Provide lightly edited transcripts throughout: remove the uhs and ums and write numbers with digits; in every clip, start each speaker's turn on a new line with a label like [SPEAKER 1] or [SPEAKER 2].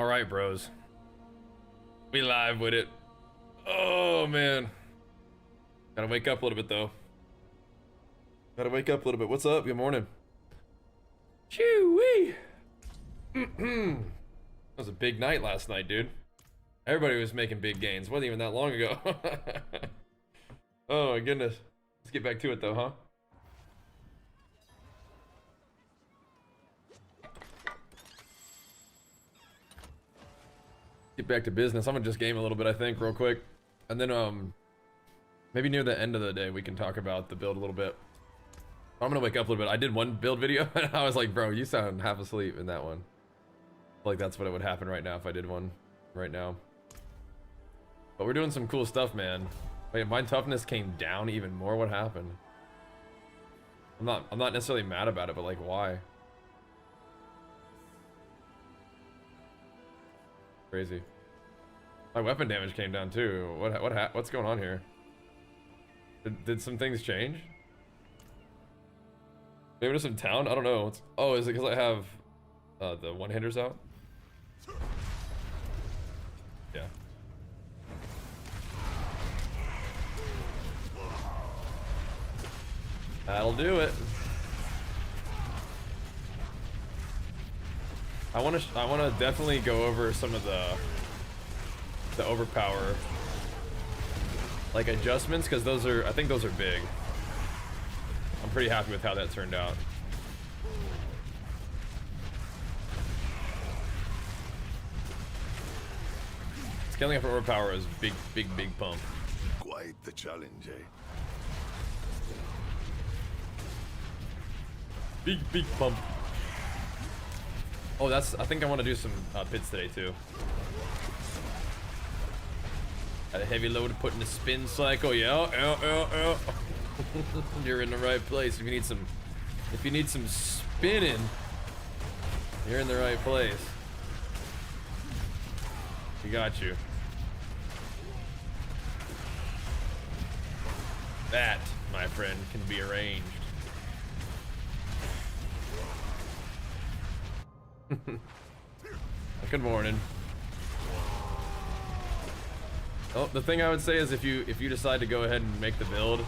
[SPEAKER 1] All right, bros. We live with it. Oh, man. Gotta wake up a little bit, though. Gotta wake up a little bit. What's up? Good morning. Choo-wee! That was a big night last night, dude. Everybody was making big gains. Wasn't even that long ago. Oh, my goodness. Let's get back to it, though, huh? Get back to business. I'm gonna just game a little bit, I think, real quick. And then, maybe near the end of the day, we can talk about the build a little bit. I'm gonna wake up a little bit. I did one build video, and I was like, bro, you sound half asleep in that one. Like, that's what would happen right now if I did one right now. But we're doing some cool stuff, man. Wait, my toughness came down even more. What happened? I'm not necessarily mad about it, but like, why? Crazy. My weapon damage came down too. What's going on here? Did some things change? Maybe just in town? I don't know. Oh, is it because I have the one-hitters out? Yeah. That'll do it. I want to definitely go over some of the overpower like adjustments, because I think those are big. I'm pretty happy with how that turned out. Scaling up overpower is big pump.
[SPEAKER 2] Quite the challenge, eh?
[SPEAKER 1] Big pump. Oh, I think I want to do some pits today too. Got a heavy load to put in the spin cycle. Yeah. You're in the right place. If you need some spinning, you're in the right place. We got you. That, my friend, can be arranged. Good morning. Oh, the thing I would say is if you decide to go ahead and make the build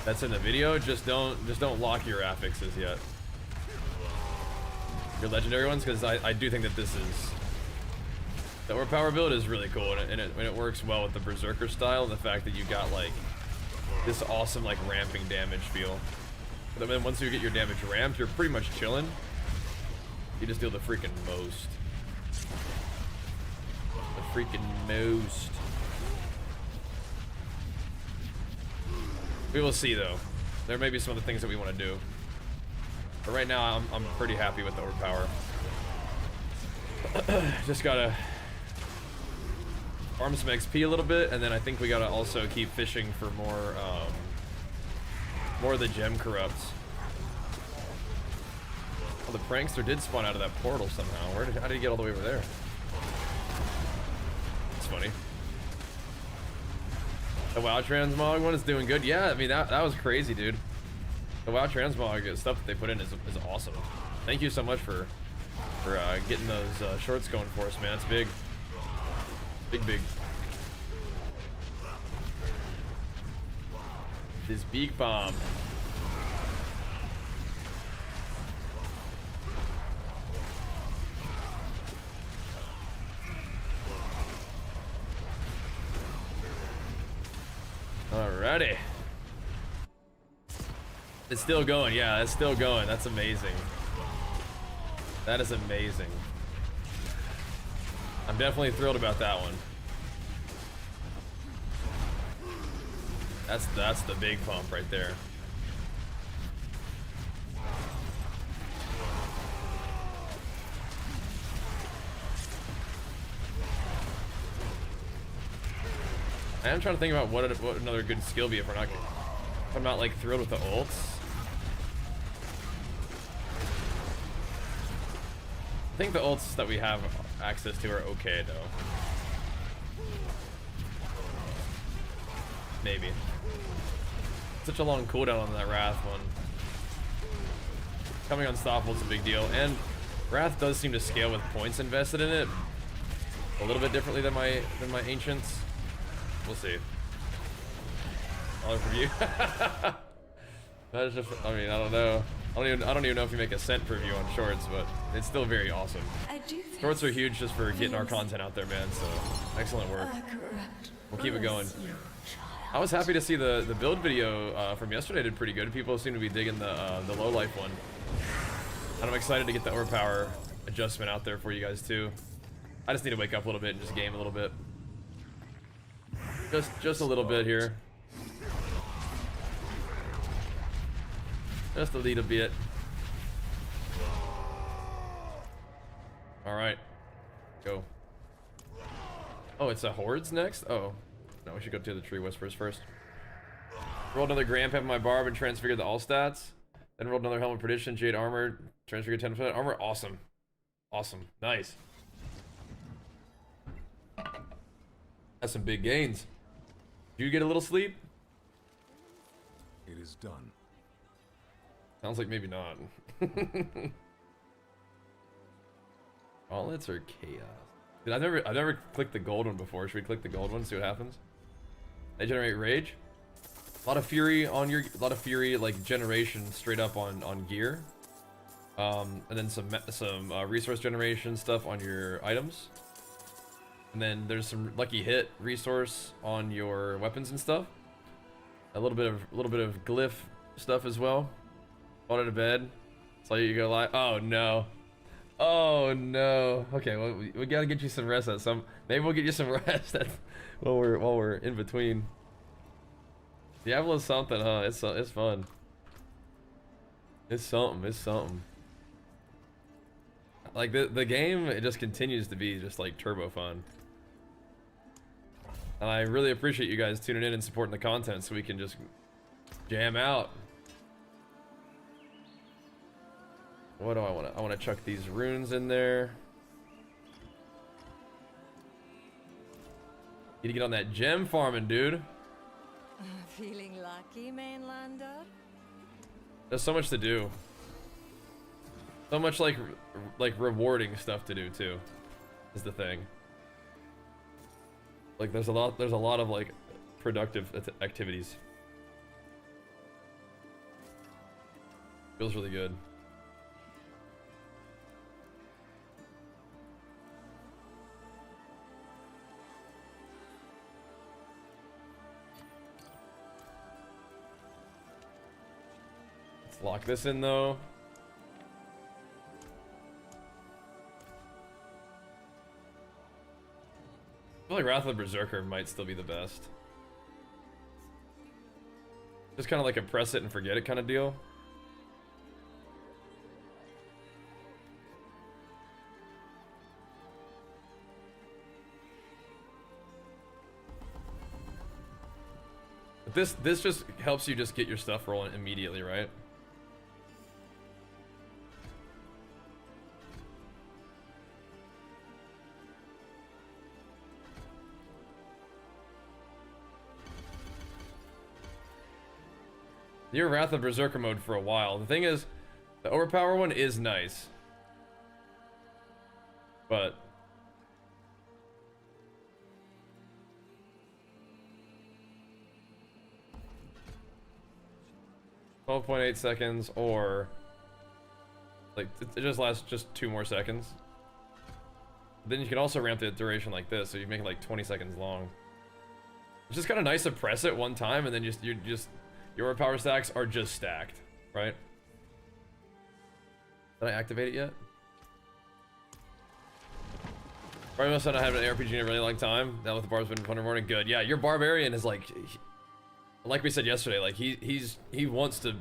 [SPEAKER 1] that's in the video, just don't lock your affixes yet. Your legendary ones, because I do think that the overpower build is really cool, and it works well with the berserker style and the fact that you got like this awesome like ramping damage feel. But then once you get your damage ramped, you're pretty much chilling. You just deal the freaking most. The freaking most. We will see though. There may be some other things that we want to do. But right now I'm pretty happy with the overpower. Just gotta farm some XP a little bit, and then I think we gotta also keep fishing for more of the gem corrupts. Oh, the prankster did spawn out of that portal somehow. How did he get all the way over there? It's funny. The WoW transmog one is doing good. Yeah, I mean that was crazy, dude. The WoW transmog stuff that they put in is awesome. Thank you so much for getting those shorts going for us, man. It's big. Big. This big bomb. Alrighty. It's still going. Yeah, it's still going. That's amazing. That is amazing. I'm definitely thrilled about that one. That's the big pump right there. I am trying to think about what another good skill be if I'm not like thrilled with the ults. I think the ults that we have access to are okay though. Maybe. Such a long cooldown on that Wrath one. Becoming unstoppable is a big deal, and Wrath does seem to scale with points invested in it, a little bit differently than my ancients. We'll see. I'll review. That's just, I mean, I don't know. I don't even know if you make a cent per view on shorts, but it's still very awesome. Shorts are huge just for getting our content out there, man. So excellent work. We'll keep it going. I was happy to see the build video from yesterday did pretty good. People seem to be digging the low life one. And I'm excited to get the Overpower adjustment out there for you guys too. I just need to wake up a little bit and just game a little bit. Just a little bit here. Just a little bit. All right, go. Oh, it's a Hordes next? Oh, no, we should go to the Tree Whispers first. Rolled another Grand Pep on my Barb and transfigured the all stats. Then rolled another Helmet of Perdition, Jade Armor, transfigured 10% armor. Awesome. Awesome. Nice. That's some big gains. Did you get a little sleep?
[SPEAKER 2] It is done.
[SPEAKER 1] Sounds like maybe not. Gauntlets or chaos? Dude, I've never clicked the gold one before. Should we click the gold one, see what happens? They generate rage. A lot of fury on your, like generation straight up on gear. And then some resource generation stuff on your items. And then there's some lucky hit resource on your weapons and stuff. A little bit of glyph stuff as well. Fall out of bed. Saw you go live. Oh no. Oh no. Okay, well we gotta get you some rest at some. Maybe we'll get you some rest at, while we're in between. Diablo's something, huh? It's fun. It's something. It's something. Like the game, it just continues to be just like turbo fun. And I really appreciate you guys tuning in and supporting the content so we can just jam out. What do I want to? I want to chuck these runes in there. Need to get on that gem farming, dude.
[SPEAKER 3] Feeling lucky, mainlander?
[SPEAKER 1] There's so much to do. So much like rewarding stuff to do too, is the thing. Like there's a lot of like productive activities. Feels really good. Let's lock this in though. I feel like Wrath of the Berserker might still be the best. Just kind of like a press it and forget it kind of deal. But this just helps you just get your stuff rolling immediately, right? You're Wrath of Berserker mode for a while. The thing is, the Overpower one is nice. But... 12.8 seconds, or... like, it just lasts just 2 more seconds. Then you can also ramp the duration like this, so you make it like 20 seconds long. It's just kind of nice to press it one time, and then your power stacks are just stacked, right? Did I activate it yet? Probably must not have an RPG in a really long time. Now with the Barb's been fun in the morning. Good. Yeah, your Barbarian is like we said yesterday, like he wants to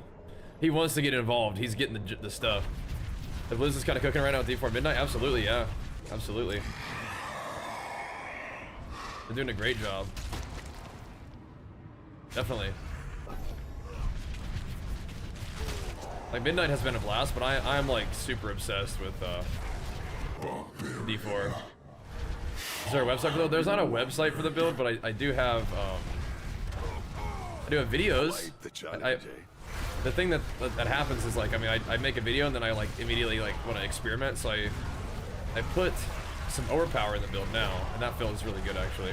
[SPEAKER 1] get involved. He's getting the stuff. The Blizz is kind of cooking right now with D4 Midnight. Absolutely, yeah, absolutely. They're doing a great job. Definitely. Like Midnight has been a blast, but I'm like super obsessed with D4. Is there a website for the build? There's not a website for the build, but I do have videos. The thing that happens is like, I mean, I make a video and then I like immediately like want to experiment, so I put some overpower in the build now, and that feels really good actually.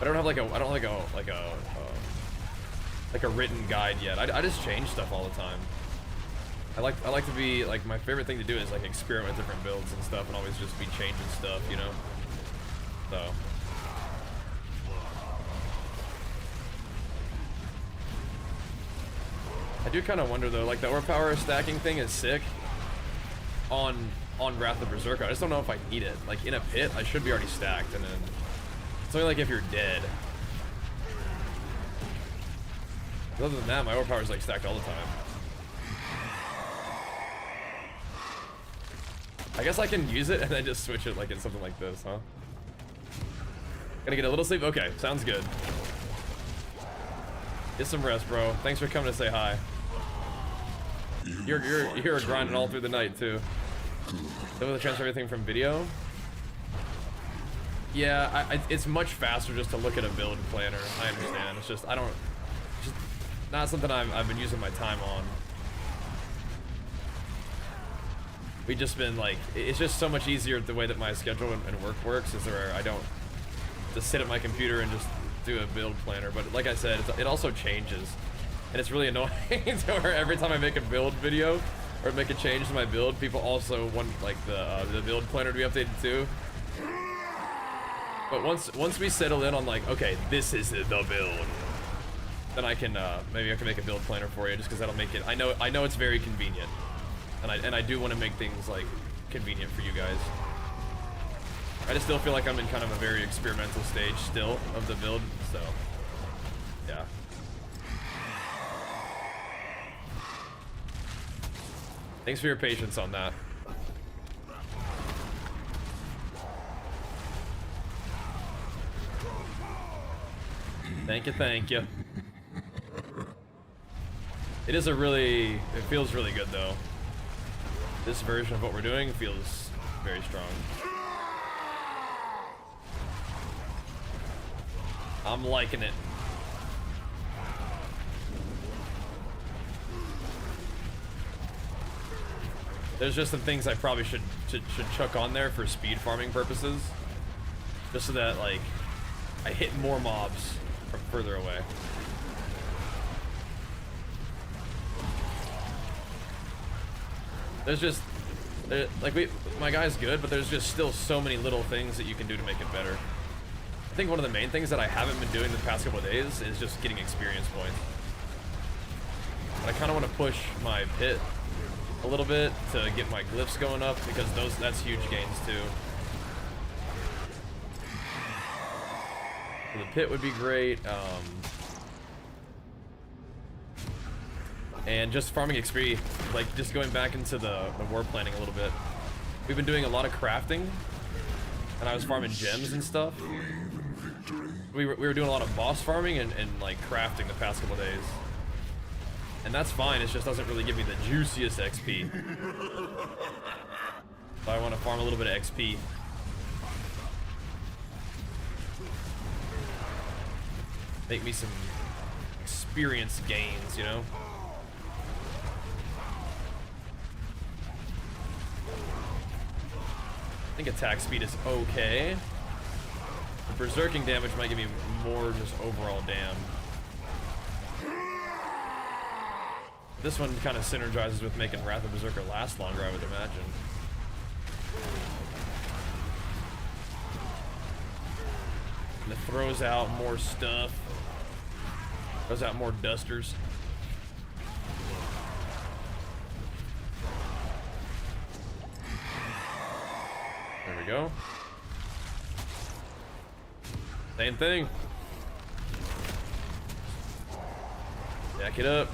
[SPEAKER 1] I don't have like a written guide yet. I just change stuff all the time. I like to be like, my favorite thing to do is like experiment with different builds and stuff, and always just be changing stuff, you know. So. I do kind of wonder though, like the overpower stacking thing is sick on Wrath of Berserker. I just don't know if I need it. Like in a pit, I should be already stacked, and then it's only like if you're dead. Other than that, my overpower is like stacked all the time. I guess I can use it and then just switch it like in something like this, huh? Gonna get a little sleep? Okay, sounds good. Get some rest, bro. Thanks for coming to say hi. You're grinding all through the night too. So to transfer everything from video? Yeah, it's much faster just to look at a build planner. I understand. It's just just not something I've been using my time on. We've just been like, it's just so much easier the way that my schedule and work works, is where I don't just sit at my computer and just do a build planner. But like I said, it also changes, and it's really annoying to where every time I make a build video or make a change to my build, people also want like the build planner to be updated too. But once we settle in on like, okay, this is the build, then I can maybe I can make a build planner for you, just because that'll make it. I know it's very convenient, and I do want to make things like convenient for you guys. I just still feel like I'm in kind of a very experimental stage still of the build, so yeah. Thanks for your patience on that. Thank you. It feels really good though. This version of what we're doing feels very strong. I'm liking it. There's just some things I probably should chuck on there for speed farming purposes, just so that like I hit more mobs from further away. There's just my guy's good, but there's just still so many little things that you can do to make it better. I think one of the main things that I haven't been doing the past couple of days is just getting experience points. But I kind of want to push my pit a little bit to get my glyphs going up, because that's huge gains too. So the pit would be great, and just farming XP, like just going back into the war planning a little bit. We've been doing a lot of crafting, and I was farming gems and stuff. We were doing a lot of boss farming and like crafting the past couple days. And that's fine, it just doesn't really give me the juiciest XP. So I want to farm a little bit of XP. Make me some experience gains, you know? I think attack speed is okay. The berserking damage might give me more just overall damn. This one kind of synergizes with making Wrath of Berserker last longer, I would imagine. And it throws out more stuff. Throws out more dusters. There we go. Same thing. Jack it up.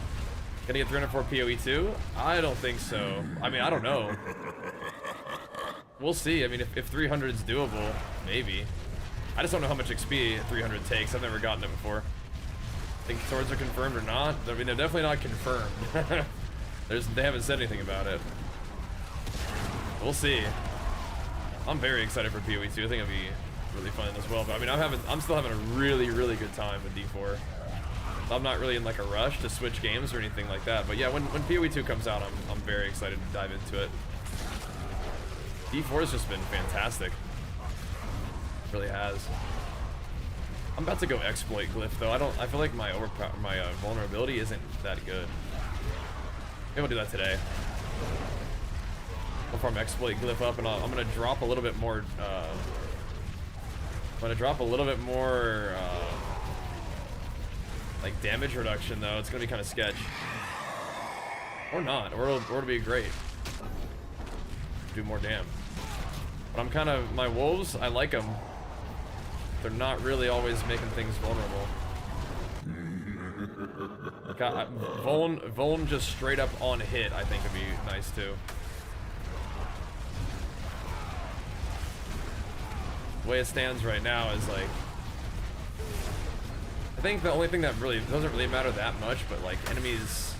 [SPEAKER 1] Gonna get 304 PoE too? I don't think so. I mean, I don't know. We'll see. I mean, if 300 is doable, maybe. I just don't know how much XP 300 takes. I've never gotten it before. Think swords are confirmed or not? I mean, they're definitely not confirmed. They haven't said anything about it. We'll see. I'm very excited for PoE 2. I think it'll be really fun as well. But I mean, I'm still having a really, really good time with D4. I'm not really in like a rush to switch games or anything like that. But yeah, when PoE 2 comes out, I'm very excited to dive into it. D4 has just been fantastic. Really has. I'm about to go exploit glyph though. I feel like my vulnerability isn't that good. Maybe I'll do that today. I'll farm exploit glyph up, and I'm gonna drop a little bit more. Like damage reduction though. It's gonna be kind of sketch. Or not, or it'll be great. Do more damn. But I'm kind of, my wolves, I like them. They're not really always making things vulnerable. Vuln just straight up on hit, I think would be nice too. The way it stands right now is like, I think the only thing that really doesn't really matter that much, but like enemies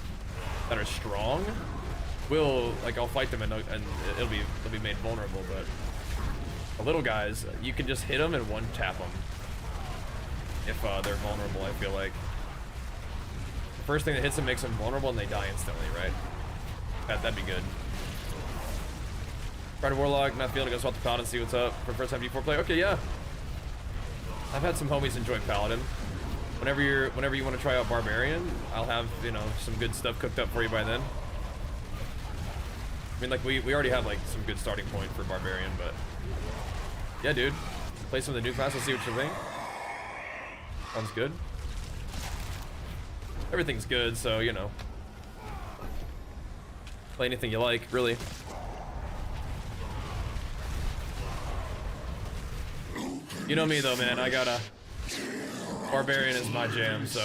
[SPEAKER 1] that are strong will, like, I'll fight them and they'll be made vulnerable, but the little guys, you can just hit them and one tap them if they're vulnerable. I feel like the first thing that hits them makes them vulnerable and they die instantly, right? That'd be good. Try to Warlock, not feeling to go swap the Paladin, see what's up for first time D4 play. Okay, yeah. I've had some homies enjoy Paladin. Whenever you want to try out Barbarian, I'll have, you know, some good stuff cooked up for you by then. I mean, like, we already have, like, some good starting point for Barbarian, but yeah, dude. Play some of the new classes, see what you think. Sounds good. Everything's good, so, you know. Play anything you like, really. You know me, though, man. I gotta... Barbarian is my jam, so...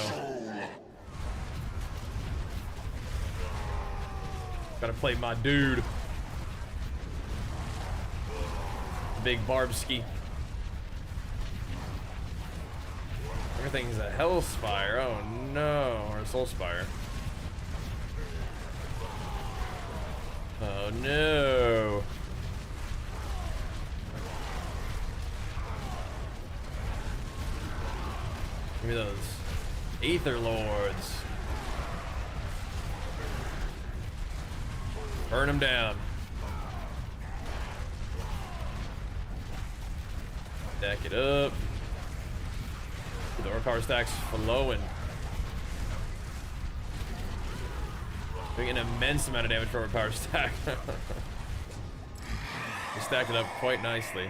[SPEAKER 1] Gotta play my dude. Big Barbski. Everything's a Hellspire. Oh no. Or a Soulspire. Oh no. Give me those Aether Lords. Burn them down. Stack it up. The Overpower stack's flowing. Doing an immense amount of damage for Overpower stack. We stacked it up quite nicely.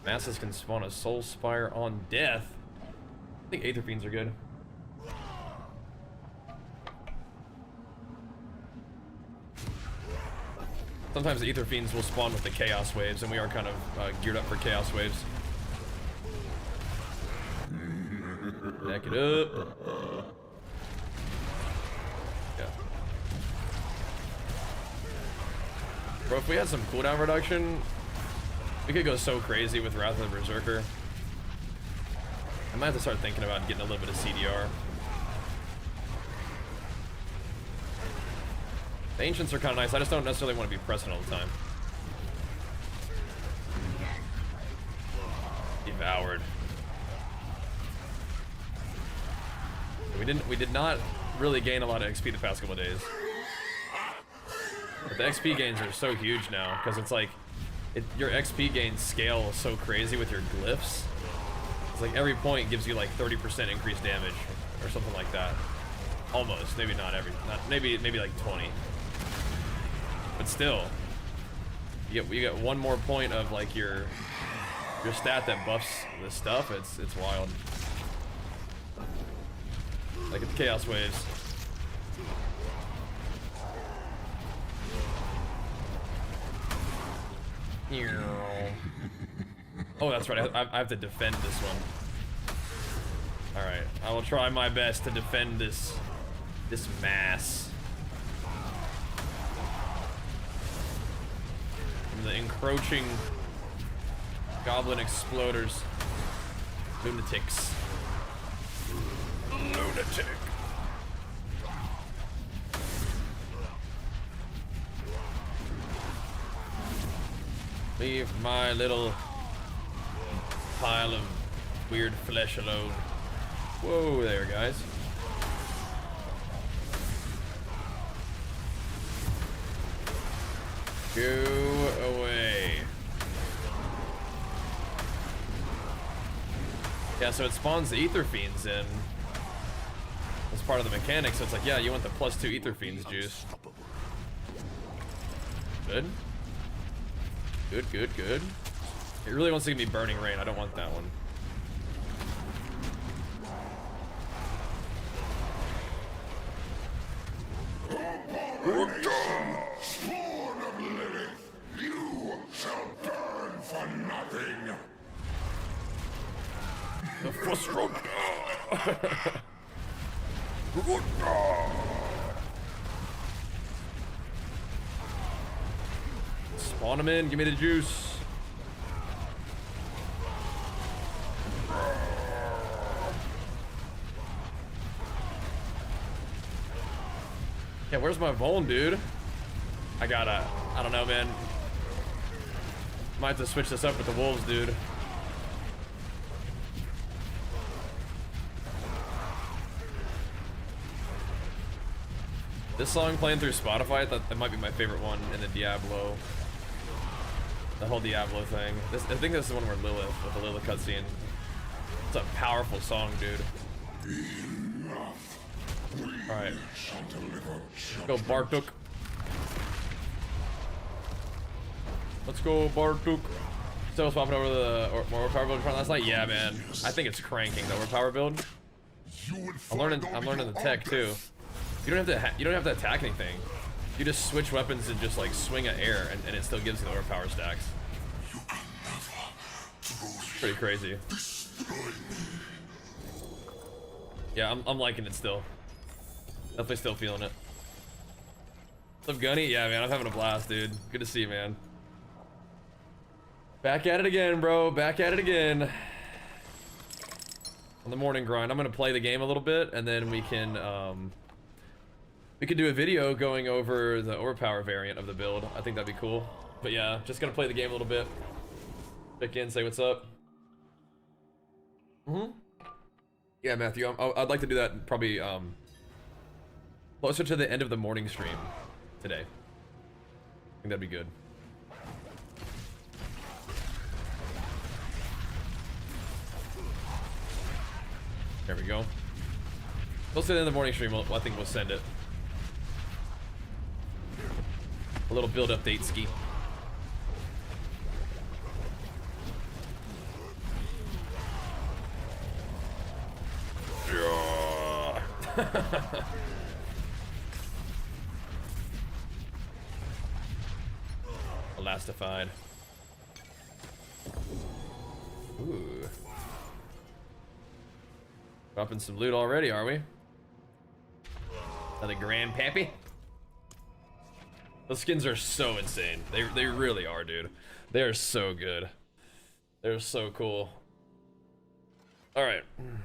[SPEAKER 1] Masses can spawn a Soul Spire on death. I think Aether Fiends are good. Sometimes the Aether Fiends will spawn with the Chaos Waves, and we are kind of geared up for Chaos Waves. Back it up. Yeah. Bro, if we had some cooldown reduction, we could go so crazy with Wrath of the Berserker. I might have to start thinking about getting a little bit of CDR. The Ancients are kind of nice. I just don't necessarily want to be present all the time. Devoured. We did not really gain a lot of XP the past couple of days. But the XP gains are so huge now because it's like your XP gains scale so crazy with your glyphs. It's like every point gives you like 30% increased damage or something like that. Almost, maybe not every, maybe like 20. But still, you get one more point of like your stat that buffs this stuff. It's wild. Like it's Chaos Waves. Oh, that's right. I have to defend this one. All right, I will try my best to defend this mass. From the encroaching goblin exploders. Lunatics. Lunatic. Leave my little pile of weird flesh alone. Whoa there, guys. Go away. Yeah, so it spawns the Ether Fiends in as part of the mechanic, so it's like, yeah, you want the +2 Ether Fiends juice. Good. Good, good, good. It really wants to give me Burning Rain. I don't want that one.
[SPEAKER 4] Spawn of Lilith, you shall burn for nothing.
[SPEAKER 1] The frustration. Spawn them in. Give me the juice. Yeah, where's my Voln, dude? I don't know, man. Might have to switch this up with the wolves, dude. This song playing through Spotify, I thought that might be my favorite one in the Diablo. The whole Diablo thing. I think this is one where Lilith, with the Lilith cutscene. It's a powerful song, dude. Alright. Go, Bartuk. Let's go, Bartuk. Still swapping over the Overpower build from last night? Yeah, man. I think it's cranking, the Overpower build. I'm learning the tech, too. You don't have to attack anything. You just switch weapons and just like swing at air, and it still gives you the overpower stacks. Pretty crazy. Yeah, I'm liking it still. Definitely still feeling it. What's up, Gunny? Yeah, man, I'm having a blast, dude. Good to see you, man. Back at it again, bro. Back at it again. On the morning grind, I'm gonna play the game a little bit, and then we can do a video going over the Overpower variant of the build. I think that'd be cool. But yeah, just gonna play the game a little bit. Check in, say what's up. Yeah, Matthew, I'd like to do that probably closer to the end of the morning stream today. I think that'd be good. There we go. Close to the end of the morning stream, I think we'll send it. A little build update ski. Elastified. Ooh. Dropping some loot already, are we? Another Grandpappy? Those skins are so insane. They really are, dude. They are so good. They're so cool. Alright. I'm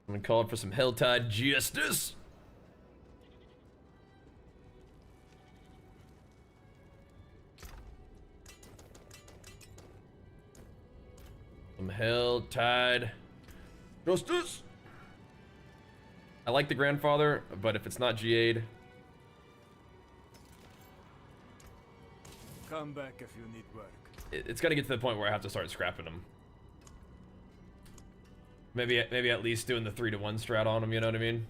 [SPEAKER 1] gonna call up for some Helltide justice. Some Helltide justice. I like the grandfather, but if it's not GA'd,
[SPEAKER 5] come back if you need work.
[SPEAKER 1] It's gotta get to the point where I have to start scrapping them. Maybe at least doing the 3-to-1 strat on them, you know what I mean?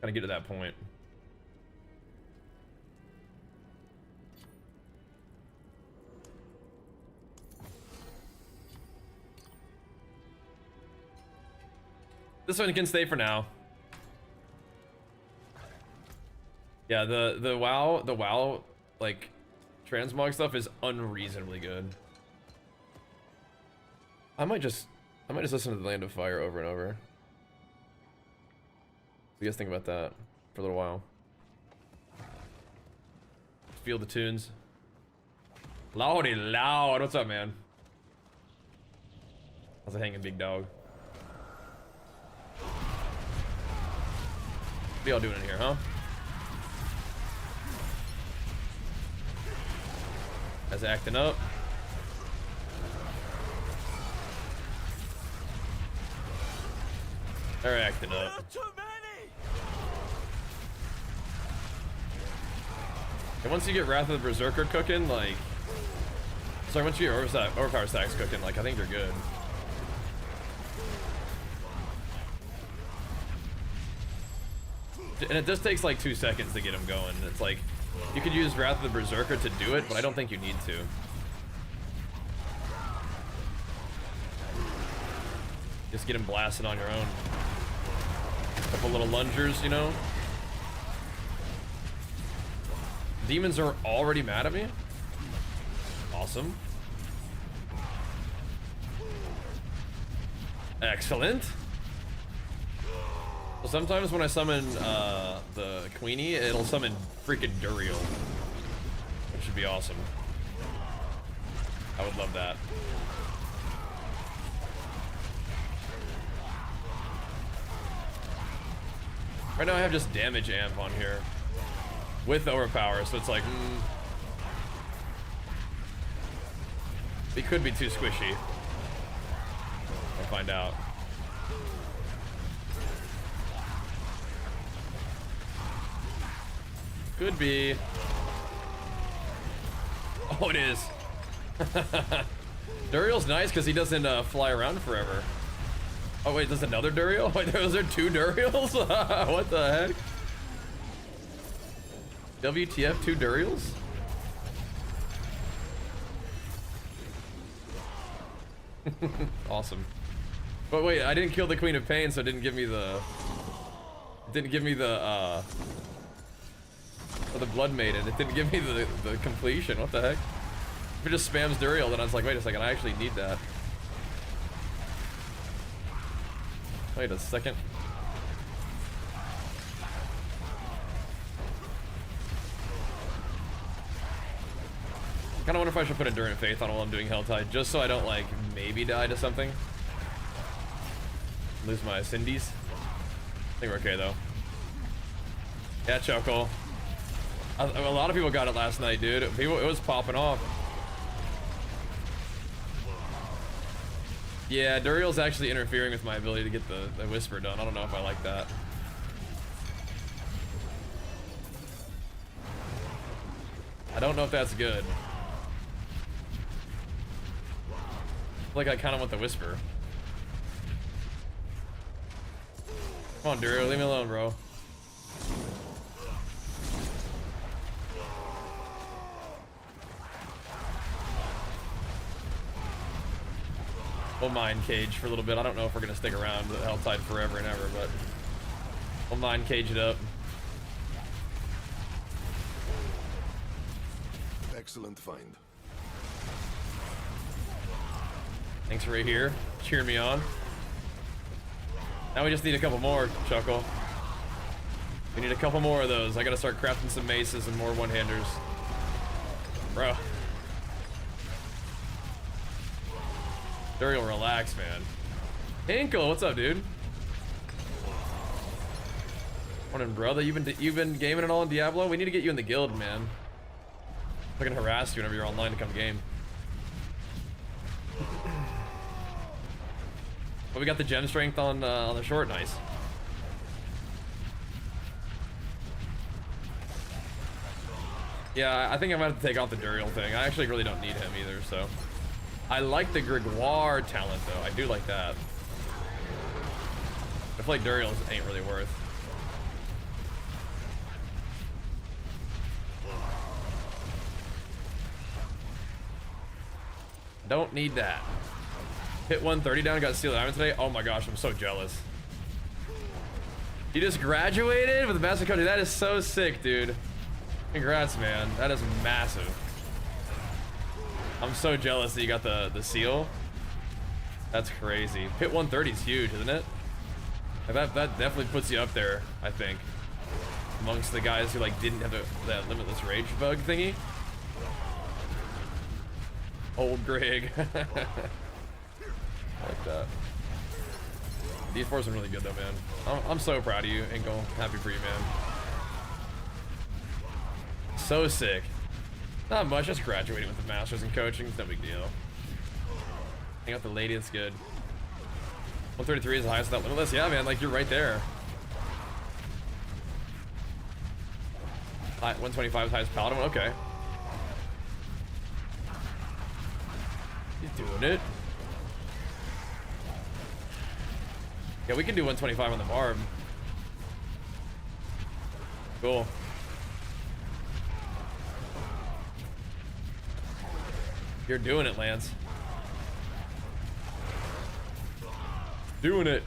[SPEAKER 1] Gotta get to that point. This one can stay for now. Yeah, the WoW like transmog stuff is unreasonably good. I might just listen to the Land of Fire over and over. What do you guys think about that for a little while? Feel the tunes. Lordy loud. What's up, man? How's it hanging, big dog? What are y'all doing in here, huh? Guys acting up. They're acting up.
[SPEAKER 5] Too many.
[SPEAKER 1] And once you get Wrath of the Berserker cooking, like, sorry, once you get Overpower stacks cooking, like, I think you're good. And it just takes like 2 seconds to get him going. It's like, you could use Wrath of the Berserker to do it, but I don't think you need to. Just get him blasted on your own. Couple little lungers, you know? Demons are already mad at me? Awesome. Excellent. Well, sometimes when I summon the Queenie, it'll summon freaking Duriel, which would be awesome. I would love that. Right now I have just damage amp on here with Overpower, so it's like, it could be too squishy. I'll find out. Could be. Oh, it is. Duriel's nice because he doesn't fly around forever. Oh wait, there's another Duriel? Wait, those are 2 Duriels? What the heck? WTF, 2 Duriels? Awesome. But wait, I didn't kill the Queen of Pain, so it didn't give me the... It didn't give me the, or the Blood Maiden. It didn't give me the completion. What the heck? If it just spams Duriel, then I was like, wait a second, I actually need that. Wait a second. Kinda wonder if I should put Enduring Faith on while I'm doing Helltide, just so I don't, like, maybe die to something. Lose my Cindy's. I think we're okay, though. Yeah, Choco. A lot of people got it last night, dude. It was popping off. Yeah, Duriel's actually interfering with my ability to get the Whisper done. I don't know if I like that. I don't know if that's good. Like, I kind of want the Whisper. Come on, Duriel, leave me alone, bro. We'll Mind Cage for a little bit. I don't know if we're gonna stick around with Helltide forever and ever, but we'll Mind Cage it up.
[SPEAKER 2] Excellent find.
[SPEAKER 1] Thanks for right here. Cheer me on. Now we just need a couple more, Chuckle. We need a couple more of those. I gotta start crafting some maces and more one-handers. Bro. Duriel, relax, man. Hinkle, what's up, dude? Morning, brother. You've been gaming and all in Diablo? We need to get you in the guild, man. I can harass you whenever you're online to come game. But we got the gem strength on the short, nice. Yeah, I think I'm gonna have to take off the Duriel thing. I actually really don't need him either, so. I like the Gregoire talent, though. I do like that. I feel like Duriel ain't really worth. Don't need that. Hit 130 down, got Steel Diamond today. Oh my gosh, I'm so jealous. You just graduated with a Master Code. That is so sick, dude. Congrats, man. That is massive. I'm so jealous that you got the seal. That's crazy. Hit 130 is huge, isn't it? That definitely puts you up there, I think, amongst the guys who like didn't have that limitless rage bug thingy. Old Greg. I like that. D4's been really good though, man. I'm so proud of you, Inkle. Happy for you, man. So sick. Not much, just graduating with the masters in coaching. It's no big deal. Hang out the lady, that's good. 133 is the highest of that limitless. Yeah, man, like you're right there. 125 highest paladin. Okay. He's doing it. Yeah, we can do 125 on the Barb. Cool. You're doing it, Lance. Doing it.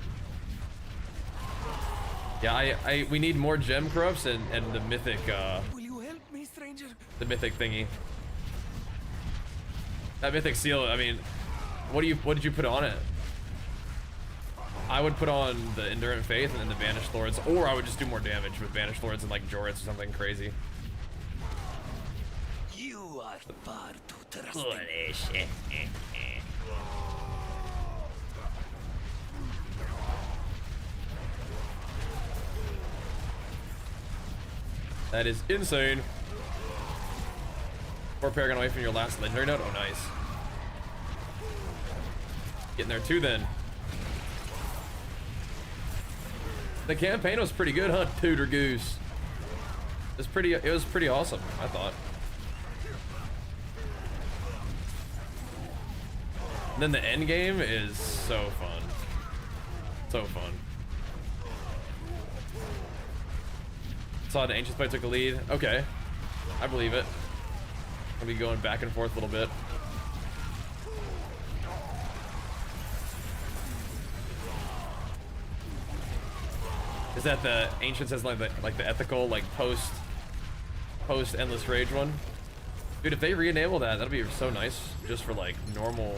[SPEAKER 1] Yeah, we need more gem corrupts and the mythic
[SPEAKER 5] Will you help me, stranger?
[SPEAKER 1] the mythic thingy. That mythic seal, I mean, what did you put on it? I would put on the Endurant Faith and then the Banished Lords, or I would just do more damage with Banished Lords and like Jorits or something crazy.
[SPEAKER 5] You are far too trusting.
[SPEAKER 1] Foolish. That is insane. 4 Paragon away from your last legendary node. Oh, nice. Getting there too, then. The campaign was pretty good, huh, Tudor Goose? It was pretty awesome, I thought. And then the end game is so fun. So fun. Saw the Ancients play, took the lead. Okay. I believe it. I'll be going back and forth a little bit. Is that the Ancients has like the ethical, like post Endless Rage one? Dude, if they re-enable that, that'll be so nice just for like normal,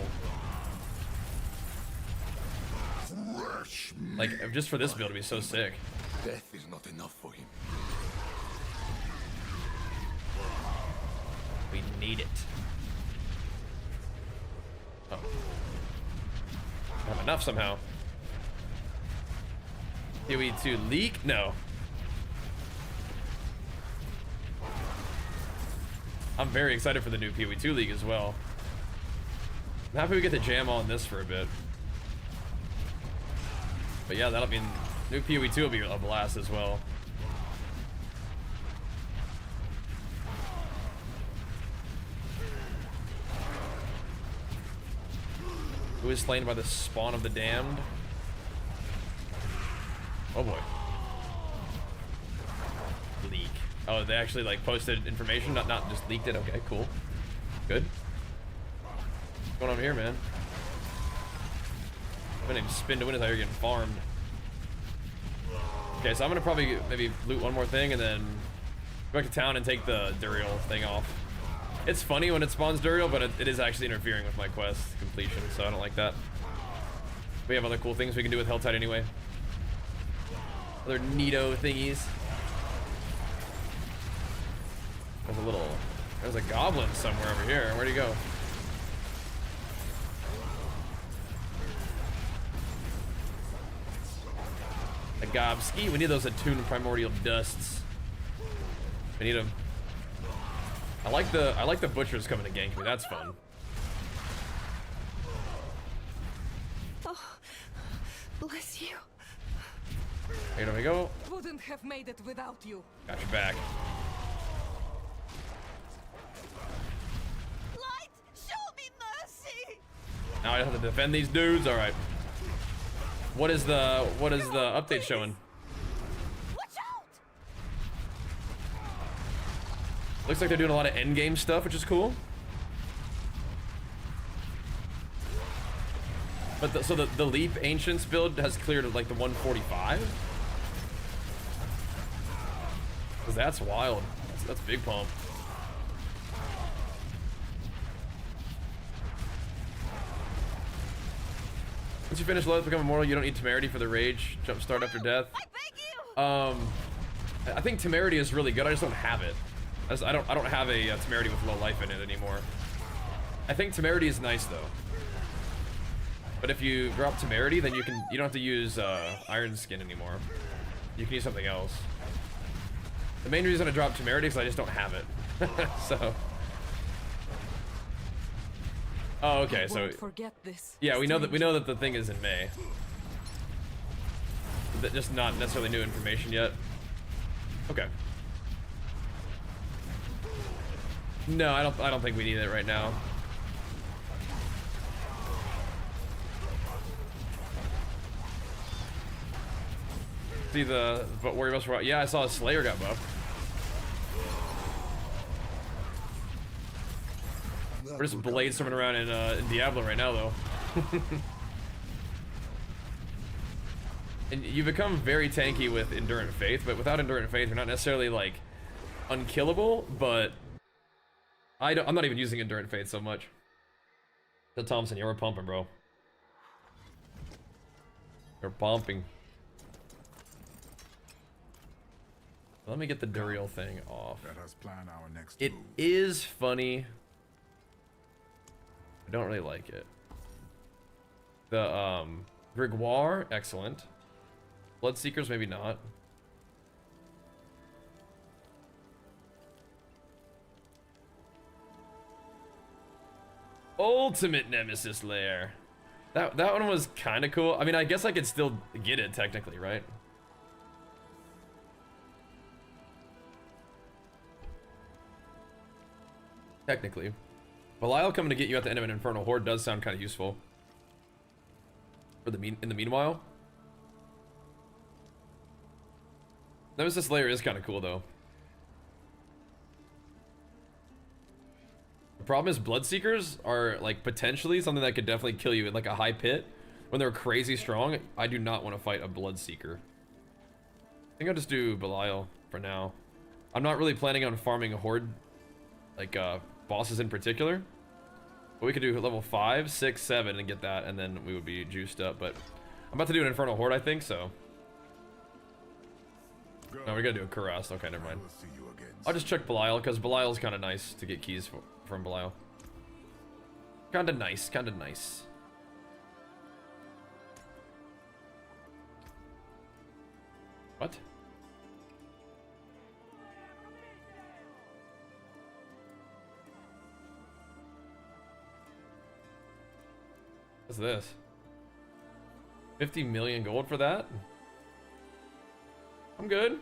[SPEAKER 1] like just for this build, it'd be so sick.
[SPEAKER 2] Death is not enough for him.
[SPEAKER 1] We need it. Oh. Not enough somehow. PoE2 leak? No. I'm very excited for the new PoE2 league as well. I'm happy we get to jam on this for a bit. But yeah, that'll mean new PoE2 will be a blast as well. Who is slain by the spawn of the damned? Oh boy. Leak. Oh, they actually like posted information, not just leaked it. Okay, cool. Good. What's going on here, man? My name's Spin to Win is how you're getting farmed. Okay, so I'm gonna probably maybe loot one more thing and then go back to town and take the Duriel thing off. It's funny when it spawns Duriel, but it is actually interfering with my quest completion, so I don't like that. We have other cool things we can do with Helltide anyway. Other neato thingies. There's a goblin somewhere over here. Where'd he go? A Gobski. We need those attuned primordial dusts. We need them. I like the butchers coming to gank me. That's fun.
[SPEAKER 3] Oh, bless you.
[SPEAKER 1] Here we go.
[SPEAKER 3] Wouldn't have made it without you.
[SPEAKER 1] Got your back.
[SPEAKER 3] Light, show me mercy.
[SPEAKER 1] Now I have to defend these dudes. All right. What is the update showing?
[SPEAKER 3] Watch out!
[SPEAKER 1] Looks like they're doing a lot of endgame stuff, which is cool. But so the Leap Ancients build has cleared like the 145. Cause that's wild. That's big pump. Once you finish Loath, become immortal, you don't need Temerity for the rage jump start after death.
[SPEAKER 3] I beg you.
[SPEAKER 1] I think Temerity is really good. I just don't have it. I don't have a Temerity with low life in it anymore. I think Temerity is nice though. But if you drop Temerity, then you don't have to use Iron Skin anymore. You can use something else. The main reason I dropped Temerity is I just don't have it. So. Oh, okay. So.
[SPEAKER 3] Forget this.
[SPEAKER 1] Yeah, we know that the thing is in May. That just not necessarily new information yet. Okay. No, I don't think we need it right now. See the warrior buffs for, yeah, I saw a Slayer got buffed. We're just blade swimming around in Diablo right now, though. And you become very tanky with Endurant Faith, but without Endurant Faith, you're not necessarily like unkillable. But I'm not even using Endurant Faith so much. So Thompson, you were pumping, bro. You're pumping. Let me get the Duriel thing off.
[SPEAKER 4] Let us plan our next
[SPEAKER 1] It
[SPEAKER 4] move.
[SPEAKER 1] is funny. I don't really like it. The Grimoire, excellent. Bloodseekers, maybe not. Ultimate Nemesis Lair. That one was kind of cool. I mean, I guess I could still get it technically, right? Technically. Belial coming to get you at the end of an Infernal Horde does sound kind of useful. For the in the meanwhile. Nemesis Lair is kind of cool though. The problem is Bloodseekers are like potentially something that could definitely kill you in like a high pit. When they're crazy strong, I do not want to fight a Bloodseeker. I think I'll just do Belial for now. I'm not really planning on farming a Horde, like bosses in particular. But we could do level 5, 6, 7 and get that, and then we would be juiced up. But I'm about to do an Infernal Horde, I think, so. No, we gotta do a Kurast. Okay, never mind. I'll just check Belial, because Belial's kind of nice to get keys from Belial. Kind of nice, kind of nice. What? What's this? 50 million gold for that? I'm good.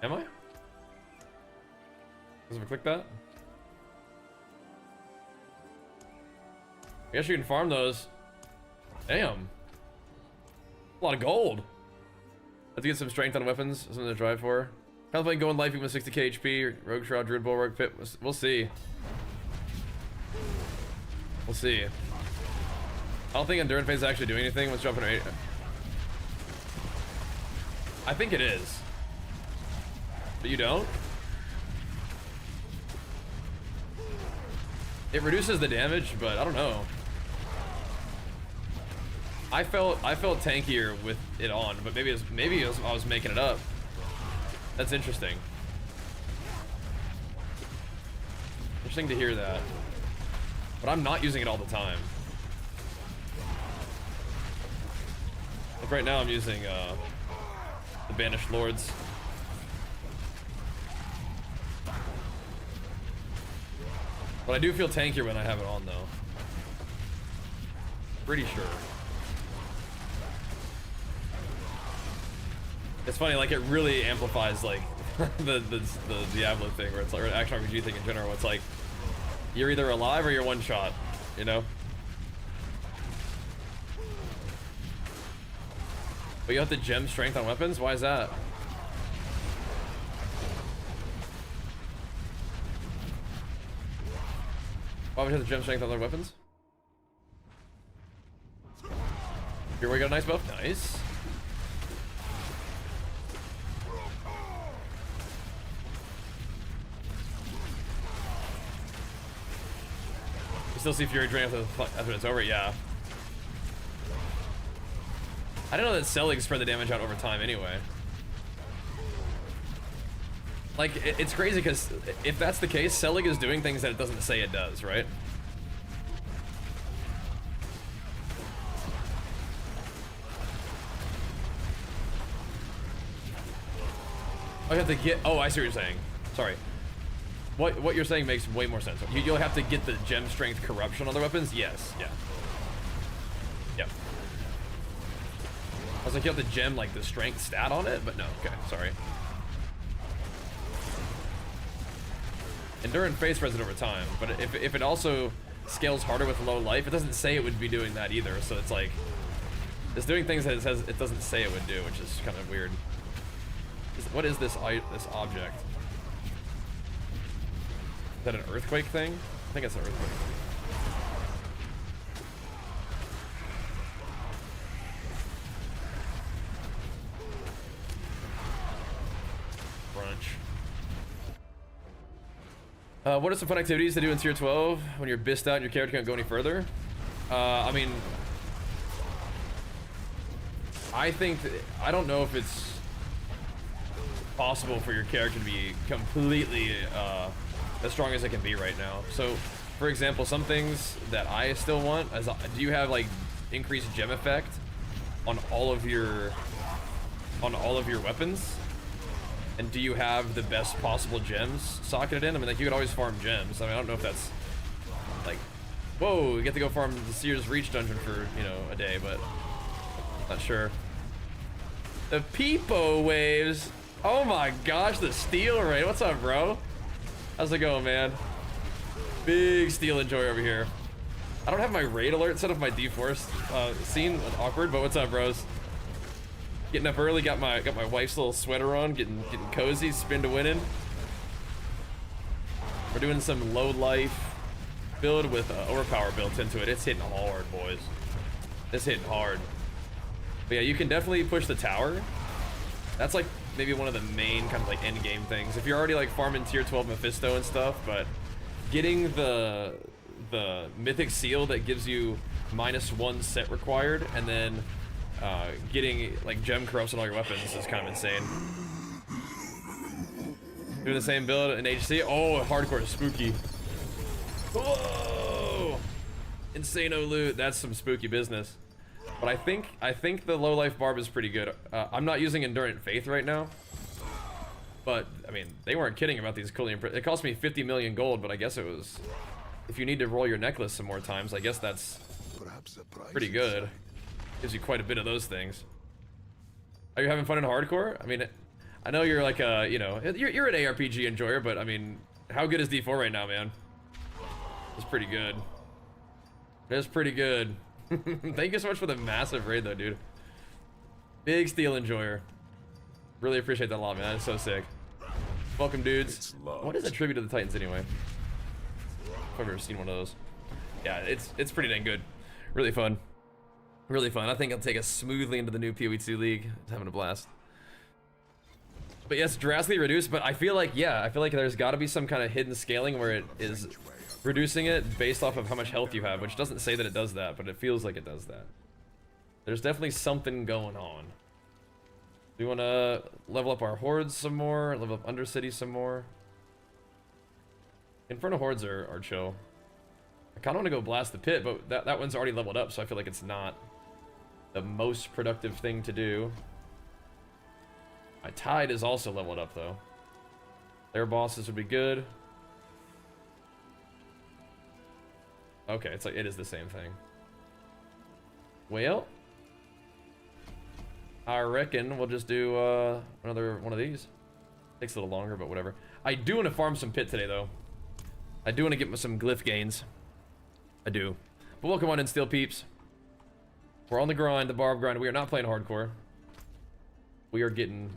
[SPEAKER 1] Am I? Does it click that? I guess you can farm those. Damn. A lot of gold. Have to get some strength on weapons, something to drive for. Contemplating going life even with 60k HP, Rogue Shroud, Druid Bulwark, Pit. We'll see. We'll see. I don't think Endurance Phase is actually doing anything. Let's jump in 8. I think it is. But you don't? It reduces the damage, but I don't know. I felt tankier with it on, but maybe I was making it up. That's interesting. Interesting to hear that. But I'm not using it all the time. Like right now I'm using the Banished Lords. But I do feel tankier when I have it on though. Pretty sure. It's funny, like it really amplifies like the Diablo thing, where it's like, or action RPG thing in general. It's like you're either alive or you're one shot, you know. But you have to gem strength on weapons. Why is that? Why would you have to gem strength on their weapons? Here we got a nice buff. Nice. Still see Fury Drain after it's over, yeah. I didn't know that Selig spread the damage out over time anyway. Like, it's crazy because if that's the case, Selig is doing things that it doesn't say it does, right? Oh, you have to get, oh, I see what you're saying. Sorry. What you're saying makes way more sense. You'll have to get the gem strength corruption on their weapons? Yes, yeah. Yep. I was like, you have to gem like the strength stat on it, but no, okay, sorry. Endurance phase spreads it over time, but if it also scales harder with low life, it doesn't say it would be doing that either. So it's like it's doing things that it says it doesn't say it would do, which is kind of weird. What is this object? Is that an earthquake thing? I think it's an earthquake. What are some fun activities to do in tier 12 when you're bissed out and your character can't go any further? I mean, I don't know if it's possible for your character to be completely as strong as it can be right now. So, for example, some things that I still want, do you have like increased gem effect on all of your weapons? And do you have the best possible gems socketed in? I mean, like, you could always farm gems. I mean, I don't know if that's, like, whoa, you get to go farm the Seer's Reach dungeon for, you know, a day, but not sure. The Peepo waves. Oh my gosh, the steel raid. What's up, bro? How's it going, man? Big steel enjoyer over here. I don't have my raid alert set up my D-Force scene. Awkward, but what's up, bros? Getting up early, got my wife's little sweater on, getting cozy, spin to winning. We're doing some low life build with Overpower built into it. It's hitting hard, boys. It's hitting hard. But yeah, you can definitely push the tower. That's like maybe one of the main kind of like end game things. If you're already like farming tier 12 Mephisto and stuff, but getting the mythic seal that gives you -1 set required, and then getting like gem corrupts on all your weapons is kind of insane. Doing the same build in HC. Oh, hardcore is spooky. Whoa! Insano loot. That's some spooky business. But I think the low life Barb is pretty good. I'm not using Endurant Faith right now. But I mean, they weren't kidding about these cool. It cost me 50 million gold, but I guess it was. If you need to roll your necklace some more times, I guess that's pretty good. Gives you quite a bit of those things. Are you having fun in hardcore? I mean, I know you're like a, you know, you're an ARPG enjoyer, but I mean, how good is D4 right now, man? It's pretty good. It's pretty good. Thank you so much for the massive raid, though, dude. Big steel enjoyer. Really appreciate that a lot, man. That is so sick. Welcome, dudes. What is a tribute to the Titans, anyway? If I've ever seen one of those. Yeah, it's pretty dang good. Really fun. Really fun. I think I'll take us smoothly into the new PoE2 League. It's having a blast. But yes, drastically reduced, but I feel like, yeah, there's got to be some kind of hidden scaling where it is reducing it based off of how much health you have, which doesn't say that it does that, but it feels like it does that. There's definitely something going on. We want to level up our hordes some more, level up Undercity some more. Infernal Hordes are chill. I kind of want to go blast the pit, but that one's already leveled up, so I feel like it's not the most productive thing to do. My Tide is also leveled up, though. Their bosses would be good. Okay, it's like, it is the same thing. Well, I reckon we'll just do another one of these. Takes a little longer, but whatever. I do want to farm some pit today, though. I do want to get some glyph gains. I do. But welcome on in, Steel Peeps. We're on the grind, the Barb grind. We are not playing hardcore. We're getting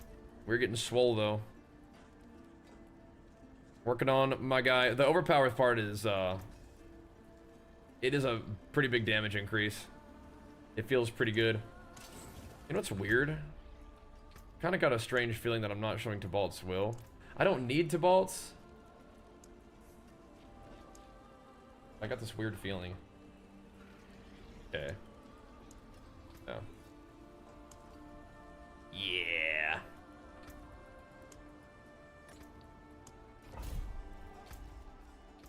[SPEAKER 1] swole, though. Working on my guy. The Overpower part is, it is a pretty big damage increase. It feels pretty good. You know what's weird? Kind of got a strange feeling that I'm not showing Tibalt's will. I don't need Tibalt's. I got this weird feeling. Okay. No. Yeah.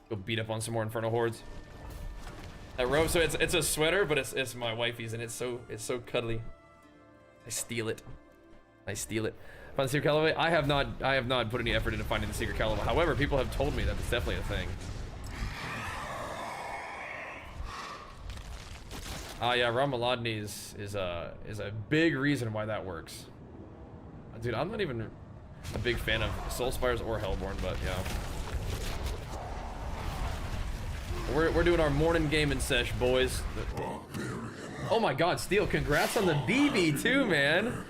[SPEAKER 1] Go beat up on some more Infernal Hordes. That robe, so it's a sweater, but it's my wifey's, and it's so cuddly. I steal it. I steal it. Find the secret Calibre? I have not put any effort into finding the secret Calibre. However, people have told me that it's definitely a thing. Yeah, Ramaladni is a big reason why that works. Dude, I'm not even a big fan of Soulspires or Hellborn, but yeah. We're doing our morning gaming sesh, boys. Oh my God, Steel! Congrats on the BB too, man.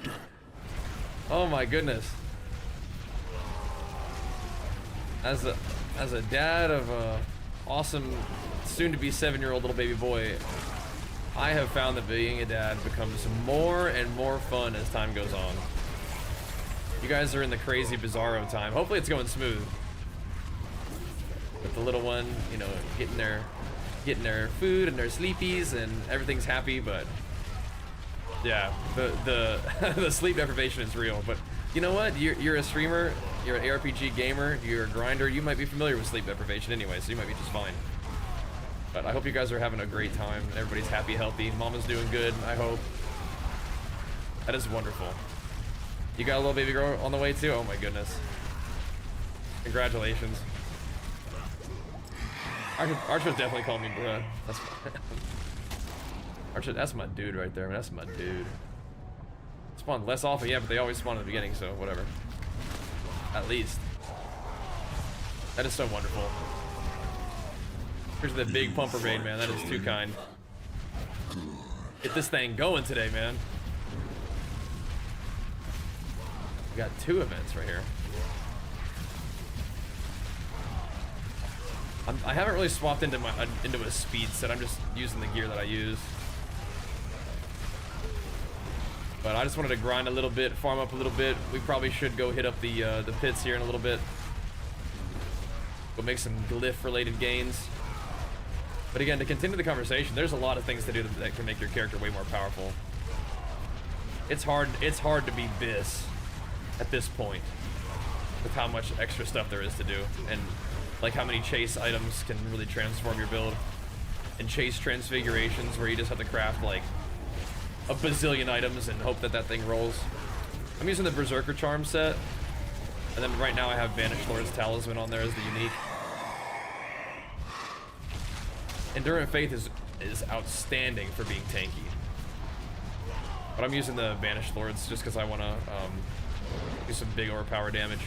[SPEAKER 1] Oh my goodness. As a dad of a awesome, soon-to-be 7-year-old little baby boy, I have found that being a dad becomes more and more fun as time goes on. You guys are in the crazy bizarro time. Hopefully it's going smooth. With the little one, you know, getting their food and their sleepies and everything's happy, but yeah, the the sleep deprivation is real. But you know what? You're a streamer, you're an ARPG gamer, you're a grinder, you might be familiar with sleep deprivation anyway, so you might be just fine. But I hope you guys are having a great time. Everybody's happy, healthy. Mama's doing good, I hope. That is wonderful. You got a little baby girl on the way too? Oh my goodness. Congratulations. Archer definitely called me bruh. That's Archer, that's my dude right there, man. That's my dude. Spawn less often, yeah, but they always spawn at the beginning, so whatever. At least. That is so wonderful. Here's the big pumper raid, man. That is too kind. Get this thing going today, man. We got 2 events right here. I haven't really swapped into a speed set. I'm just using the gear that I use. But I just wanted to grind a little bit, farm up a little bit. We probably should go hit up the pits here in a little bit. Go make some glyph-related gains. But again, to continue the conversation, there's a lot of things to do that can make your character way more powerful. It's hard to be Biss at this point with how much extra stuff there is to do, and like how many chase items can really transform your build, and chase transfigurations where you just have to craft like a bazillion items and hope that that thing rolls. I'm using the Berserker Charm set, and then right now I have Banished Lord's Talisman on there as the unique. Endurant Faith is outstanding for being tanky, but I'm using the Banished Lords just because I want to do some big overpower damage.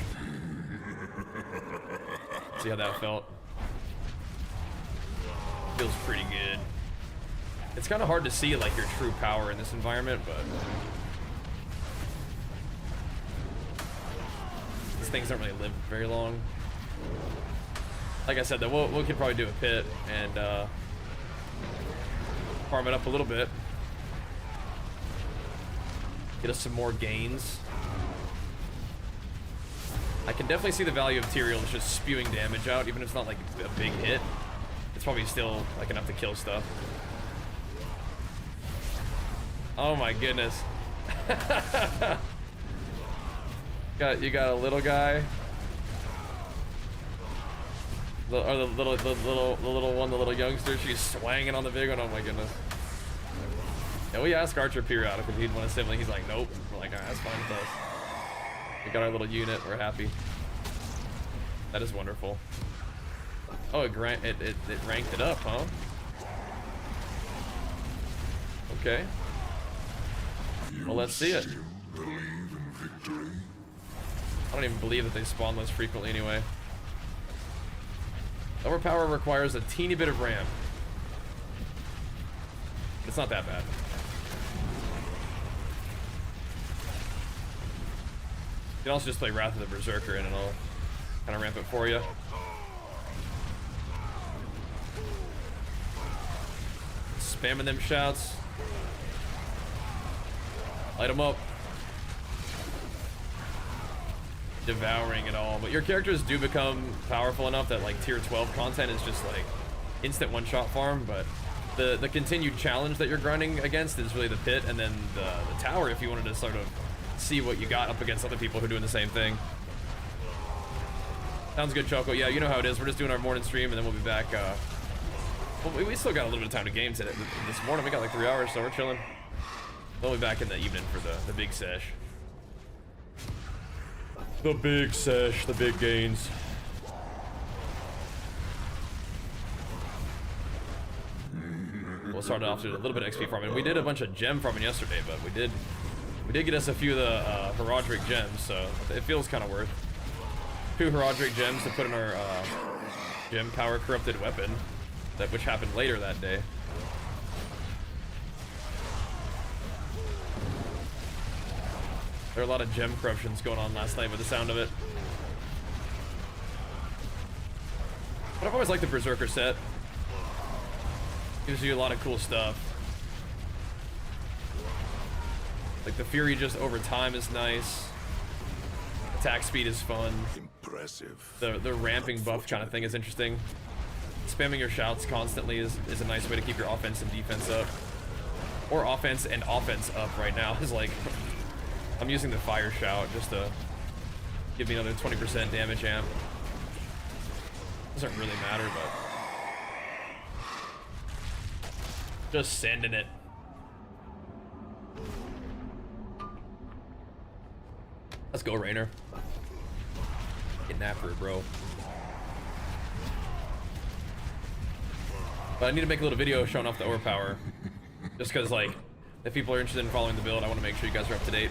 [SPEAKER 1] See how that felt? Feels pretty good. It's kind of hard to see like your true power in this environment, but these things don't really live very long. Like I said, though, we could probably do a pit and farm it up a little bit. Get us some more gains. I can definitely see the value of Tyrael just spewing damage out, even if it's not like a big hit. It's probably still like enough to kill stuff. Oh my goodness. You got a little guy. Or the little youngster. She's swanging on the big one. Oh my goodness. Yeah, we ask Archer periodically if he'd want a sibling. He's like, nope. We're like, alright, that's fine with us. We got our little unit. We're happy. That is wonderful. Oh, it ranked it up, huh? Okay. Well, let's see it. I don't even believe that they spawn less frequently anyway. Overpower requires a teeny bit of RAM. It's not that bad. You can also just play Wrath of the Berserker and it'll kind of ramp it for you. Spamming them shouts. Light them up. Devouring it all. But your characters do become powerful enough that like tier 12 content is just like instant one-shot farm, but the continued challenge that you're grinding against is really the pit and then the tower if you wanted to sort of see what you got up against other people who are doing the same thing. Sounds good, Choco. Yeah, you know how it is. We're just doing our morning stream and then we'll be back. Well, we still got a little bit of time to game today. This morning we got like 3 hours, so we're chilling. We'll be back in the evening for the big sesh. The big sesh, the big gains. We'll start off with a little bit of XP farming. We did a bunch of gem farming yesterday, but we did get us a few of the Heraldric gems, so it feels kind of worth. 2 Heraldric gems to put in our gem power corrupted weapon. which happened later that day. There are a lot of gem corruptions going on last night with the sound of it. But I've always liked the Berserker set. Gives you a lot of cool stuff. Like the Fury just over time is nice. Attack speed is fun.
[SPEAKER 4] Impressive.
[SPEAKER 1] The ramping buff kind of thing is interesting. Spamming your shouts constantly is a nice way to keep your offense and defense up. Or offense and offense up right now is like... I'm using the fire shout just to give me another 20% damage amp. Doesn't really matter, but... just sending it. Let's go, Rainer. Getting after it, bro. But I need to make a little video showing off the Overpower. Just because, like, if people are interested in following the build, I want to make sure you guys are up to date.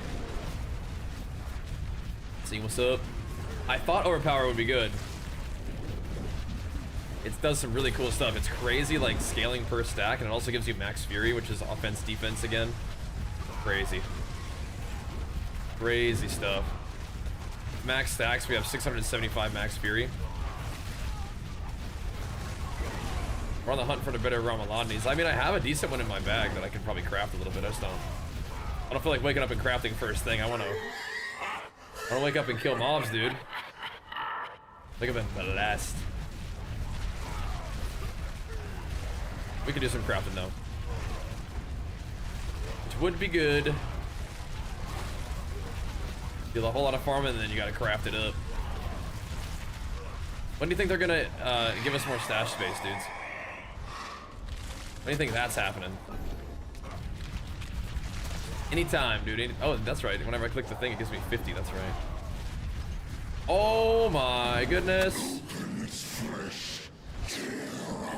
[SPEAKER 1] See what's up. I thought Overpower would be good. It does some really cool stuff. It's crazy, like, scaling per stack, and it also gives you max Fury, which is offense, defense again. Crazy. Crazy stuff. Max stacks, we have 675 max Fury. We're on the hunt for the better Ramaladnis. I mean, I have a decent one in my bag that I could probably craft a little bit. I don't feel like waking up and crafting first thing. I want to wake up and kill mobs, dude. Wake up and blast. We could do some crafting though, which would be good. Do a whole lot of farming, and then you gotta craft it up. When do you think they're gonna give us more stash space, dudes? When do you think that's happening? Anytime, dude. Oh, that's right. Whenever I click the thing, it gives me 50. That's right. Oh my goodness.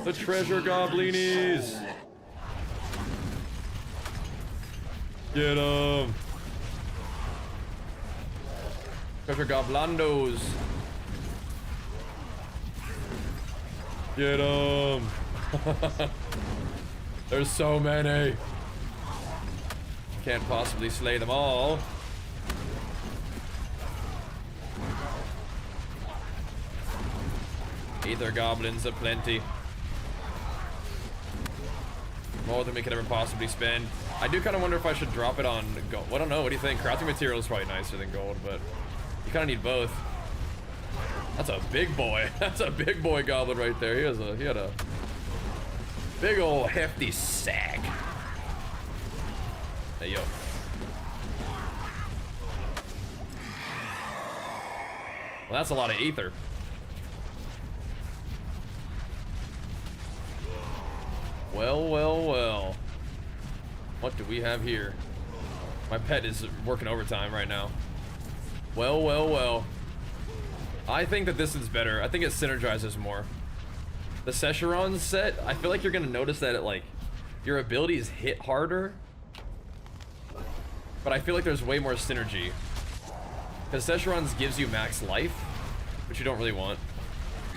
[SPEAKER 1] The treasure goblinies. Get them. Treasure goblandos. Get them. There's so many. Can't possibly slay them all. Ether goblins aplenty. More than we could ever possibly spend. I do kind of wonder if I should drop it on gold. I don't know. What do you think? Crafting material is probably nicer than gold, but you kind of need both. That's a big boy. That's a big boy goblin right there. He had a big old hefty sack. Hey, yo. Well, that's a lot of ether. Well, well, well. What do we have here? My pet is working overtime right now. Well, well, well. I think that this is better. I think it synergizes more. The Secheron set, I feel like you're gonna notice that it, like, your abilities hit harder. But I feel like there's way more synergy. Because Secheron's gives you max life, which you don't really want.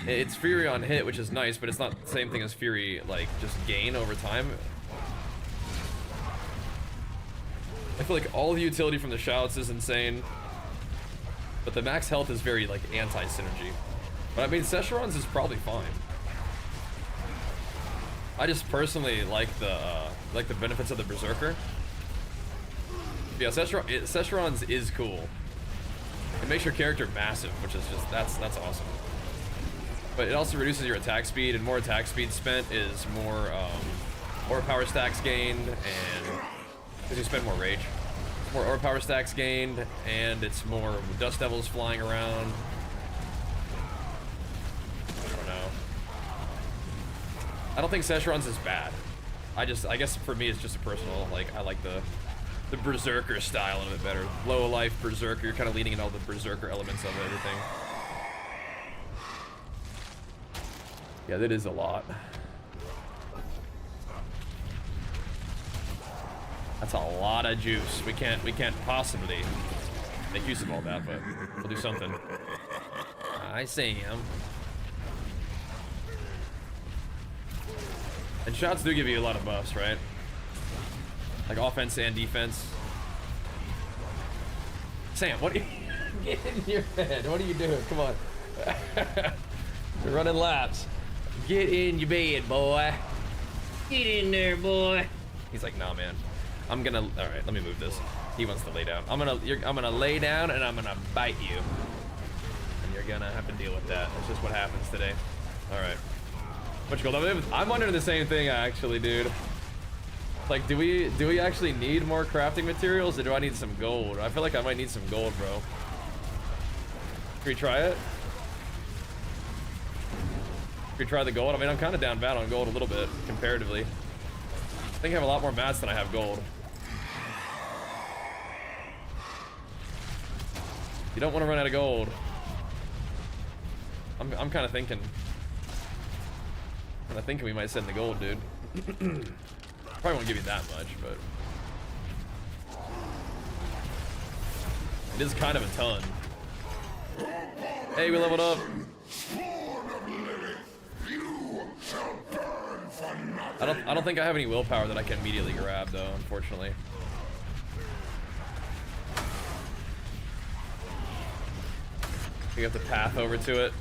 [SPEAKER 1] It's Fury on hit, which is nice, but it's not the same thing as Fury, like, just gain over time. I feel like all the utility from the shouts is insane. But the max health is very, like, anti-synergy. But I mean, Secheron's is probably fine. I just personally like the benefits of the Berserker. Yeah, Secheron's is cool. It makes your character massive, which is just, that's awesome. But it also reduces your attack speed, and more attack speed spent is more power stacks gained, and because you spend more rage. More power stacks gained, and it's more dust devils flying around. I don't know. I don't think Secheron's is bad. I guess for me it's just a personal, like, I like the Berserker style of it better. Low life Berserker, you're kind of leaning in all the Berserker elements of everything. Yeah, that is a lot. That's a lot of juice. We can't possibly make use of all that, but we'll do something. I see him. And shots do give you a lot of buffs, right? Like offense and defense. Sam, what are you... Get in your bed. What are you doing? Come on. You're running laps. Get in your bed, boy. Get in there, boy. He's like, nah, man. I'm gonna... All right, let me move this. He wants to lay down. I'm gonna lay down and I'm gonna bite you. And you're gonna have to deal with that. That's just what happens today. All right. What you call? I'm wondering the same thing, actually, dude. Like, do we actually need more crafting materials, or do I need some gold? I feel like I might need some gold, bro. Can we try it? Can we try the gold? I mean, I'm kind of down bad on gold a little bit, comparatively. I think I have a lot more mats than I have gold. You don't want to run out of gold. I'm kind of thinking. I think we might send the gold, dude. Probably won't give you that much, but it is kind of a ton. Hey, we leveled up. I don't think I have any willpower that I can immediately grab, though, unfortunately. We have to path over to it.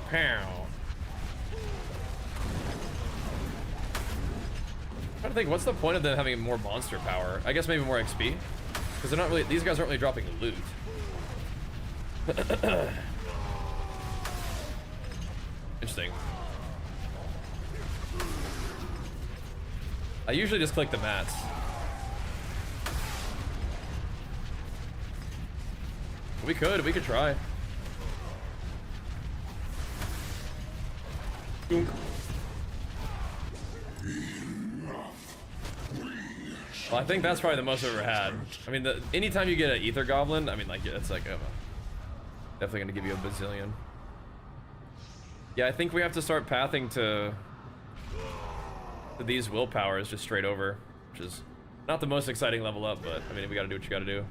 [SPEAKER 1] Pow. I'm trying to think, what's the point of them having more monster power? I guess maybe more XP? Because they're not really, these guys aren't really dropping loot. Interesting. I usually just click the mats. We could try. Well, I think that's probably the most I've ever had. I mean, anytime you get an ether goblin, I mean, like, it's like, definitely gonna give you a bazillion. Yeah, I think we have to start pathing to these willpowers just straight over, which is not the most exciting level up, but I mean, we gotta do what you gotta do.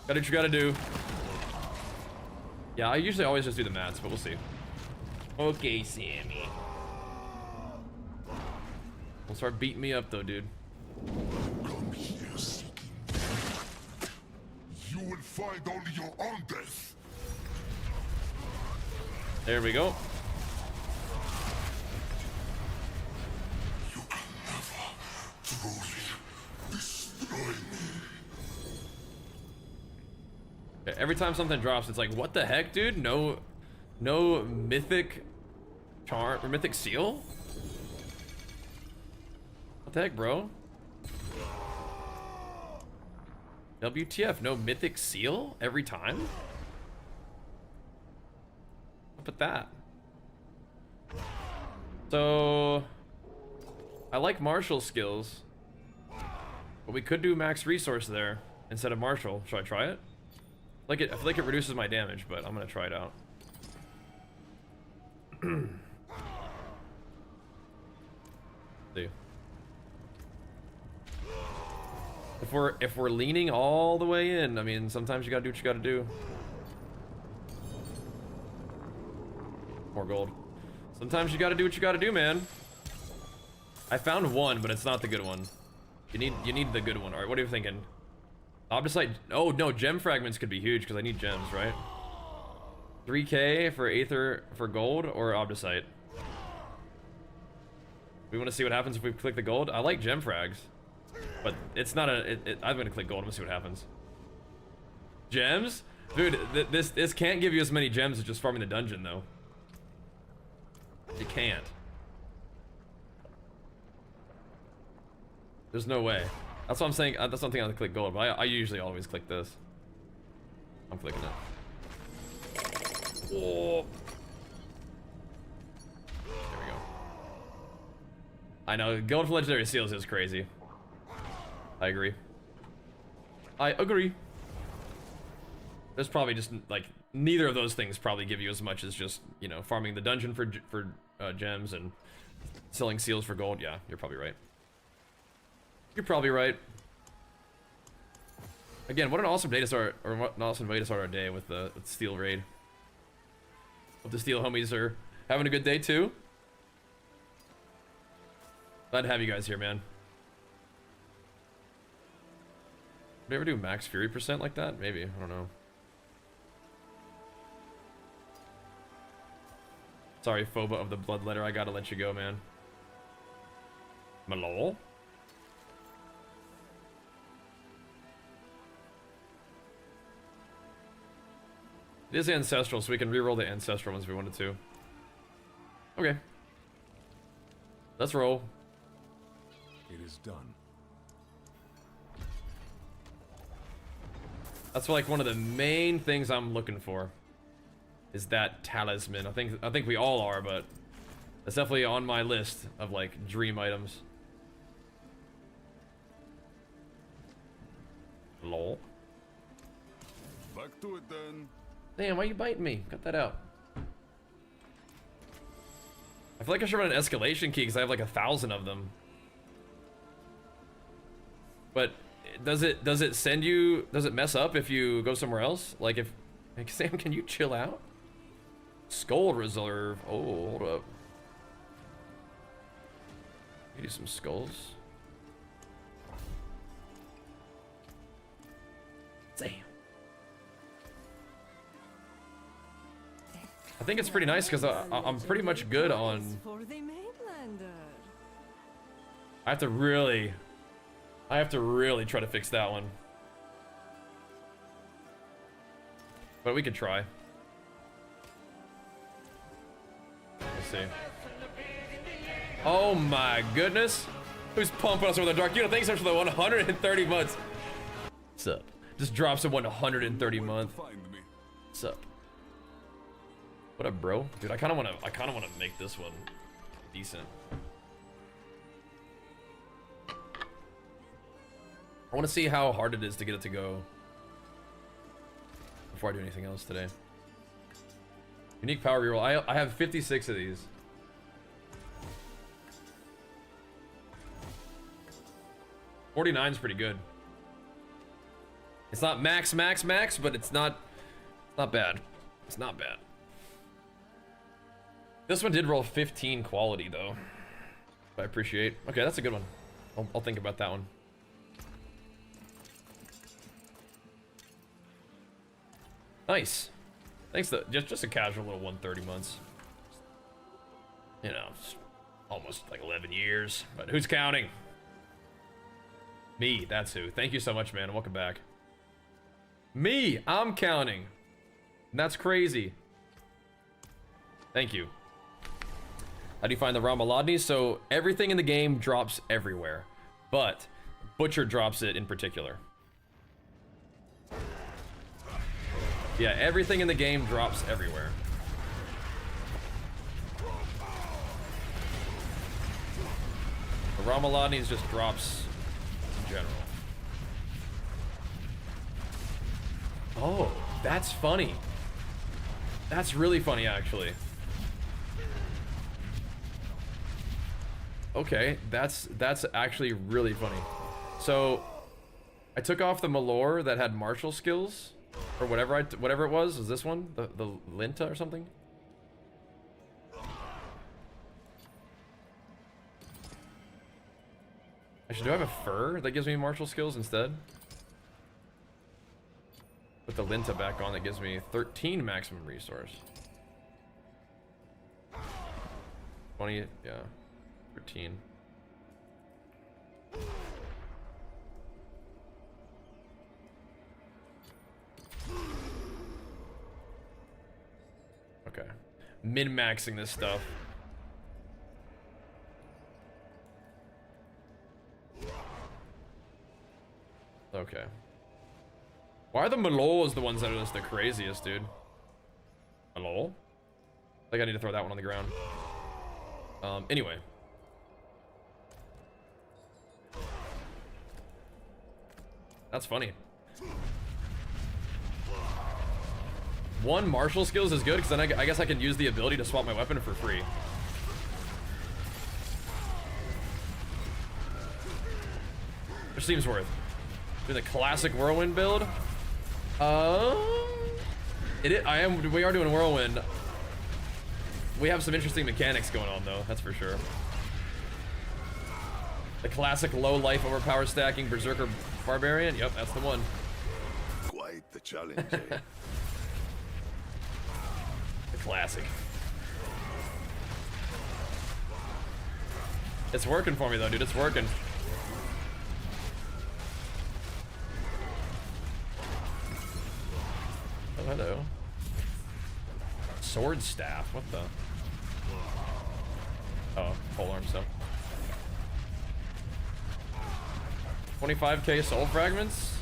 [SPEAKER 1] Gotta do what you gotta do. Yeah, I usually always just do the mats, but we'll see. Okay, Sammy. Don't start beating me up, though, dude.
[SPEAKER 4] Come here, seeking. You will find only your own death.
[SPEAKER 1] There we go.
[SPEAKER 4] You can never truly destroy me.
[SPEAKER 1] Okay, every time something drops, it's like, what the heck, dude? No mythic charm or mythic seal? What the heck, bro? WTF, no mythic seal every time? Up at that. So I like martial skills, but we could do max resource there instead of martial. Should I try it? I feel like it reduces my damage, but I'm gonna try it out. See. If we're leaning all the way in, I mean, sometimes you gotta do what you gotta do. More gold. Sometimes you gotta do what you gotta do, man. I found one, but it's not the good one. You need the good one. All right, what are you thinking? Obdicite. Oh no, gem fragments could be huge because I need gems, right? 3K for aether for gold or obdicite. We want to see what happens if we click the gold. I like gem frags, but it's not a. I'm gonna click gold. I'm gonna see what happens. Gems, dude. This can't give you as many gems as just farming the dungeon, though. You can't. There's no way. That's what I'm saying. That's something I click gold, but I usually always click this. I'm clicking it. Oh. There we go. I know, gold for legendary seals is crazy. I agree. I agree. There's probably just, like, neither of those things probably give you as much as just, you know, farming the dungeon for gems and selling seals for gold. Yeah, you're probably right. You're probably right. Again, what an awesome day to start, or what an awesome way to start our day with the Steel raid. Hope the Steel homies are having a good day too. Glad to have you guys here, man. Would they ever do max fury % like that? Maybe, I don't know. Sorry, Phoba of the Bloodletter, I gotta let you go, man. Malol? It is ancestral, so we can reroll the ancestral ones if we wanted to. Okay. Let's roll.
[SPEAKER 2] It is done.
[SPEAKER 1] That's like one of the main things I'm looking for. Is that talisman. I think we all are, but that's definitely on my list of like dream items. Lol.
[SPEAKER 2] Back to it then.
[SPEAKER 1] Damn, why you biting me? Cut that out. I feel like I should run an escalation key because I have like 1,000 of them. But does it send you? Does it mess up if you go somewhere else? Like if, like, Sam, can you chill out? Skull reserve. Oh, hold up. Do some skulls. Damn. I think it's pretty nice because I'm pretty much good on.
[SPEAKER 3] For the mainlander.
[SPEAKER 1] I have to really try to fix that one. But we could try. Let's see. Oh my goodness. Who's pumping us over the dark? You know, thanks so much for the 130 months. What's up? Just drops a 130 month. What's up? What up, bro? Dude, I kind of want to make this one decent. I want to see how hard it is to get it to go before I do anything else today. Unique power reroll. I have 56 of these. $49's pretty good. It's not max, but it's not bad. It's not bad. This one did roll 15 quality though. I appreciate. Okay, that's a good one. I'll think about that one. Nice. Thanks to just a casual little 130 months. You know, it's almost like 11 years. But who's counting? Me, that's who. Thank you so much, man. Welcome back. Me, I'm counting. That's crazy. Thank you. How do you find the Ramaladni? So everything in the game drops everywhere, but Butcher drops it in particular. Yeah, everything in the game drops everywhere. The Ramaladni's just drops in general. Oh, that's funny. That's really funny, actually. Okay, that's actually really funny. So, I took off the Malor that had martial skills, or whatever it was. Was this one the Linta or something? Actually, do I have a fur that gives me martial skills instead? Put the Linta back on, that gives me 13 maximum resource. 20, yeah. 13. Okay. Min-maxing this stuff. Okay. Why are the Malols the ones that are just the craziest, dude? Malol? I think I need to throw that one on the ground. Anyway. That's funny. One martial skills is good because then I guess I can use the ability to swap my weapon for free. Which seems worth. Do the classic Whirlwind build. We are doing Whirlwind. We have some interesting mechanics going on though, that's for sure. The classic low life overpower stacking Berserker Barbarian. Yep, that's the one.
[SPEAKER 4] Quite the challenge, eh?
[SPEAKER 1] The classic. It's working for me though, dude. It's working. Oh, hello. Sword staff. What the? Oh, polearm stuff. 25k soul fragments.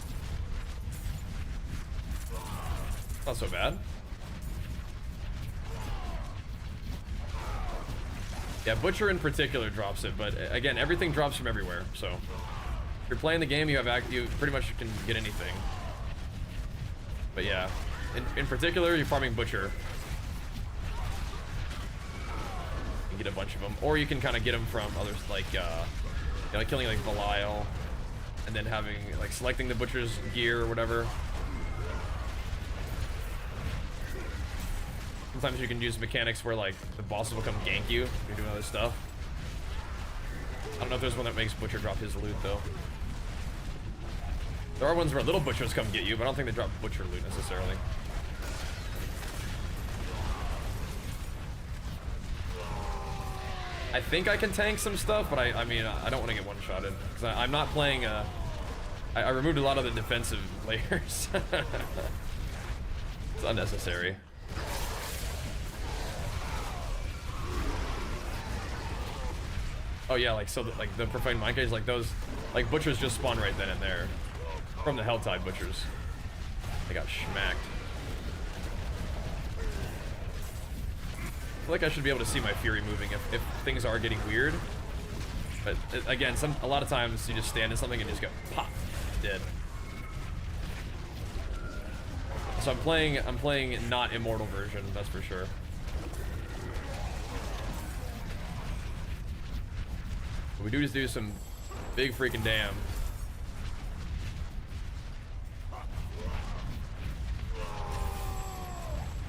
[SPEAKER 1] Not so bad. Yeah, Butcher in particular drops it, but again, everything drops from everywhere. So if you're playing the game, you pretty much can get anything. But yeah, in particular, you're farming Butcher. You can get a bunch of them, or you can kind of get them from others, like killing like Belial, and then having like selecting the Butcher's gear or whatever. Sometimes you can use mechanics where like the bosses will come gank you if you're doing other stuff. I don't know if there's one that makes Butcher drop his loot though. There are ones where little Butchers come get you, but I don't think they drop Butcher loot necessarily. I think I can tank some stuff, but I mean, I don't want to get one-shotted. Because I'm not playing, I removed a lot of the defensive layers. It's unnecessary. Oh yeah, like, so like the Profane Mind Cage, like those, like Butchers just spawn right then and there. From the Helltide Butchers. They got schmacked. I feel like I should be able to see my Fury moving if things are getting weird. But again, a lot of times you just stand in something and you just go pop, dead. So I'm playing not immortal version, that's for sure. But we do just do some big freaking damn.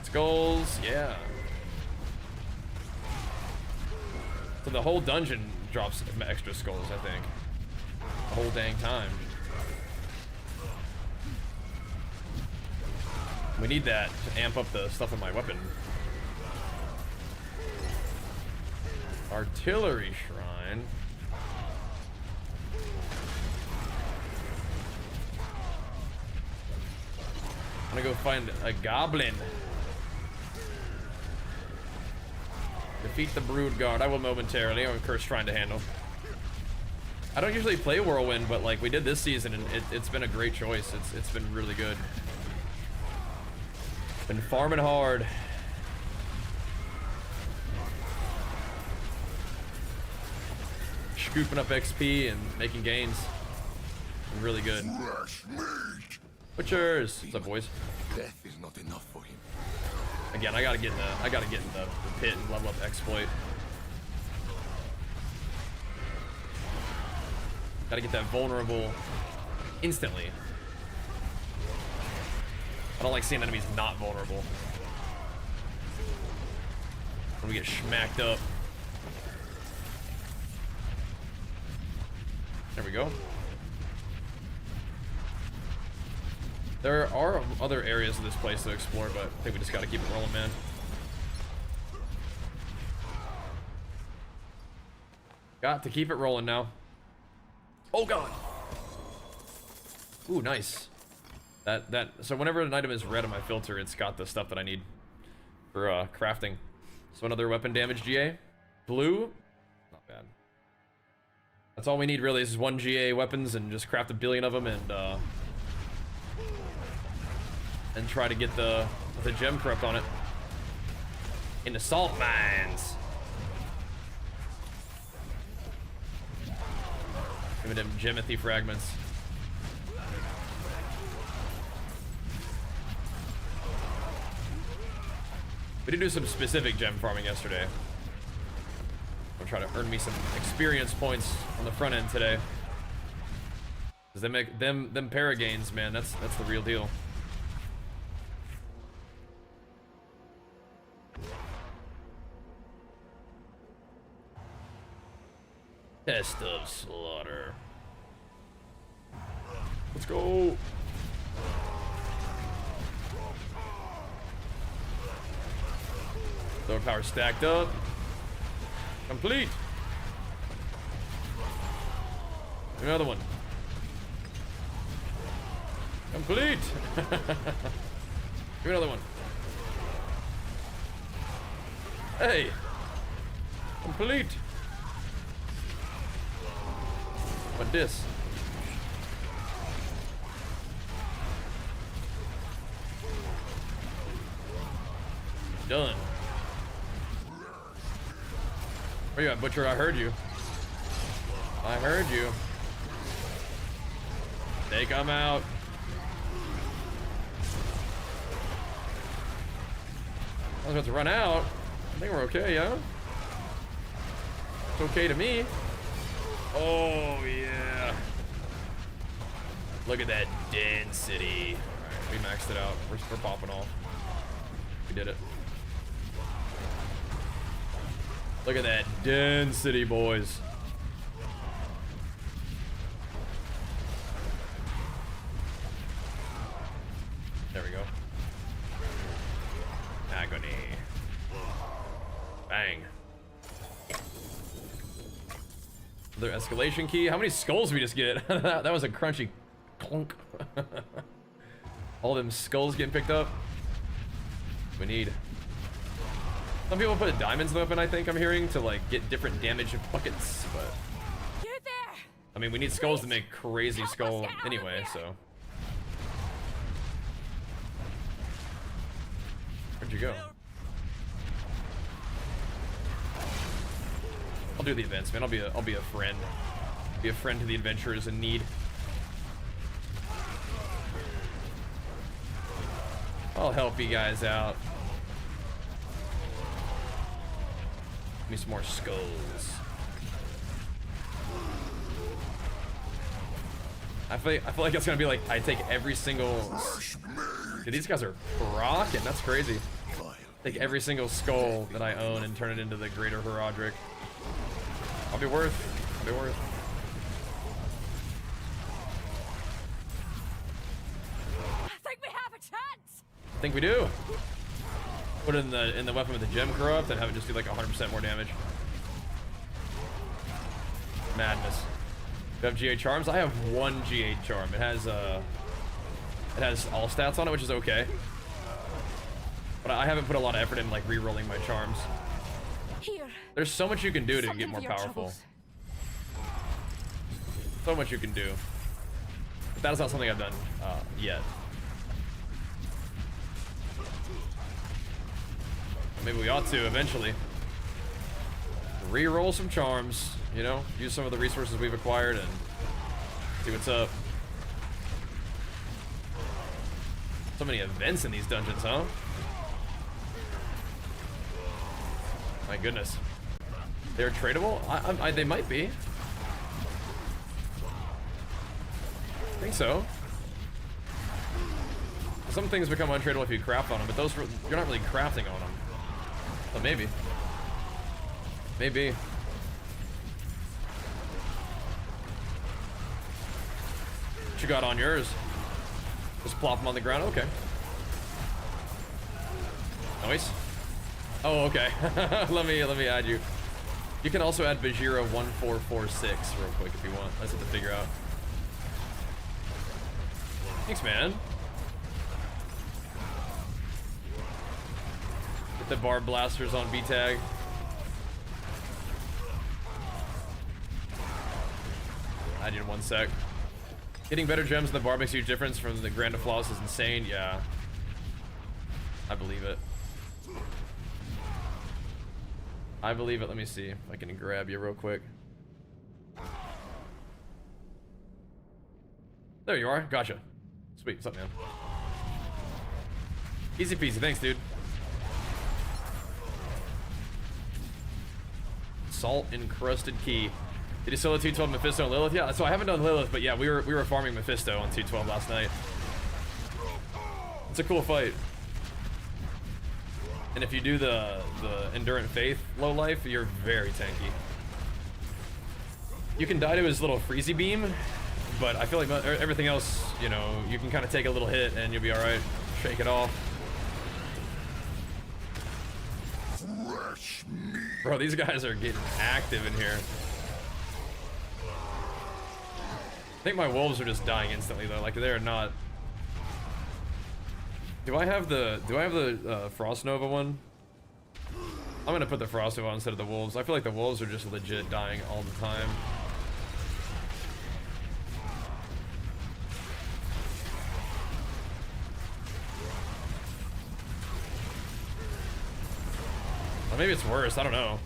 [SPEAKER 1] Skulls, yeah. So the whole dungeon drops extra skulls, I think. The whole dang time. We need that to amp up the stuff in my weapon. Artillery shrine. I'm gonna go find a goblin. Defeat the Brood Guard. I will momentarily. I'm Curse trying to handle. I don't usually play Whirlwind, but like we did this season, and it's been a great choice. It's been really good. Been farming hard. Scooping up XP and making gains. Been really good. Butchers. What's up, boys?
[SPEAKER 4] Death is not enough for him.
[SPEAKER 1] Again, I gotta get in the pit and level up exploit. Gotta get that vulnerable instantly. I don't like seeing enemies not vulnerable. When we get schmacked up. There we go. There are other areas of this place to explore, but I think we just gotta keep it rolling, man. Got to keep it rolling now. Oh god! Ooh, nice. So whenever an item is red on my filter, it's got the stuff that I need for crafting. So another weapon damage GA. Blue, not bad. That's all we need really is one GA weapons and just craft a billion of them and try to get the gem corrupt on it. In the salt mines. Give me them gemothy fragments. We did do some specific gem farming yesterday. I'll try to earn me some experience points on the front end today. Cause they make them paragains, man. That's the real deal. Test of slaughter. Let's go. Overpower stacked up. Complete. Another one. Complete. Give me another one. Hey. Complete. What this? Done. Where you at, Butcher? I heard you. I heard you. Take him out. I was about to run out. I think we're okay, yeah? It's okay to me. Oh, yeah. Look at that density. Alright, we maxed it out. We're popping off. We did it. Look at that density, boys. There we go. Agony. Bang. Another escalation key. How many skulls did we just get? That was a crunchy clunk. All them skulls getting picked up. We need. Some people put diamonds in the weapon, I think I'm hearing, to like get different damage buckets, but
[SPEAKER 3] You there?
[SPEAKER 1] I mean, we need skulls to make crazy skull anyway, so. Where'd you go? I'll do the events, man. I'll be a friend. Be a friend to the adventurers in need. I'll help you guys out. Give me some more skulls. I feel like it's gonna be like I take every single. Dude, these guys are rocking. That's crazy. Take every single skull that I own and turn it into the Greater Herodric. I'll be worth. I'll be worth.
[SPEAKER 3] I think we have a chance.
[SPEAKER 1] I think we do. Put it in the weapon with the gem corrupt and have it just do like 100% more damage. Madness. You have GA charms? I have one GA charm. It has all stats on it, which is okay. But I haven't put a lot of effort in like re-rolling my charms.
[SPEAKER 3] Here.
[SPEAKER 1] There's so much you can do to
[SPEAKER 3] Something
[SPEAKER 1] get more
[SPEAKER 3] for your
[SPEAKER 1] powerful.
[SPEAKER 3] troubles.
[SPEAKER 1] So much you can do. But that is not something I've done yet. Maybe we ought to eventually. Re-roll some charms, you know, use some of the resources we've acquired and see what's up. So many events in these dungeons, huh? My goodness. They're tradable? They might be. I think so. Some things become untradeable if you craft on them, but those you're not really crafting on them. So maybe. Maybe. What you got on yours? Just plop them on the ground? Okay. Nice. Oh, okay. let me add you. You can also add Bajira 1446 real quick if you want. That's what to figure out. Thanks, man. Get the Barb blasters on B-tag. Add you in 1 sec. Getting better gems in the Barb makes a huge difference from the Grand Flawless is insane. Yeah. I believe it. I believe it. Let me see if I can grab you real quick. There you are. Gotcha. Sweet. What's up, man? Easy peasy. Thanks, dude. Salt encrusted key. Did you solo 212 Mephisto and Lilith? Yeah, so I haven't done Lilith, but yeah, we were farming Mephisto on 212 last night. It's a cool fight. And if you do the Endurant Faith low life, you're very tanky. You can die to his little freezy beam, but I feel like everything else, you know, you can kind of take a little hit and you'll be alright. Shake it off.
[SPEAKER 4] Fresh meat.
[SPEAKER 1] Bro, these guys are getting active in here. I think my wolves are just dying instantly though. Like they're not. Do I have the Frost Nova one? I'm gonna put the Frost Nova on instead of the wolves. I feel like the wolves are just legit dying all the time. Or maybe it's worse. I don't know.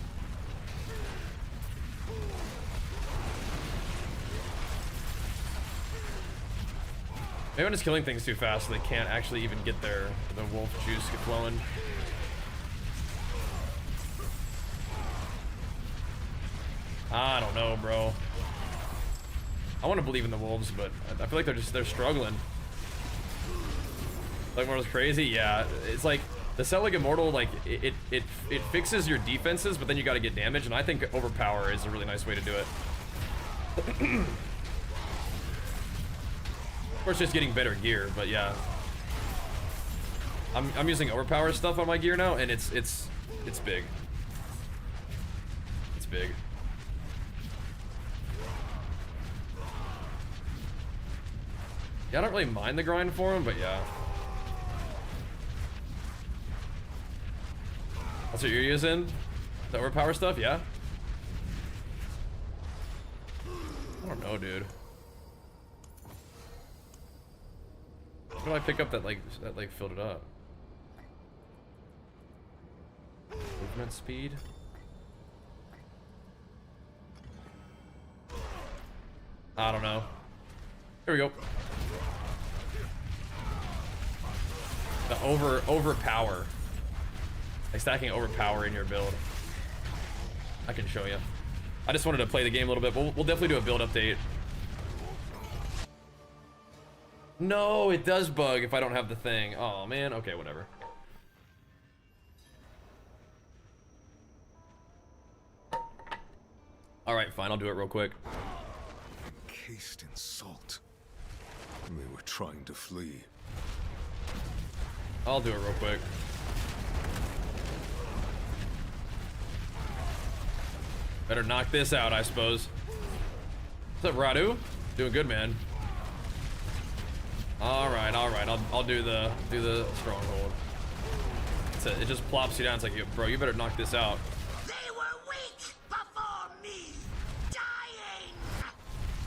[SPEAKER 1] Maybe I'm just killing things too fast so they can't actually even get the wolf juice flowing. I don't know, bro. I want to believe in the wolves, but I feel like they're struggling. Like what was crazy? Yeah, it's like the Selig Immortal, like it fixes your defenses, but then you got to get damage, and I think Overpower is a really nice way to do it. Of course, just getting better gear, but yeah. I'm using Overpower stuff on my gear now, and it's big. It's big. Yeah, I don't really mind the grind for him, but yeah. That's what you're using? The Overpower stuff? Yeah? I don't know, dude. How do I pick up that filled it up? Movement speed? I don't know. Here we go. The overpower. Like stacking Overpower in your build. I can show you. I just wanted to play the game a little bit. We'll definitely do a build update. No, it does bug if I don't have the thing. Oh man, okay, whatever. All right, fine, I'll do it real quick.
[SPEAKER 2] Encased in salt. They were trying to flee.
[SPEAKER 1] I'll do it real quick. Better knock this out, I suppose. What's up, Radu? Doing good, man. All right. I'll do the stronghold. It just plops you down. It's like, bro, you better knock this out.
[SPEAKER 5] They were weak before me, dying.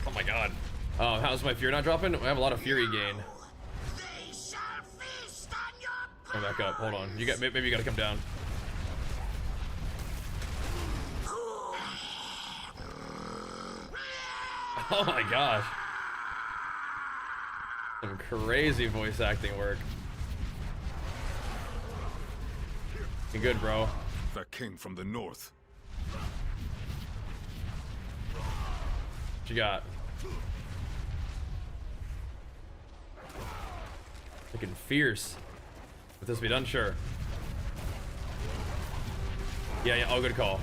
[SPEAKER 1] Oh my god. How's my fear not dropping? I have a lot of fury gain.
[SPEAKER 5] They shall feast on your
[SPEAKER 1] Come back up. Hold on. Maybe you gotta come down. Oh my gosh. Some crazy voice acting work. You good, bro?
[SPEAKER 2] That came from the north.
[SPEAKER 1] What you got? Looking fierce. Would this be done? Sure. Yeah, oh, good call.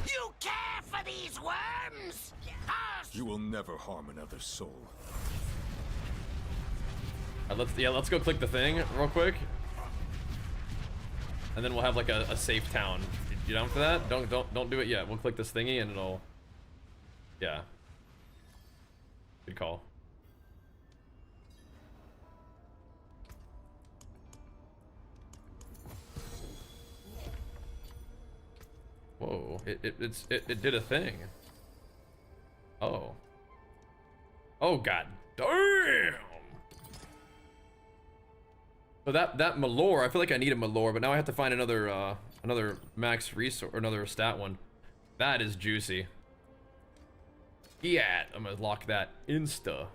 [SPEAKER 5] You care for these worms?
[SPEAKER 2] You will never harm another soul.
[SPEAKER 1] Let's go click the thing real quick. And then we'll have like a safe town. You down for that? Don't do it yet. We'll click this thingy and it'll. Yeah. Good call. Whoa! It did a thing. Oh. Oh god damn! So that Malore, I feel like I need a Malore, but now I have to find another max resource or another stat one. That is juicy. Yeah, I'm gonna lock that insta.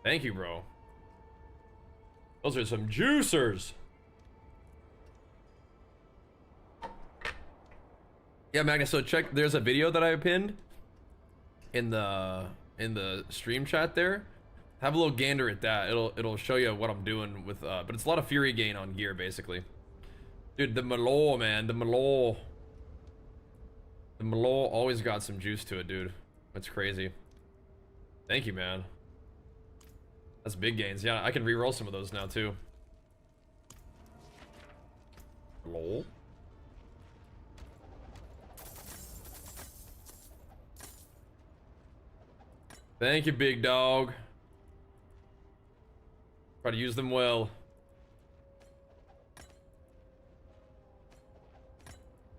[SPEAKER 1] Thank you, bro. Those are some juicers. Yeah, Magnus. So check. There's a video that I pinned in the stream chat there. Have a little gander at that. It'll show you what I'm doing with. But it's a lot of fury gain on gear, basically. Dude, the Malor, man, the Malor. The Malor always got some juice to it, dude. That's crazy. Thank you, man. That's big gains. Yeah, I can re-roll some of those now too. Lol. Thank you, big dog. Try to use them well.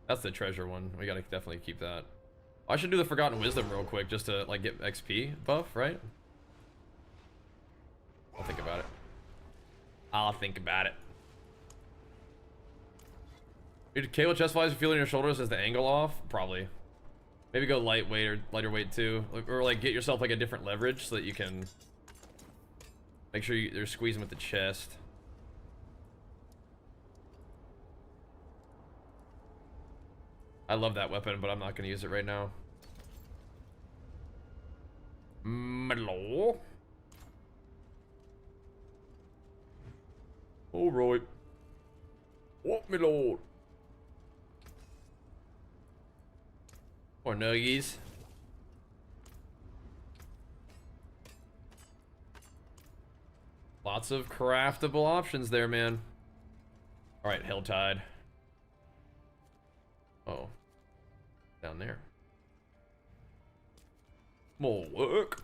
[SPEAKER 1] That's the treasure one. We gotta definitely keep that. I should do the Forgotten Wisdom real quick just to like get XP buff, right? I'll think about it. I'll think about it. Dude, KO chest flies, you feel in your shoulders as the angle off? Probably. Maybe go lightweight or lighter weight too. Or like get yourself like a different leverage so that you can make sure you're squeezing with the chest. I love that weapon, but I'm not gonna use it right now. Hello. Alright. What, my lord? Or nuggies. Lots of craftable options there, man. Alright, Helltide. Oh. Down there. More work.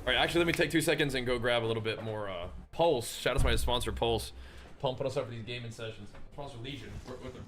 [SPEAKER 1] Alright, actually, let me take 2 seconds and go grab a little bit more, Pulse. Shout out to my sponsor, Pulse. Pumping us up for these gaming sessions. Sponsor Legion. Work with them.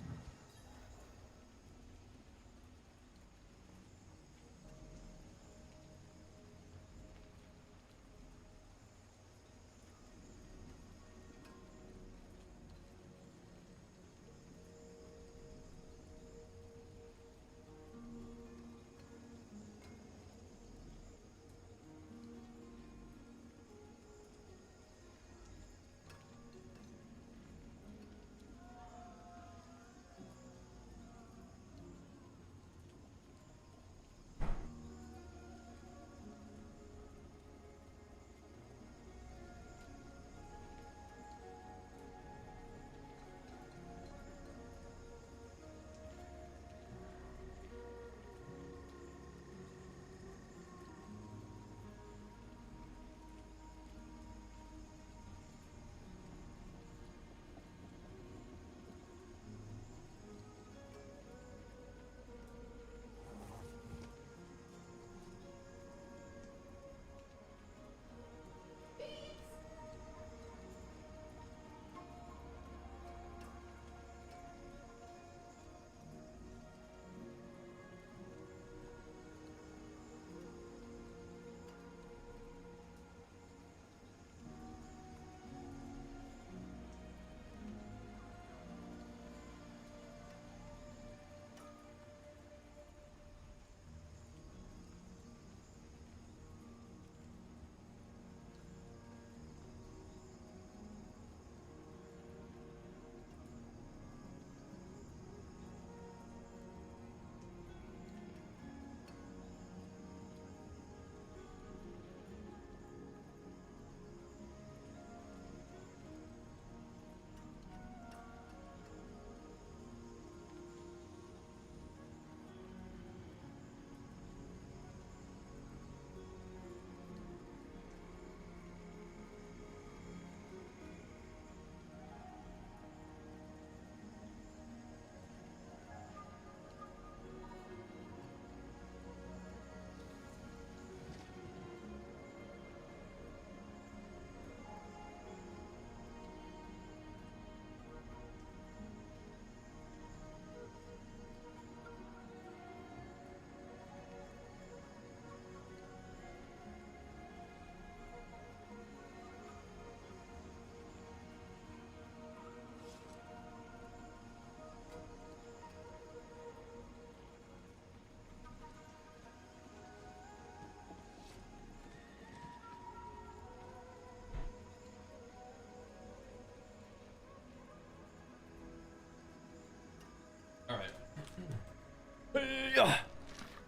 [SPEAKER 1] Yeah.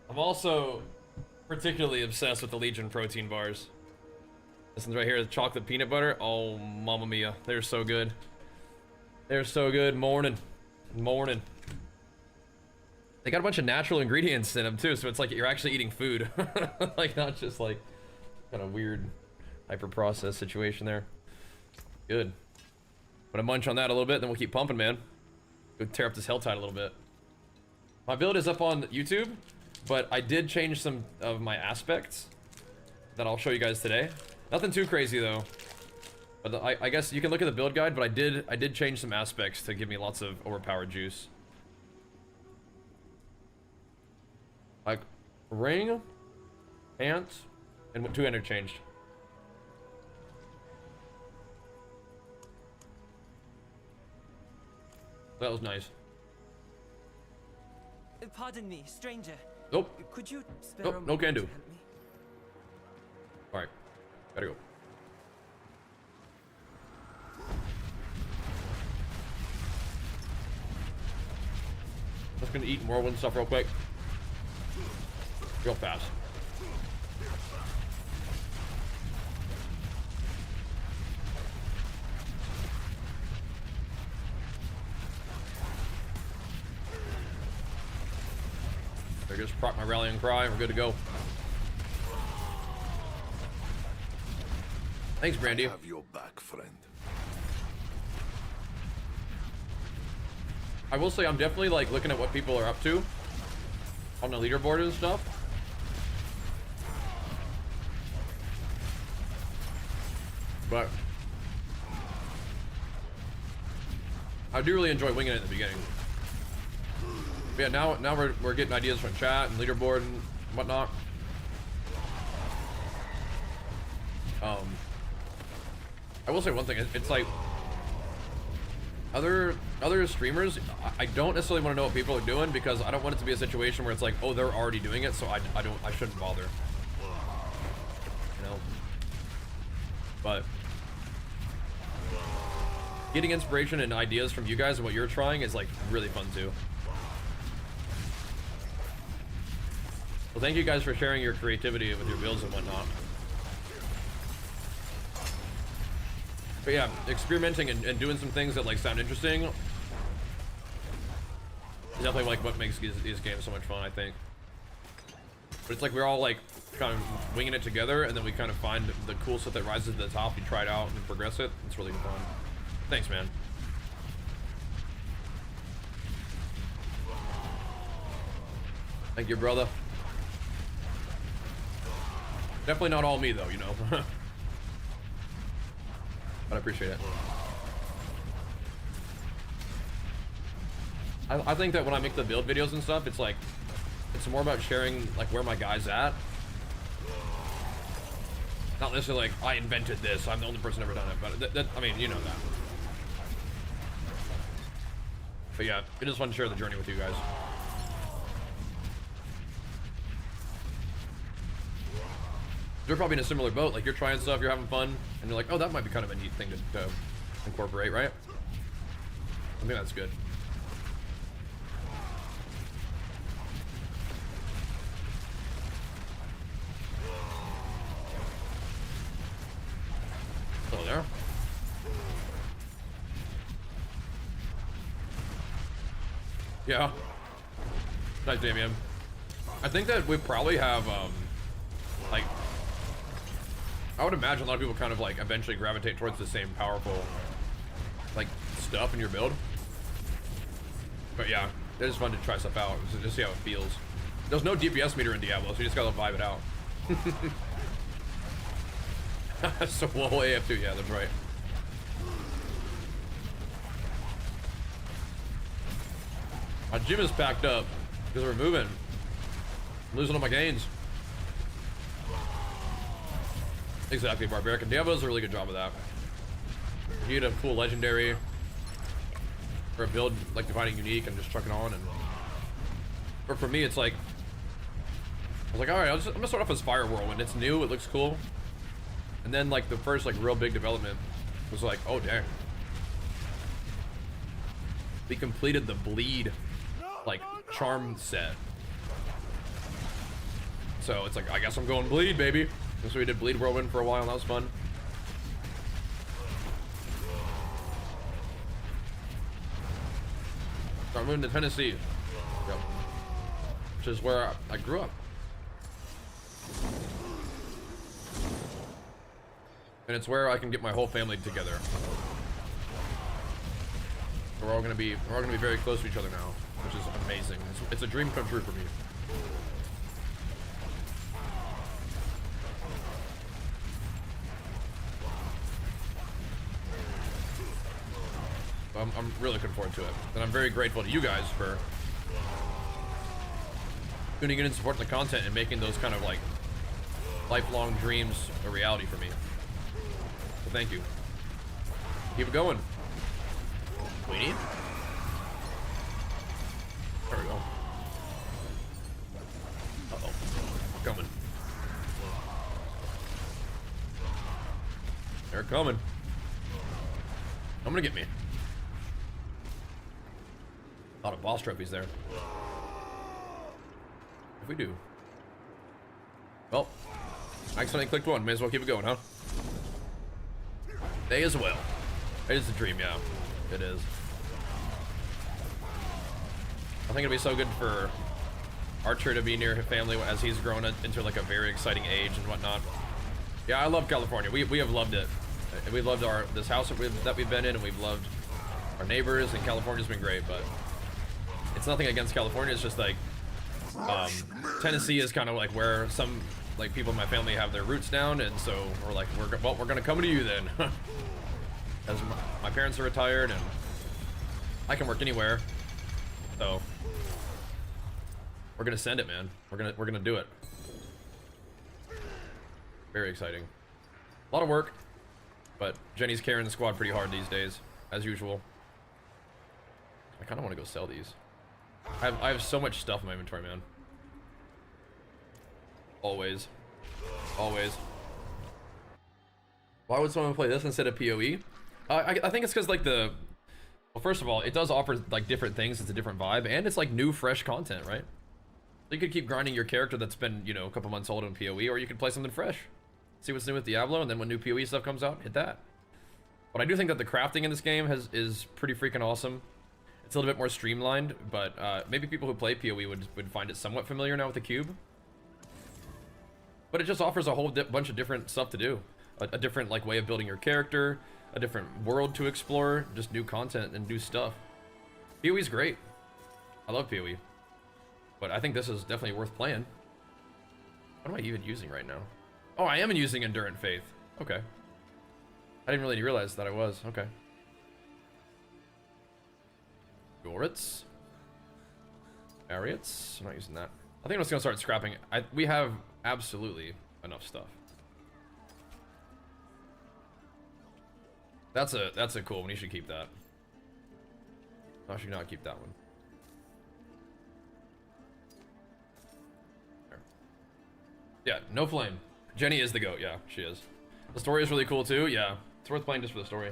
[SPEAKER 1] I'm also particularly obsessed with the Legion protein bars. This one's right here, the chocolate peanut butter. Oh, mamma mia. They're so good. They're so good. Morning. Morning. They got a bunch of natural ingredients in them too, so it's like you're actually eating food. Like, not just like kind of weird hyper-processed situation there. Good. Gonna munch on that a little bit, then we'll keep pumping, man. Go tear up this hell tide a little bit. My build is up on YouTube, but I did change some of my aspects that I'll show you guys today. Nothing too crazy though. But I guess you can look at the build guide, but I did change some aspects to give me lots of overpowered juice. Like ring, pants, and 2 interchanged. That was nice.
[SPEAKER 6] Pardon me, stranger.
[SPEAKER 1] Nope.
[SPEAKER 6] Could you spare
[SPEAKER 1] Nope,
[SPEAKER 6] a
[SPEAKER 1] no can
[SPEAKER 6] moment
[SPEAKER 1] do.
[SPEAKER 6] to help me?
[SPEAKER 1] Alright. Gotta go. Just gonna eat Whirlwind stuff real quick. Real fast. There, just proc my rallying cry and we're good to go. Thanks, Brandy.
[SPEAKER 4] I have your back, friend.
[SPEAKER 1] I will say I'm definitely like looking at what people are up to on the leaderboard and stuff. But I do really enjoy winging it in the beginning. But yeah, now we're getting ideas from chat and leaderboard and whatnot. I will say one thing, it's like other streamers, I don't necessarily want to know what people are doing because I don't want it to be a situation where it's like, oh, they're already doing it, so I shouldn't bother. You know? But getting inspiration and ideas from you guys and what you're trying is like really fun too. Well, thank you guys for sharing your creativity with your builds and whatnot. But yeah, experimenting and doing some things that like sound interesting is definitely like what makes these games so much fun, I think. But it's like we're all like kind of winging it together, and then we kind of find the cool stuff that rises to the top. You try it out and progress it. It's really fun. Thanks, man. Thank you, brother. Definitely not all me though, you know. But I appreciate it. I think that when I make the build videos and stuff, it's like, it's more about sharing like where my guy's at. Not necessarily like, I invented this, I'm the only person ever done it, but I mean, you know that. But yeah, it is fun to share the journey with you guys. You're probably in a similar boat, like you're trying stuff, you're having fun, and you're like, oh, that might be kind of a neat thing to incorporate, right? I think that's good. Hello there. Yeah. Nice, Damien. I think that we probably have, like, I would imagine a lot of people kind of like eventually gravitate towards the same powerful like stuff in your build. But yeah, it is fun to try stuff out, just see how it feels. There's no DPS meter in Diablo, so you just gotta vibe it out. So whoa, AF2, yeah, that's right. My gym is packed up because we're moving. I'm losing all my gains. Exactly, Barbarian. Diablo does a really good job of that. You need a cool legendary or a build like defining unique and just chuck it on. And but for me, it's like I was like, all right, I'm gonna start off as Fire Whirlwind. It's new, it looks cool. And then like the first like real big development was like, oh dang, we completed the bleed like charm set, So it's like, I guess I'm going bleed, baby. So we did bleed Whirlwind for a while, and that was fun. So I'm moving to Tennessee. Yep. Which is where I grew up. And it's where I can get my whole family together. We're all gonna be very close to each other now, which is amazing. It's a dream come true for me. I'm really looking forward to it, and I'm very grateful to you guys for tuning in and supporting the content and making those kind of like lifelong dreams a reality for me. So thank you. Keep it going. Queenie. There we go. Uh-oh. Coming. They're coming. I'm gonna get me. A lot of boss trophies there. If we do. Well, I accidentally clicked one. May as well keep it going, huh? May as well. It is a dream, yeah. It is. I think it'd be so good for Archer to be near his family as he's grown into like a very exciting age and whatnot. Yeah, I love California. We have loved it. We loved this house that we've been in, and we've loved our neighbors, and California's been great, but it's nothing against California. It's just like Tennessee is kind of like where some like people in my family have their roots down, and so we're like, we're gonna come to you then. As my parents are retired and I can work anywhere, so we're gonna send it, man. We're gonna do it. Very exciting. A lot of work, but Jenny's carrying the squad pretty hard these days, as usual. I kind of want to go sell these. I have so much stuff in my inventory, man. Always. Why would someone play this instead of PoE? I think it's because like well, first of all, it does offer like different things. It's a different vibe, and it's like new, fresh content, right? So you could keep grinding your character that's been, you know, a couple months old in PoE, or you could play something fresh. See what's new with Diablo, and then when new PoE stuff comes out, hit that. But I do think that the crafting in this game is pretty freaking awesome. It's a little bit more streamlined, but maybe people who play PoE would find it somewhat familiar now with the cube. But it just offers a whole bunch of different stuff to do. A different like way of building your character, a different world to explore, just new content and new stuff. PoE's great. I love PoE. But I think this is definitely worth playing. What am I even using right now? Oh, I am using Endurant Faith. Okay. I didn't really realize that I was. Okay. Gorits. Ariots. I'm not using that. I think I'm just gonna start scrapping. We have absolutely enough stuff. That's a cool one. You should keep that. I should not keep that one. There. Yeah, no flame. Jenny is the goat. Yeah, she is. The story is really cool too. Yeah, it's worth playing just for the story.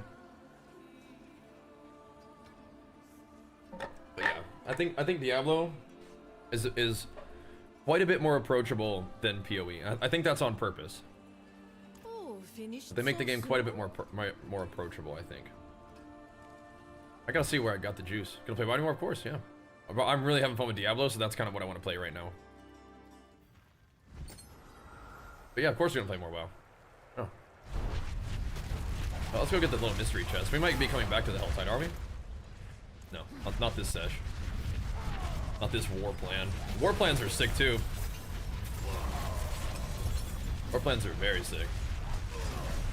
[SPEAKER 1] But yeah, I think Diablo is quite a bit more approachable than PoE. I think that's on purpose.
[SPEAKER 3] Oh, finished.
[SPEAKER 1] They make the game quite a bit more approachable, I think. I gotta see where I got the juice. Gonna play WoW anymore? Of course, yeah. I'm really having fun with Diablo, so that's kind of what I want to play right now. But yeah, of course we're gonna play more WoW. Oh. Well, let's go get the little mystery chest. We might be coming back to the Helltide, are we? No, not this sesh. Not this war plan. War plans are sick too. War plans are very sick.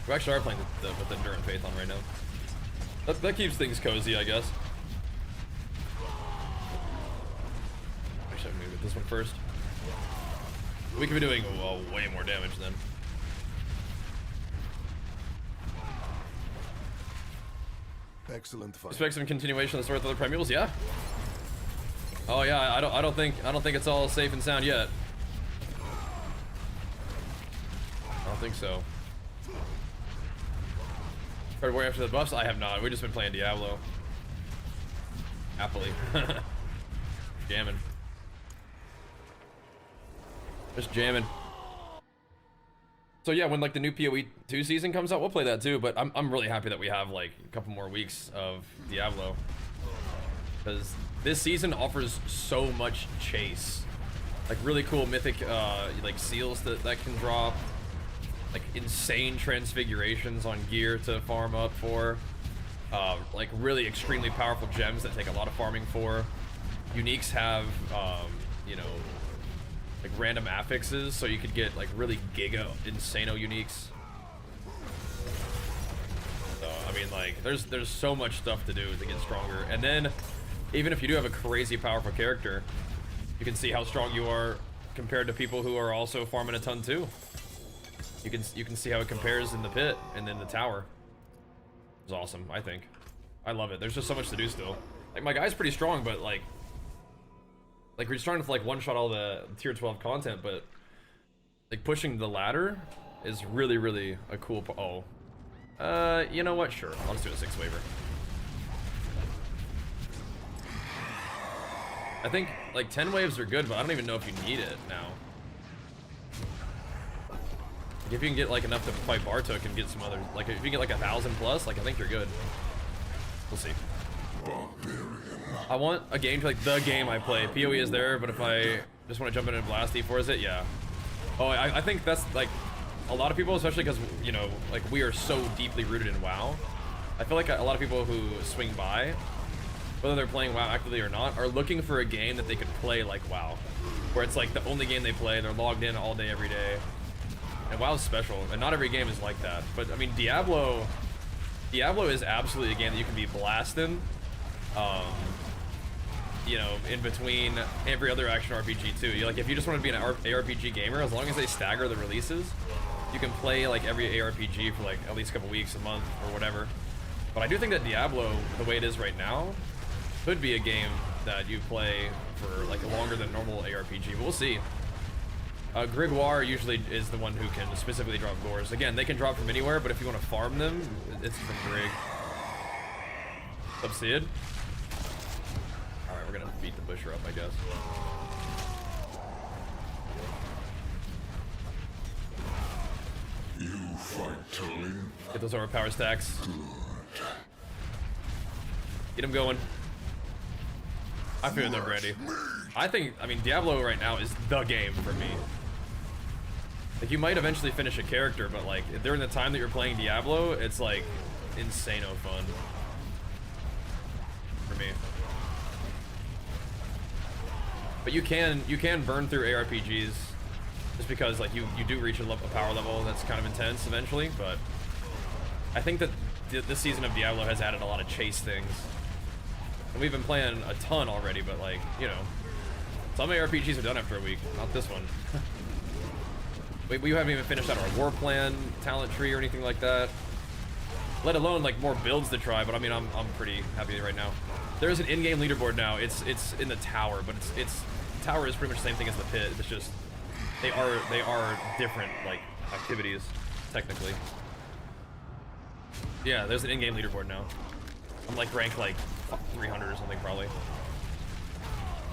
[SPEAKER 1] We actually are playing with Endurant Faith on right now. That keeps things cozy, I guess. Actually, I'm gonna get this one first. We could be doing way more damage then.
[SPEAKER 2] Excellent fight.
[SPEAKER 1] Expect some continuation of the story with other primals, yeah. Oh yeah, I don't think it's all safe and sound yet. I don't think so. Started worrying after the buffs? I have not. We've just been playing Diablo. Happily. Jamming. Just jamming. So yeah, when like the new PoE 2 season comes out, we'll play that too. But I'm really happy that we have like a couple more weeks of Diablo, because this season offers so much chase, like really cool mythic like seals that can drop, like insane transfigurations on gear to farm up for, like really extremely powerful gems that take a lot of farming for. Uniques have you know, like random affixes, so you could get like really giga insano uniques. So I mean, like there's so much stuff to do to get stronger. And then even if you do have a crazy powerful character, you can see how strong you are compared to people who are also farming a ton too. You can see how it compares in the pit and then the tower. It's awesome, I think. I love it. There's just so much to do still. Like my guy's pretty strong, but like we're starting to like one-shot all the tier 12 content, but like pushing the ladder is really a cool. You know what? Sure, I'll just do a 6 waiver. I think like 10 waves are good, but I don't even know if you need it now. Like, if you can get like enough to fight Bartok and get some other, like if you get like 1,000 plus, like I think you're good. We'll see. I want a game to like the game I play. PoE is there, but if I just want to jump in and blast E4, is it? Yeah. Oh, I think that's like a lot of people, especially because, you know, like we are so deeply rooted in WoW. I feel like a lot of people who swing by, whether they're playing WoW actively or not, are looking for a game that they could play like WoW, where it's like the only game they play, they're logged in all day, every day. And WoW's special, and not every game is like that. But I mean, Diablo is absolutely a game that you can be blasting, you know, in between every other action RPG too. Like if you just want to be an ARPG gamer, as long as they stagger the releases, you can play like every ARPG for like at least a couple weeks, a month, or whatever. But I do think that Diablo, the way it is right now, could be a game that you play for like longer than normal ARPG, but we'll see. Grigwar usually is the one who can specifically drop gores. Again, they can drop from anywhere, but if you want to farm them, it's from Grig. What's up, Sid? Alright, we're gonna beat the Busher up, I guess.
[SPEAKER 2] You fight to live.
[SPEAKER 1] Get those overpower stacks. Get him going. I feel that, Brandy. I mean, Diablo right now is the game for me. Like, you might eventually finish a character, but like, during the time that you're playing Diablo, it's like insano fun for me. But you can burn through ARPGs just because like you do reach a power level that's kind of intense eventually. But I think that this season of Diablo has added a lot of chase things. And we've been playing a ton already, but like, you know, some ARPGs are done after a week, not this one. We haven't even finished out our war plan, talent tree, or anything like that. Let alone like more builds to try, but I mean, I'm pretty happy right now. There's an in-game leaderboard now. It's in the tower, but it's tower is pretty much the same thing as the pit. It's just they are different like activities technically. Yeah, there's an in-game leaderboard now. I'm like ranked like 300 or something probably.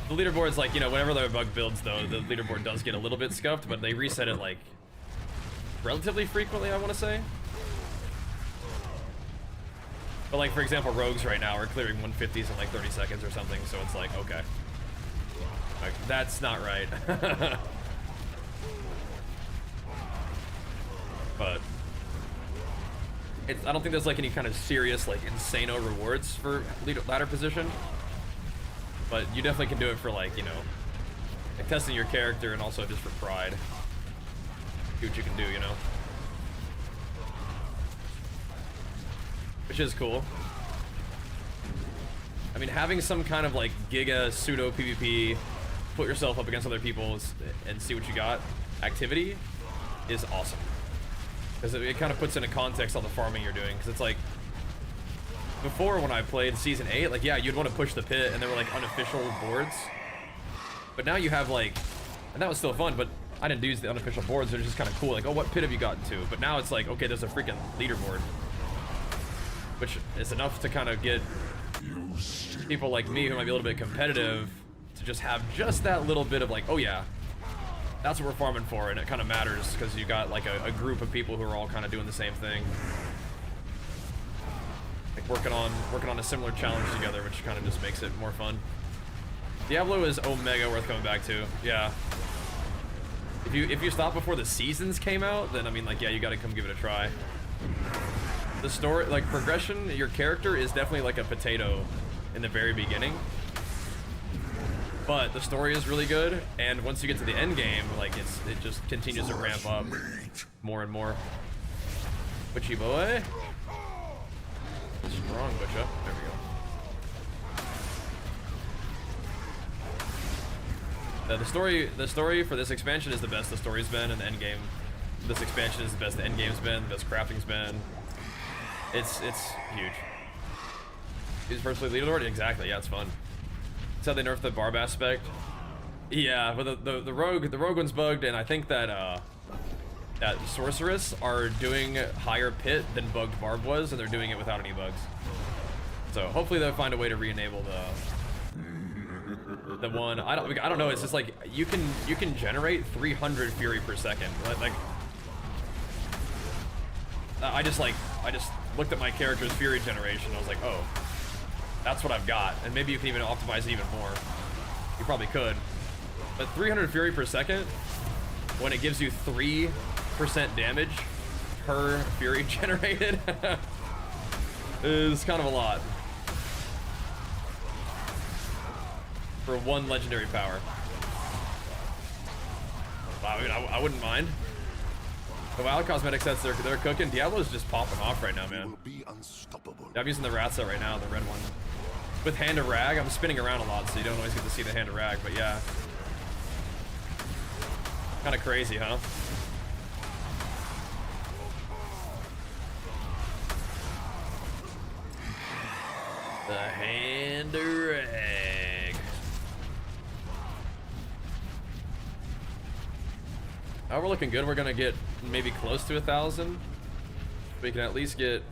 [SPEAKER 1] The leaderboard's like, you know, whenever there are bug builds though, the leaderboard does get a little bit scuffed, but they reset it like relatively frequently, I want to say. But like, for example, rogues right now are clearing 150s in like 30 seconds or something, so it's like, okay. Like, that's not right. But I don't think there's like any kind of serious like insano rewards for ladder position. But you definitely can do it for like, you know, like testing your character and also just for pride. See what you can do, you know? Which is cool. I mean, having some kind of like giga pseudo PvP, put yourself up against other people and see what you got activity is awesome. Because it kind of puts into context all the farming you're doing. Because it's like, before when I played Season 8, like, yeah, you'd want to push the pit and there were like unofficial boards. But now you have like, and that was still fun, but I didn't use the unofficial boards. They're just kind of cool. Like, oh, what pit have you gotten to? But now it's like, okay, there's a freaking leaderboard. Which is enough to kind of get people like me who might be a little bit competitive to just have just that little bit of like, oh yeah, that's what we're farming for, and it kind of matters because you got like a group of people who are all kind of doing the same thing, like working on a similar challenge together, which kind of just makes it more fun. Diablo is omega worth coming back to. Yeah. If you stop before the seasons came out, then I mean, like, yeah, you got to come give it a try. The story, like, progression, your character is definitely like a potato in the very beginning, but the story is really good, and once you get to the end game, like, it just continues to ramp up more and more. Butchie boy. Strong Butcha. There we go. The story for this expansion is the best the story's been, and the end game. This expansion is the best the end game's been, the best crafting's been. It's huge. He's personally leaderboard? Exactly, yeah, it's fun. That's how they nerfed the Barb aspect. Yeah, but the rogue one's bugged, and I think that that sorceress are doing higher pit than bugged Barb was, and they're doing it without any bugs. So hopefully they'll find a way to re-enable the one. I don't know. It's just like you can generate 300 fury per second. Like I just looked at my character's fury generation. I was like, oh, that's what I've got, and maybe you can even optimize it even more. You probably could, but 300 fury per second when it gives you 3% damage per fury generated is kind of a lot for one legendary power. Wow, I mean, I wouldn't mind. The wild cosmetic sets they're cooking. Diablo's just popping off right now, man. Yeah, I'm using the rat set right now, the red one. With Hand of Rag, I'm spinning around a lot, so you don't always get to see the Hand of Rag, but yeah. Kind of crazy, huh? The Hand of Rag. Oh, we're looking good. We're gonna get maybe close to 1,000. We can at least get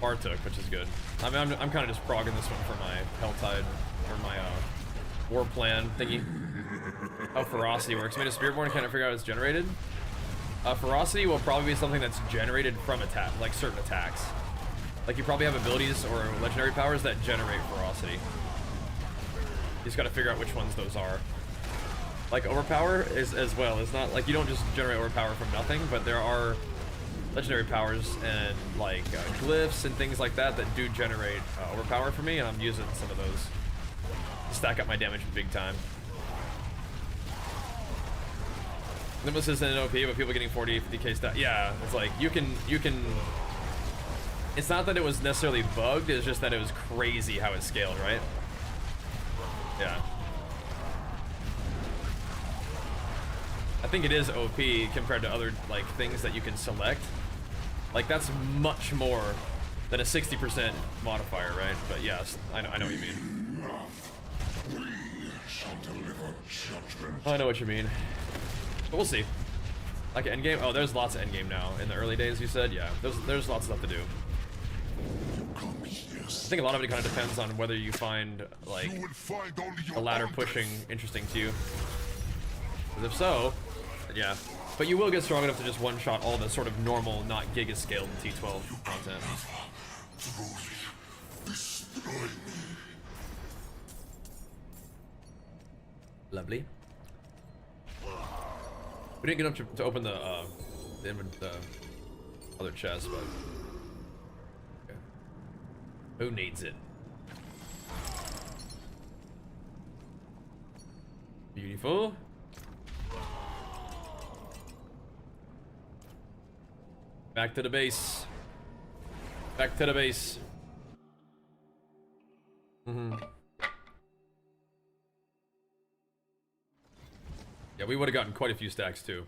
[SPEAKER 1] Bartok, which is good. I mean, I'm kind of just progging this one for my Helltide, or my war plan thingy. How ferocity works. I mean, a Spiritborn can't figure out how it's generated. Ferocity will probably be something that's generated from attack, like certain attacks. Like you probably have abilities or legendary powers that generate ferocity. You just got to figure out which ones those are. Like Overpower is as well. It's not like you don't just generate Overpower from nothing, but there are legendary powers and like glyphs and things like that that do generate Overpower for me, and I'm using some of those to stack up my damage big time. Nimbus isn't an OP, but people getting 40, 50k stat. Yeah, it's like you can. It's not that it was necessarily bugged. It's just that it was crazy how it scaled, right? Yeah. I think it is OP compared to other like things that you can select. Like that's much more than a 60% modifier, right? But yes, I know what you mean. I know what you mean. But we'll see. Like endgame. Oh, there's lots of endgame now. In the early days, you said, yeah. There's lots of stuff to do. I think a lot of it kind of depends on whether you find like a ladder pushing interesting to you. Because if so, yeah. But you will get strong enough to just one-shot all the sort of normal, not giga-scaled T12 content. Lovely. We didn't get up to open the other chest, but okay. Who needs it? Beautiful. Back to the base. Back to the base. Yeah, we would have gotten quite a few stacks too.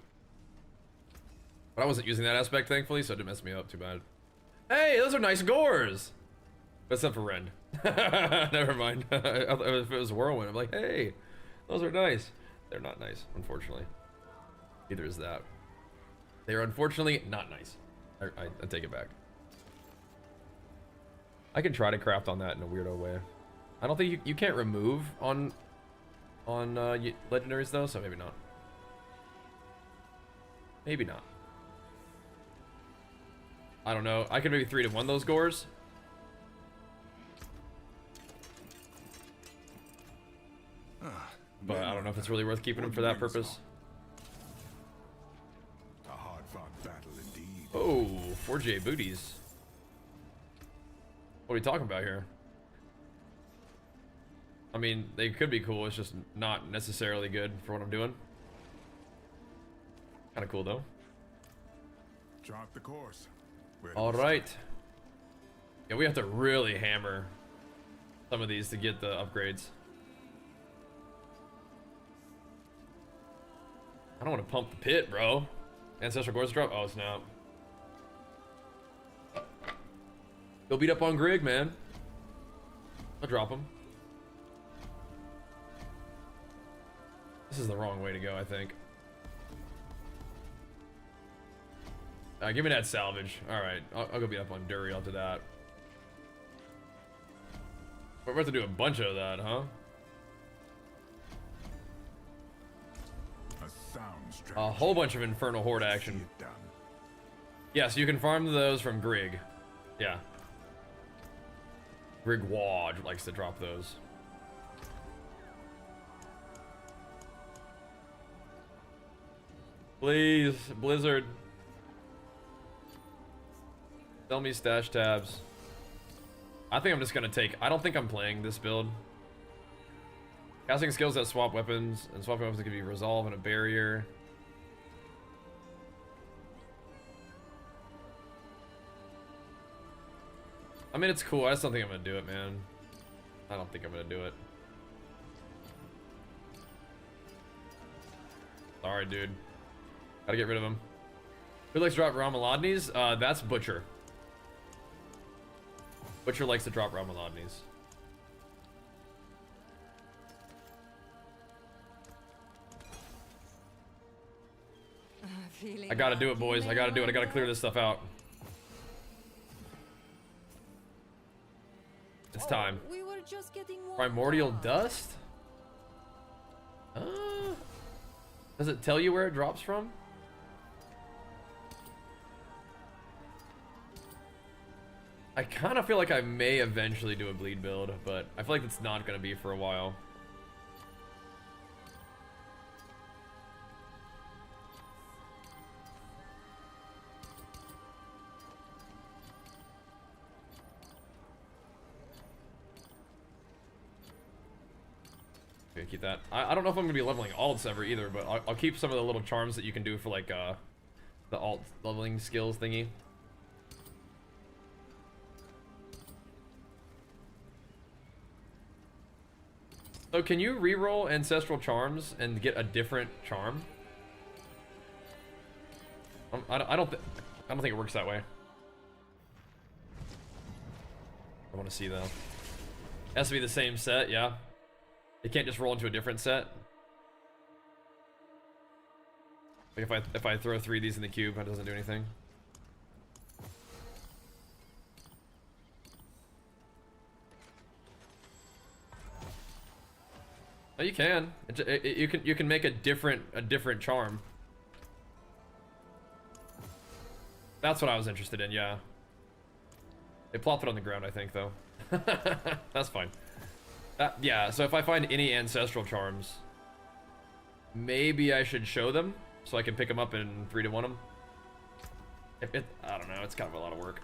[SPEAKER 1] But I wasn't using that aspect, thankfully, so it didn't mess me up too bad. Hey, those are nice gores! Except for Rend. Never mind. If it was Whirlwind, I'm like, hey, those are nice. They're not nice, unfortunately. Neither is that. They are unfortunately not nice. I take it back. I can try to craft on that in a weirdo way. I don't think you can't remove on on legendaries though, so maybe not. Maybe not. I don't know. I could maybe 3-1 those gores. But I don't know if it's really worth keeping them for that purpose.
[SPEAKER 2] A hard-fought battle indeed.
[SPEAKER 1] Oh, 4J booties. What are we talking about here? I mean, they could be cool. It's just not necessarily good for what I'm doing. Kind of cool though.
[SPEAKER 2] Chart the course.
[SPEAKER 1] All right. Yeah, we have to really hammer some of these to get the upgrades. I don't want to pump the pit, bro. Ancestral Gores drop. Oh, snap. Go beat up on Grig, man. I'll drop him. This is the wrong way to go, I think. Give me that salvage. Alright, I'll go beat up on Dury after that. We're about to do a bunch of that, huh? A whole bunch of Infernal Horde action. Yeah, so you can farm those from Grig. Yeah. Grig Wad likes to drop those. Please, Blizzard. Sell me stash tabs. I think I'm just gonna take... I don't think I'm playing this build. Casting skills that swap weapons, and swapping weapons can be resolve and a barrier. I mean, it's cool. I just don't think I'm gonna do it, man. I don't think I'm gonna do it. Sorry, dude. Gotta get rid of him. Who likes to drop Ramaladnis? That's Butcher. Butcher likes to drop Ramaladnis. I gotta do it, boys. I gotta do it. I gotta clear this stuff out. It's time.
[SPEAKER 3] We were just getting more
[SPEAKER 1] Primordial Dust? Does it tell you where it drops from? I kind of feel like I may eventually do a bleed build, but I feel like it's not going to be for a while. Okay, keep that. I don't know if I'm going to be leveling alts ever either, but I'll keep some of the little charms that you can do for like the alt leveling skills thingy. So can you reroll ancestral charms and get a different charm? I don't think it works that way. I want to see though. It has to be the same set, yeah. It can't just roll into a different set. Like if I throw 3 of these in the cube, it doesn't do anything. Oh, you can. You can make a different charm. That's what I was interested in. Yeah. They plop it on the ground, I think, though. That's fine. Yeah. So if I find any ancestral charms, maybe I should show them so I can pick them up and 3-1 them. I don't know. It's kind of a lot of work.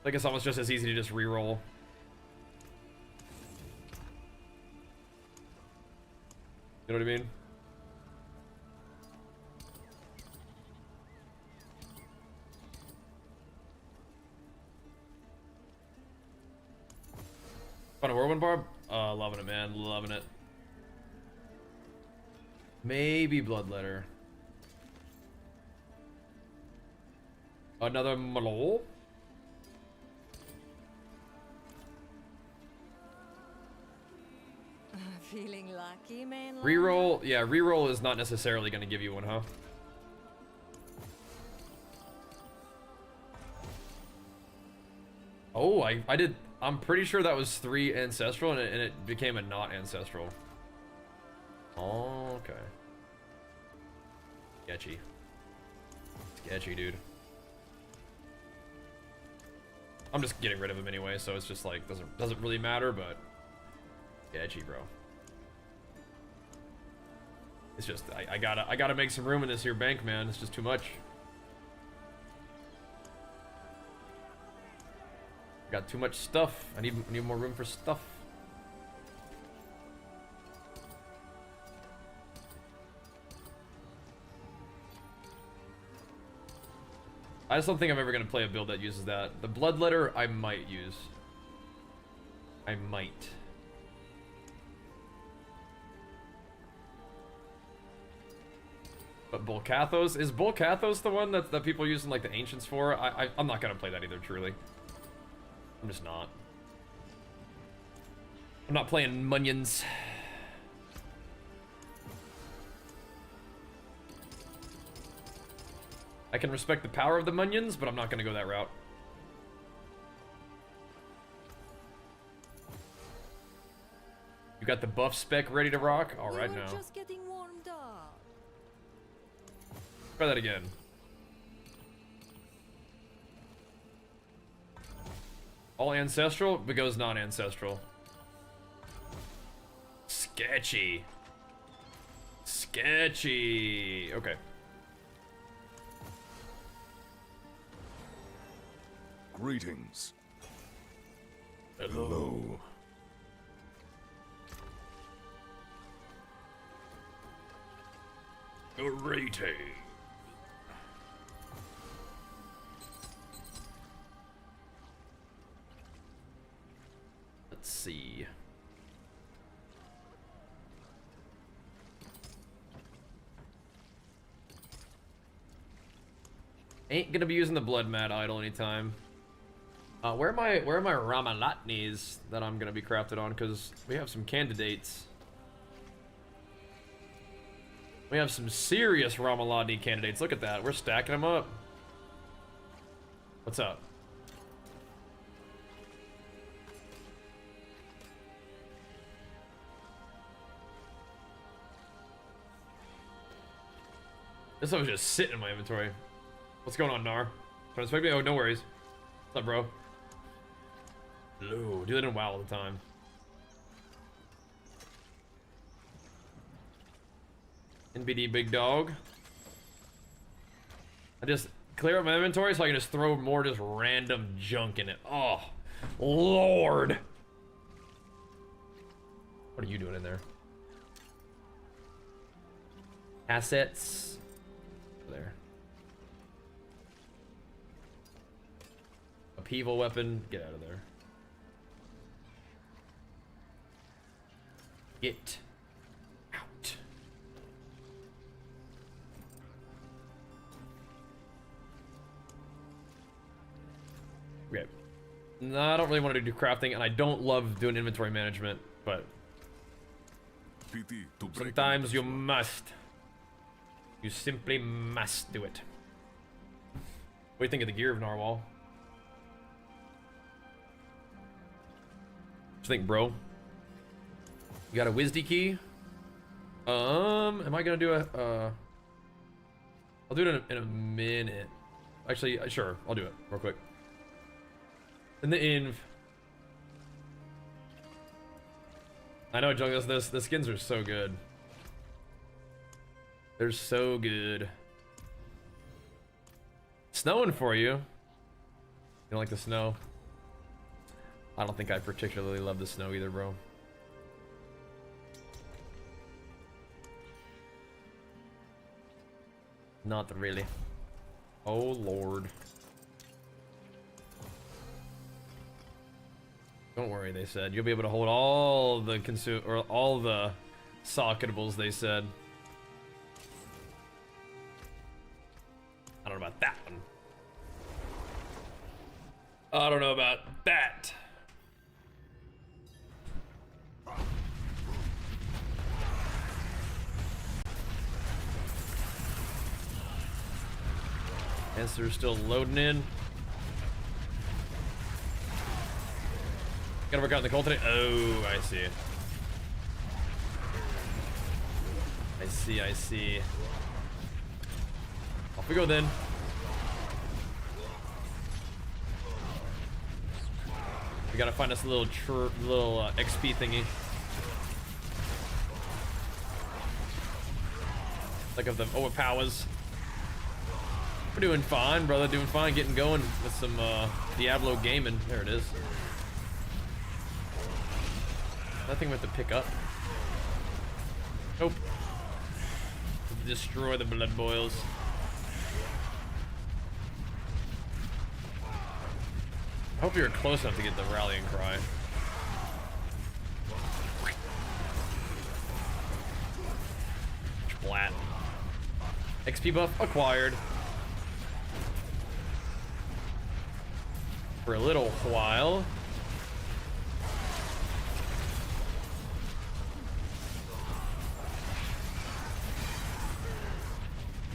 [SPEAKER 1] I think it's almost just as easy to just reroll. You know what I mean? Fun a Whirlwind Barb? Loving it, man. Loving it. Maybe Bloodletter. Another Malol?
[SPEAKER 3] Feeling lucky, mainline?
[SPEAKER 1] Reroll, yeah, reroll is not necessarily going to give you one, huh? Oh, I did I'm pretty sure that was 3 ancestral and it became a not ancestral. Oh, okay. Sketchy. Sketchy, dude. I'm just getting rid of him anyway, so it's just like doesn't really matter, but sketchy, bro. It's just I gotta make some room in this here bank, man. It's just too much. Got too much stuff. I need more room for stuff. I just don't think I'm ever gonna play a build that uses that. The Bloodletter I might use. I might. But Bolcathos? Is Bolcathos the one that people use in like the Ancients for? I'm not gonna play that either, truly. I'm just not. I'm not playing Munions. I can respect the power of the Munions, but I'm not gonna go that route. You got the buff spec ready to rock? Alright now.
[SPEAKER 3] Just getting warmed up.
[SPEAKER 1] Try that again. All ancestral, but goes non-ancestral. Sketchy. Sketchy. Okay.
[SPEAKER 2] Greetings.
[SPEAKER 1] Hello. Greetings. Let's see. Ain't gonna be using the Blood Mat Idol anytime. Where are my Ramalatnis that I'm gonna be crafted on? Because we have some candidates. We have some serious Ramalatni candidates. Look at that. We're stacking them up. What's up? This one was just sitting in my inventory. What's going on, Nar? Trying to spec me? Oh, no worries. What's up, bro? Hello. Do that in WoW all the time. NBD big dog. I just clear up my inventory so I can just throw more just random junk in it. Oh, Lord. What are you doing in there? Assets. There. Upheaval weapon. Get out of there. Get out. Okay. No, I don't really want to do crafting, and I don't love doing inventory management, but sometimes you must. You simply must do it. What do you think of the gear of Narwhal? What do you think, bro? You got a Wisdy key? Am I gonna do a, I'll do it in a minute. Actually, sure, I'll do it real quick. In the inv. I know, Jung, the skins are so good. They're so good. Snowing for you. You don't like the snow? I don't think I particularly love the snow either, bro. Not really. Oh, Lord. Don't worry, they said. You'll be able to hold all the all the socketables, they said. I don't know about that one. I don't know about that. Guess they're still loading in. Gotta work out in the cold today. Oh, I see. I see. Off we go then. We gotta find us a little XP thingy. Like of the overpowers. We're doing fine, brother. Doing fine. Getting going with some Diablo gaming. There it is. Nothing we have to pick up. Nope. Destroy the blood boils. I hope you're close enough to get the rallying cry. Splat. XP buff acquired. For a little while.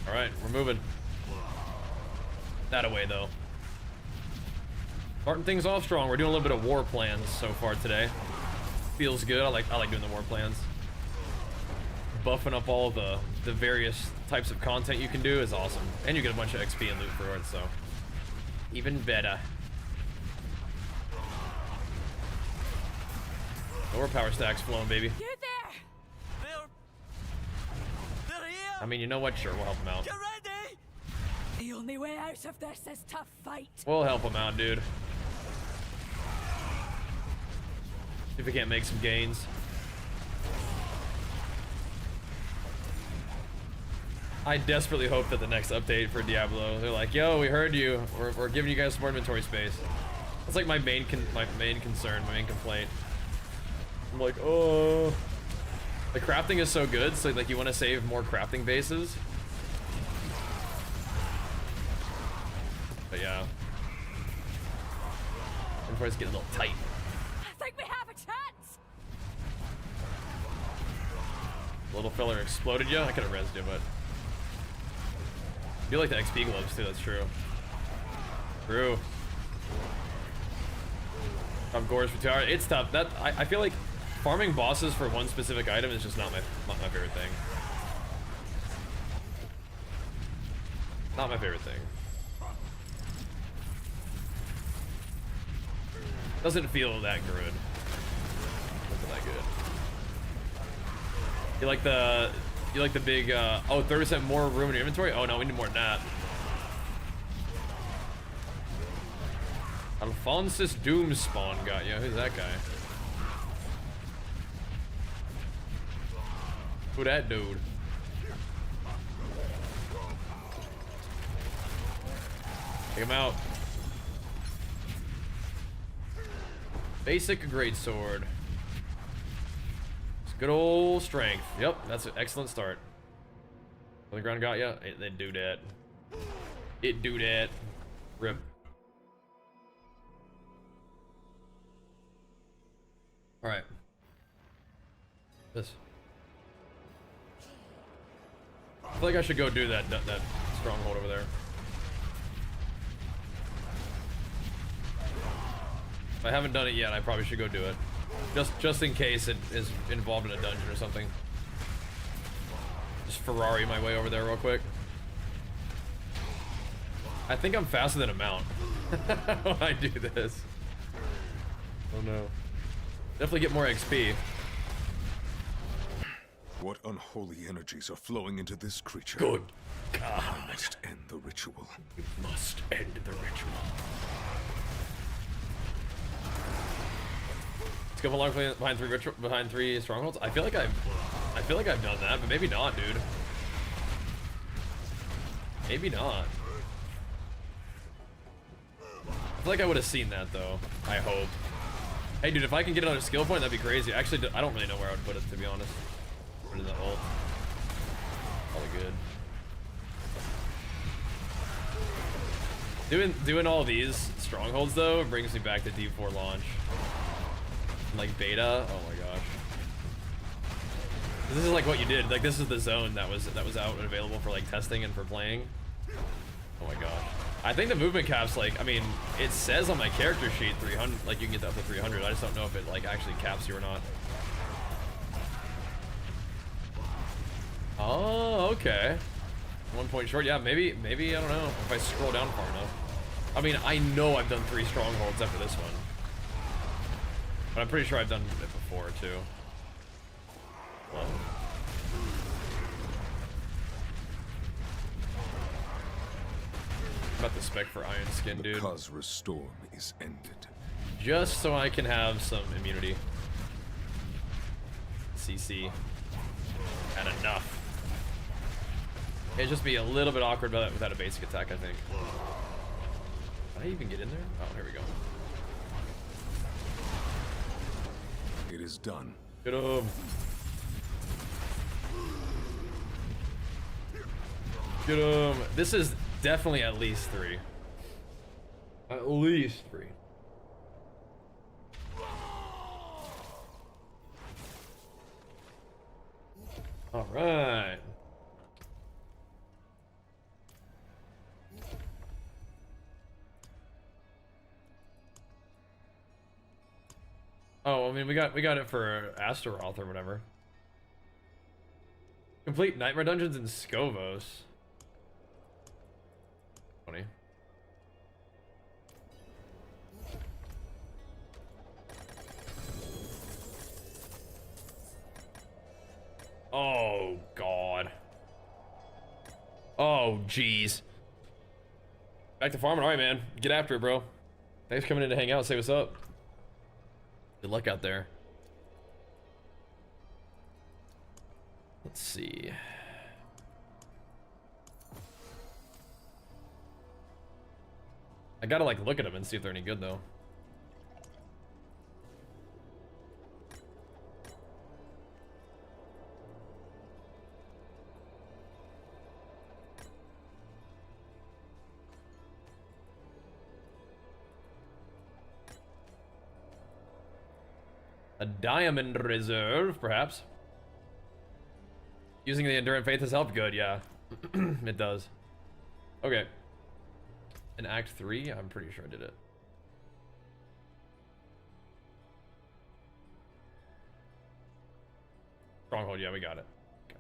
[SPEAKER 1] All right, we're moving. That away though. Starting things off strong. We're doing a little bit of war plans so far today. Feels good. I like doing the war plans. Buffing up all the various types of content you can do is awesome, and you get a bunch of XP and loot for it, so even better. Overpower stacks flowing, baby.
[SPEAKER 3] You there!
[SPEAKER 6] They're here!
[SPEAKER 1] I mean, you know what? Sure, we'll help him out.
[SPEAKER 6] Get ready!
[SPEAKER 3] The only way out of this is to fight.
[SPEAKER 1] We'll help him out, dude. See if we can't make some gains. I desperately hope that the next update for Diablo, they're like, yo, we heard you. We're giving you guys some more inventory space. That's like my main concern, my main complaint. I'm like, oh, the crafting is so good, so like you want to save more crafting bases. But yeah, inventory's getting a little tight.
[SPEAKER 3] I think we have a chance.
[SPEAKER 1] Little fella exploded you. I could have rezzed you, but I feel like the XP gloves too. That's true. True. Top gores for 2 hours. It's tough. That I feel like farming bosses for one specific item is just not my favorite thing. Not my favorite thing. Doesn't feel that good. Doesn't that good. You like the big oh, 30% more room in your inventory? Oh no, we need more than that. Alphonsus Doom spawn got you. Who's that guy? Who that dude? Take him out. Basic greatsword. It's good old strength. Yep, that's an excellent start. On the ground got ya? They do that. It do that. Rip. All right. This. I feel like I should go do that stronghold over there. If I haven't done it yet, I probably should go do it. Just in case it is involved in a dungeon or something. Just Ferrari my way over there real quick. I think I'm faster than a mount when I do this. Oh no. Definitely get more XP.
[SPEAKER 2] What unholy energies are flowing into this creature?
[SPEAKER 1] Good
[SPEAKER 2] I must end the ritual.
[SPEAKER 1] You must end the ritual. Let's go along behind three strongholds. I feel like I've done that, but maybe not, dude. Maybe not. I feel like I would have seen that though. I hope. Hey, dude, if I can get another skill point, that'd be crazy. Actually, I don't really know where I would put it, to be honest. Put it in the ult. Probably good. Doing all these strongholds though brings me back to D4 launch. Like beta. Oh my gosh. This is like what you did. Like this is the zone that was out and available for like testing and for playing. Oh my gosh. I think the movement cap's like, I mean, it says on my character sheet 300, like you can get that up to 300. I just don't know if it like actually caps you or not. Oh, okay. 1 point short. Yeah, maybe, I don't know if I scroll down far enough. I mean, I know I've done 3 strongholds after this one. But I'm pretty sure I've done it before, too. Well. About the spec for Iron Skin, dude.
[SPEAKER 2] The Khazra storm is ended.
[SPEAKER 1] Just so I can have some immunity. CC. And enough. It'd just be a little bit awkward without a basic attack, I think. Did I even get in there? Oh, here we go.
[SPEAKER 2] It is done.
[SPEAKER 1] Get him. Get him. This is definitely at least 3. At least 3. All right. Oh, I mean, we got it for Astaroth or whatever. Complete Nightmare Dungeons in Scovos. Funny. Oh, God. Oh, jeez. Back to farming. All right, man. Get after it, bro. Thanks for coming in to hang out. Say what's up. Good luck out there. Let's see. I gotta like look at them and see if they're any good though. A diamond reserve, perhaps. Using the Endurance Faith has helped. Good, yeah. It does. Okay. In Act 3, I'm pretty sure I did it. Stronghold, yeah, we got it. Okay.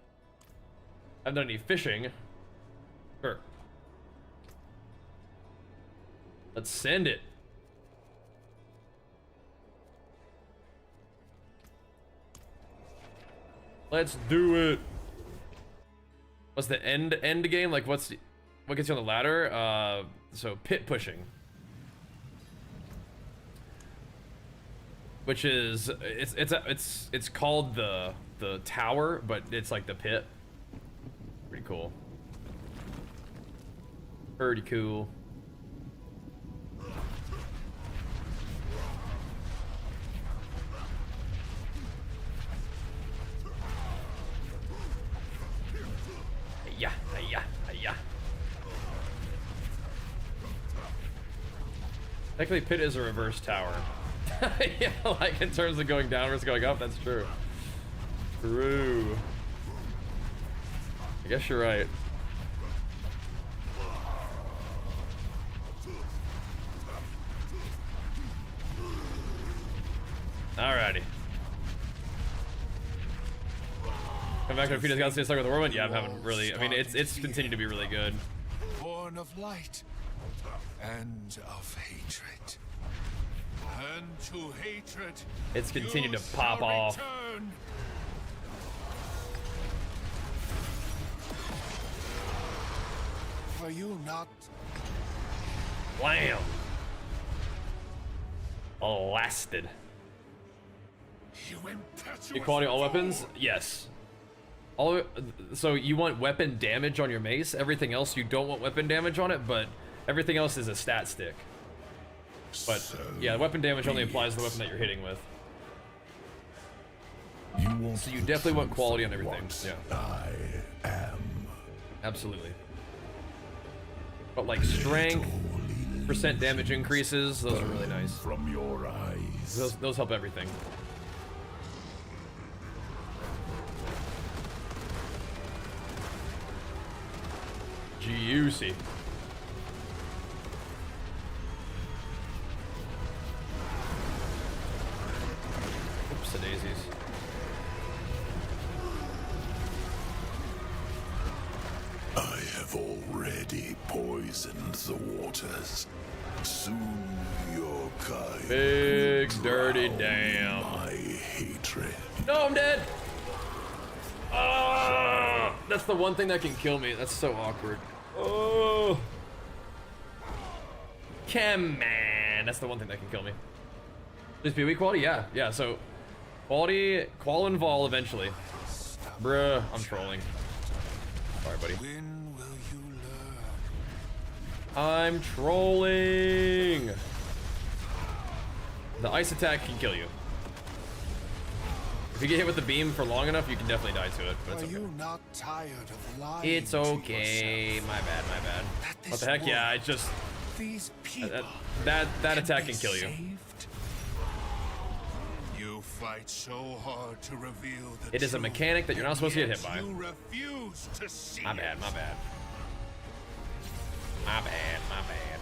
[SPEAKER 1] Haven't done any fishing. Sure. Let's send it. Let's do it. What's the end game? Like what gets you on the ladder? So pit pushing. Which is it's called the tower, but it's like the pit. Pretty cool. Pretty cool. Yeah. Technically, pit is a reverse tower. Yeah, like in terms of going downwards, going up, that's true. True. I guess you're right. Alrighty. Come back to Peter's got to stay stuck with the Whirlwind. Yeah, I'm having really. I mean, it's continued to be really good.
[SPEAKER 2] Born of light and of hatred. And to hatred.
[SPEAKER 1] It's continued to pop off.
[SPEAKER 2] Were you not?
[SPEAKER 1] Blam. Blasted.
[SPEAKER 2] You impetuous.
[SPEAKER 1] Equality all weapons? Yes. So you want weapon damage on your mace. Everything else you don't want weapon damage on it, but everything else is a stat stick. But
[SPEAKER 2] so
[SPEAKER 1] yeah, weapon damage only applies to the weapon that you're hitting with. So you definitely want quality on everything. Yeah.
[SPEAKER 2] I am.
[SPEAKER 1] Absolutely. But like strength, percent damage increases, those are really nice.
[SPEAKER 2] From your eyes.
[SPEAKER 1] Those help everything. Juicy.
[SPEAKER 4] already poisoned the waters. Soon your kind
[SPEAKER 1] Big
[SPEAKER 4] will
[SPEAKER 1] dirty
[SPEAKER 4] drown
[SPEAKER 1] damn.
[SPEAKER 4] my hatred.
[SPEAKER 1] No, I'm dead. Ah, that's the one thing that can kill me. That's so awkward. Oh. Come on. That's the one thing that can kill me. Just be weak quality? Yeah. Yeah, so quality, qual and vol eventually. Bruh, I'm trolling. Sorry, buddy.
[SPEAKER 2] When will you learn?
[SPEAKER 1] I'm trolling. The ice attack can kill you. If you get hit with the beam for long enough, you can definitely die to it, but it's
[SPEAKER 2] Are
[SPEAKER 1] okay.
[SPEAKER 2] you not tired of lying
[SPEAKER 1] It's
[SPEAKER 2] to
[SPEAKER 1] okay.
[SPEAKER 2] yourself?
[SPEAKER 1] My bad, my bad.
[SPEAKER 2] That
[SPEAKER 1] What
[SPEAKER 2] this
[SPEAKER 1] the heck? Yeah,
[SPEAKER 2] world,
[SPEAKER 1] it just
[SPEAKER 2] these people
[SPEAKER 1] that attack
[SPEAKER 2] be
[SPEAKER 1] can kill you.
[SPEAKER 2] saved? You fight so hard to reveal the
[SPEAKER 1] It is a
[SPEAKER 2] truth,
[SPEAKER 1] mechanic that you're not supposed to get
[SPEAKER 2] yet
[SPEAKER 1] hit by.
[SPEAKER 2] You refuse to see
[SPEAKER 1] My bad, my bad. My bad, my bad.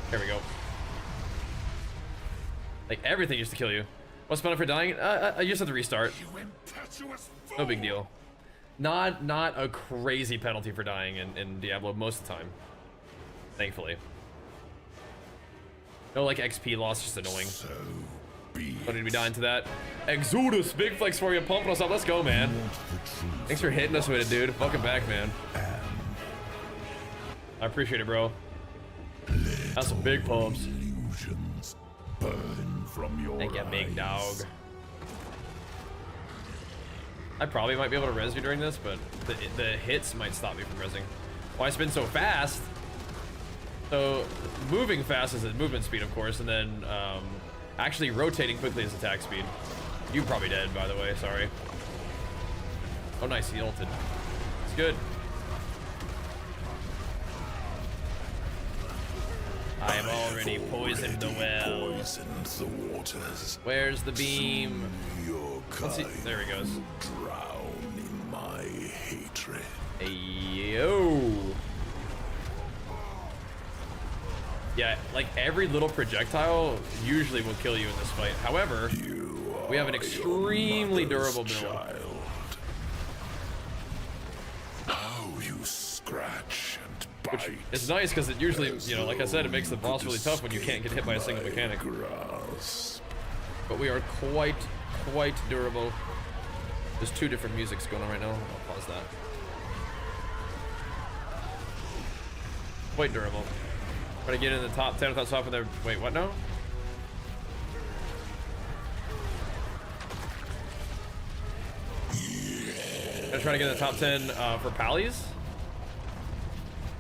[SPEAKER 1] Here we go. Like everything used to kill you. What's the penalty for dying? I just have to restart.
[SPEAKER 2] You impetuous fool.
[SPEAKER 1] No big deal. Not a crazy penalty for dying in Diablo most of the time. Thankfully. No like XP loss, just annoying.
[SPEAKER 4] So be
[SPEAKER 1] Don't need to be dying to that. Exodus, big flex for you, pumping us up. Let's go, man. Thanks for hitting us with it, dude. Fucking back, man. I appreciate it, bro. That's some big pumps.
[SPEAKER 4] illusions burn from your
[SPEAKER 1] Thank you, big
[SPEAKER 4] eyes.
[SPEAKER 1] dog. I probably might be able to res you during this, but the hits might stop me from resing. Why I spin so fast? So moving fast is at movement speed, of course, and then actually rotating quickly is attack speed. You probably dead, by the way. Sorry. Oh, nice. He ulted. It's good. I have already poisoned the well.
[SPEAKER 4] Poisoned the waters.
[SPEAKER 1] Where's the beam?
[SPEAKER 4] Your
[SPEAKER 1] Let's see.
[SPEAKER 4] kind
[SPEAKER 1] There he goes.
[SPEAKER 4] drown in my hatred.
[SPEAKER 1] Hey, yo. Yeah, like every little projectile usually will kill you in this fight. However, we have an extremely durable build.
[SPEAKER 4] Child. How you scratch and bite.
[SPEAKER 1] It's nice because it usually, you know, like I said, it makes the boss really tough when you can't get hit by a single mechanic.
[SPEAKER 4] Grass.
[SPEAKER 1] But we are quite durable. There's two different musics going on right now. I'll pause that. Quite durable. Trying to get in the top 10 without stopping there. Wait, what now? I'm trying to get in the top 10 for Pallies?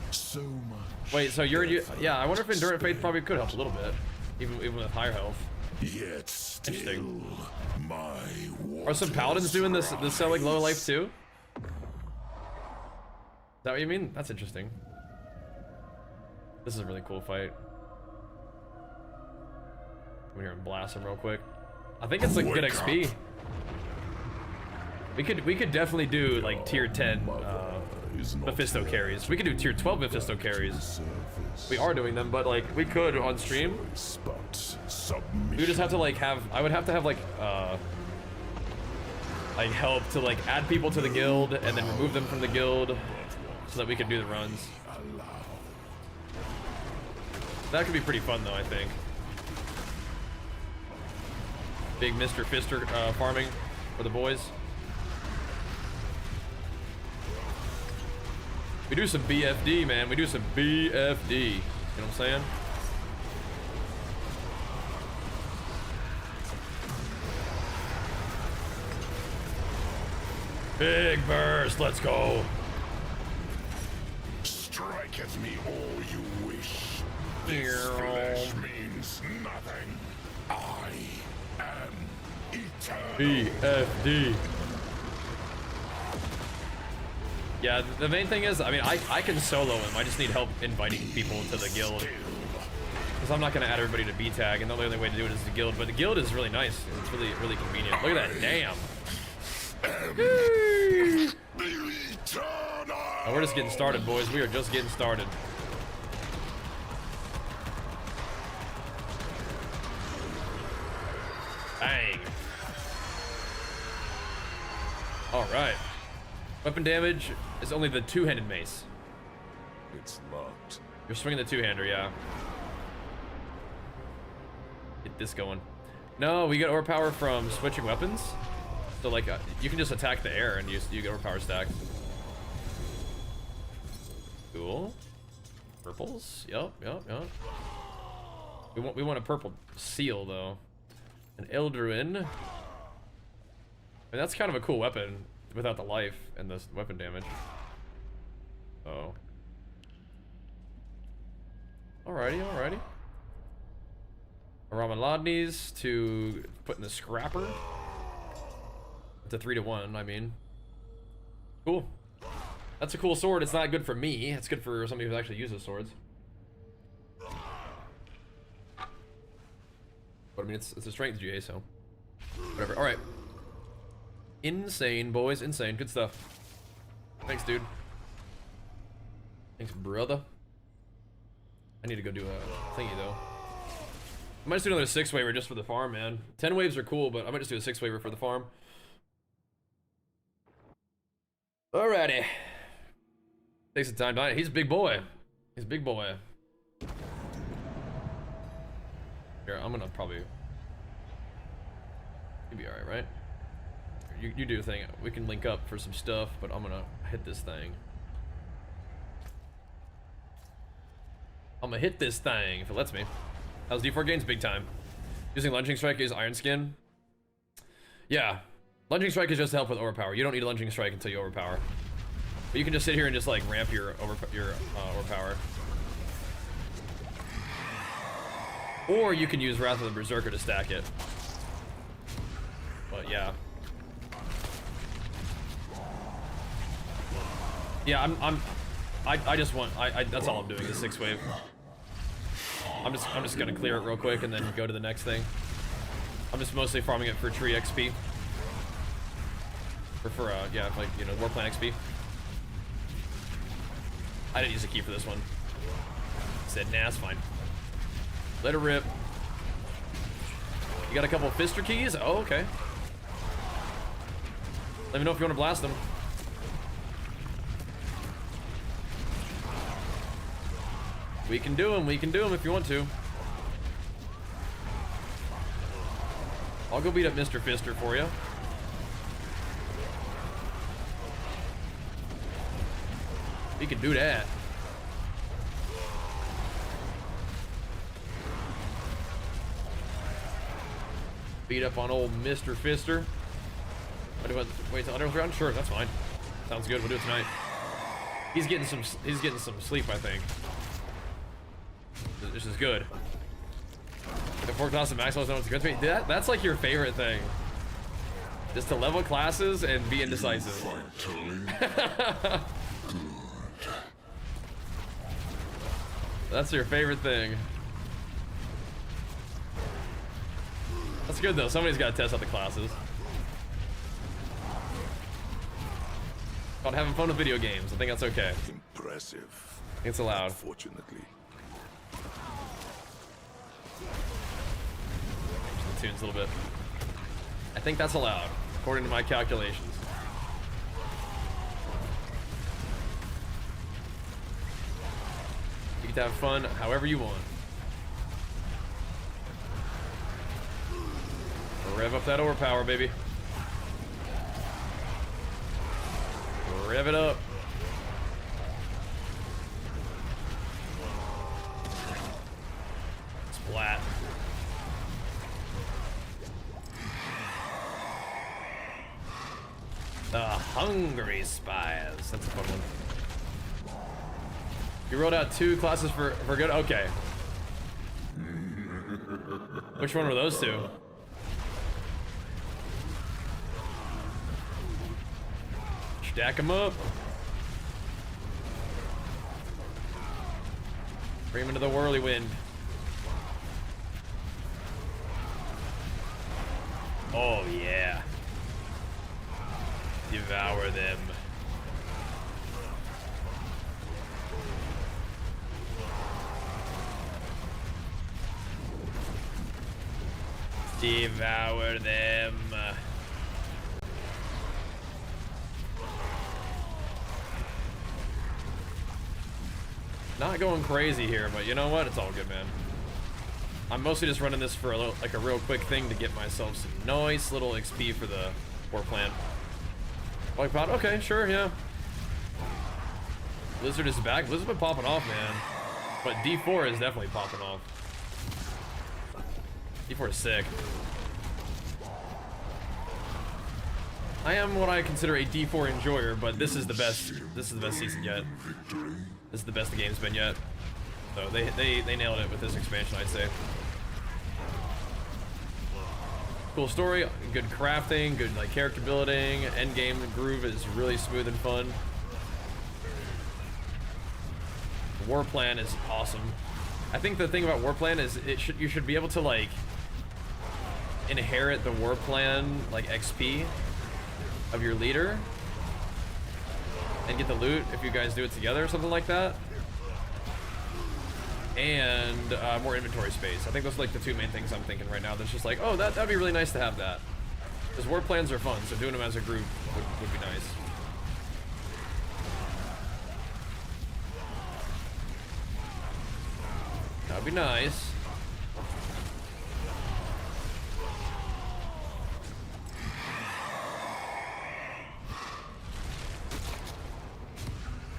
[SPEAKER 4] So much.
[SPEAKER 1] Wait, so yeah, I wonder if Endurant Faith probably could help a little bit. Even with higher health.
[SPEAKER 4] Yet still,
[SPEAKER 1] Interesting.
[SPEAKER 4] my
[SPEAKER 1] Are some Paladins doing this selling low life too? Is that what you mean? That's interesting. This is a really cool fight. Come here and blast him real quick. I think it's like good
[SPEAKER 4] Wake
[SPEAKER 1] XP.
[SPEAKER 4] up.
[SPEAKER 1] We could definitely do like tier 10
[SPEAKER 4] is not
[SPEAKER 1] Mephisto carries. We could do tier 12 Mephisto carries.
[SPEAKER 4] surface.
[SPEAKER 1] We are doing them, but like we could on stream.
[SPEAKER 4] But submission.
[SPEAKER 1] We just have to like I would have to have like help to like add people to the guild and then remove them from the guild so that we could do the runs. That could be pretty fun though, I think. Big Mr. Fister farming for the boys. We do some BFD, man. We do some BFD. You know what I'm saying? Big burst, let's go.
[SPEAKER 4] Strike at me all you wish. This flesh means nothing. I am eternal.
[SPEAKER 1] BFD. Yeah, the main thing is, I mean, I can solo him. I just need help inviting people to the guild. Because I'm not going to add everybody to B-Tag, and the only way to do it is the guild. But the guild is really nice. It's really convenient. Look at that. Damn. Oh, we're just getting started, boys. We are just getting started. Bang. All right. Weapon damage is only the two-handed mace.
[SPEAKER 2] It's locked.
[SPEAKER 1] You're swinging the two-hander, yeah. Get this going. No, we get overpower from switching weapons. So like, you can just attack the air and you get overpower stack. Cool. Purples. Yep. We want a purple seal though. An Eldruin. I mean, that's kind of a cool weapon without the life and the weapon damage. Oh. Alrighty. Ramalodni's to put in the scrapper. It's a 3-to-1, I mean. Cool. That's a cool sword. It's not good for me. It's good for somebody who actually uses swords. But I mean, it's a strength GA, so whatever. All right. Insane, boys. Insane. Good stuff. Thanks, dude. Thanks, brother. I need to go do a thingy, though. I might just do another 6-waver just for the farm, man. 10 waves are cool, but I might just do a 6-waver for the farm. Alrighty. Takes some time dying. He's a big boy. He's a big boy. Here, I'm gonna probably... You'll be alright, right? You do a thing. We can link up for some stuff, but I'm gonna hit this thing. I'm gonna hit this thing if it lets me. How's D4 gains? Big time. Using Lunging Strike is Iron Skin. Yeah. Lunging Strike is just to help with Overpower. You don't need a Lunging Strike until you Overpower. But you can just sit here and just like ramp your Overpower. Or you can use Wrath of the Berserker to stack it. But yeah. Yeah, I just want, that's all I'm doing is 6-wave. I'm just gonna clear it real quick and then go to the next thing. I'm just mostly farming it for tree XP. Or for, yeah, like, you know, Warplan XP. I didn't use a key for this one. Said, nah, it's fine. Let it rip. You got a couple of Fister keys? Oh, okay. Let me know if you want to blast them. We can do them if you want to. I'll go beat up Mr. Fister for you. We can do that. Beat up on old Mr. Fister. Wait till underground? Sure, that's fine. Sounds good. We'll do it tonight. He's getting some sleep, I think. This is good. The 4 classes maximals know what's good to me. That's like your favorite thing. Just to level classes and be indecisive. That's your favorite thing. That's good though. Somebody's got to test out the classes. About having fun with video games. I think that's okay.
[SPEAKER 2] Impressive.
[SPEAKER 1] It's allowed.
[SPEAKER 2] Unfortunately.
[SPEAKER 1] Change the tunes a little bit. I think that's allowed, according to my calculations. You get to have fun however you want. Rev up that Overpower, baby. Rev it up. Splat. The Hungry Spies. That's a fun one. You rolled out 2 classes for good? Okay. Which one were those 2? Stack them up. Bring them into the Whirlwind. Oh yeah. Devour them. Devour them. Not going crazy here, but you know what? It's all good, man. I'm mostly just running this for a little, like a real quick thing to get myself some nice little XP for the war plan. Like pod? Okay, sure, yeah. Blizzard is back. Blizzard's been popping off, man. But D4 is definitely popping off. D4 is sick. I am what I consider a D4 enjoyer, but this is the best. This is the best season yet. This is the best the game's been yet. So they nailed it with this expansion, I'd say. Cool story, good crafting, good like character building. Endgame groove is really smooth and fun. The war plan is awesome. I think the thing about war plan is you should be able to like inherit the war plan like XP of your leader and get the loot if you guys do it together or something like that. And more inventory space. I think those are like the two main things I'm thinking right now. That's just like, oh, that'd be really nice to have that. Because war plans are fun, so doing them as a group would be nice. That'd be nice.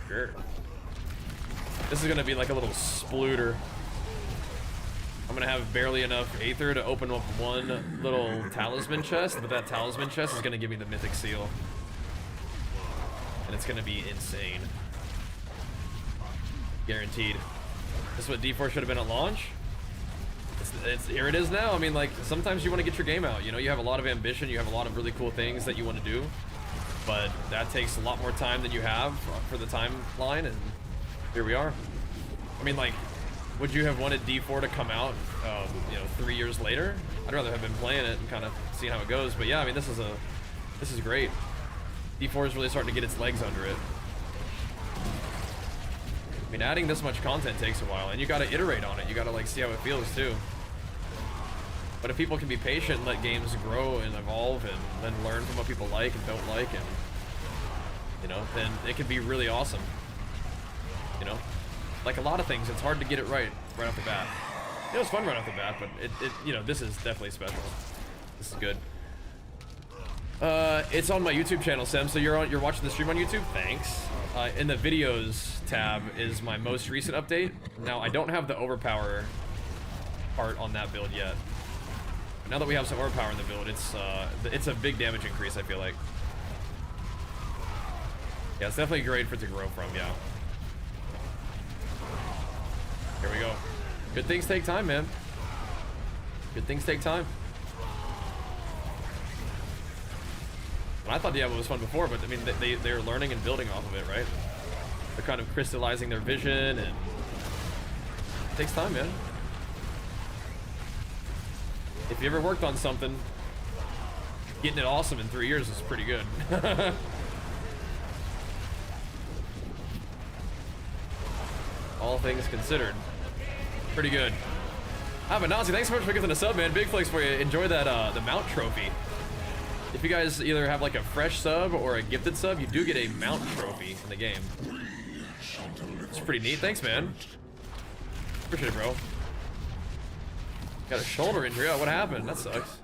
[SPEAKER 1] Sure. This is gonna be like a little splooter. I'm gonna have barely enough Aether to open up one little talisman chest, but that talisman chest is gonna give me the mythic seal. And it's gonna be insane. Guaranteed. This is what D4 should have been at launch. Here it is now. I mean, like, sometimes you want to get your game out. You know, you have a lot of ambition, you have a lot of really cool things that you want to do, but that takes a lot more time than you have for the timeline, and here we are. I mean, like, would you have wanted D4 to come out, you know, 3 years later? I'd rather have been playing it and kind of seeing how it goes. But yeah, I mean, this is great. D4 is really starting to get its legs under it. I mean, adding this much content takes a while, and you got to iterate on it. You got to like see how it feels too. But if people can be patient and let games grow and evolve and then learn from what people like and don't like, and you know, then it can be really awesome. You know, like a lot of things, it's hard to get it right off the bat. It was fun right off the bat, but it you know, this is definitely special. This is good. It's on my YouTube channel, Sam. So you're watching the stream on YouTube. Thanks. In the videos tab is my most recent update. Now I don't have the Overpower part on that build yet. But now that we have some Overpower in the build, it's a big damage increase. I feel like. Yeah, it's definitely great for it to grow from. Yeah. Here we go. Good things take time, man. Good things take time. I thought Diablo was fun before, but I mean, they're learning and building off of it, right? They're kind of crystallizing their vision, and it takes time, man. If you ever worked on something, getting it awesome in 3 years is pretty good. All things considered, pretty good. Ah, but Nazi, thanks so much for giving the sub, man. Big flex for you. Enjoy that the mount trophy. If you guys either have like a fresh sub or a gifted sub, you do get a mount trophy in the game. It's pretty neat. Thanks, man. Appreciate it, bro. Got a shoulder injury. Oh, what happened? That sucks.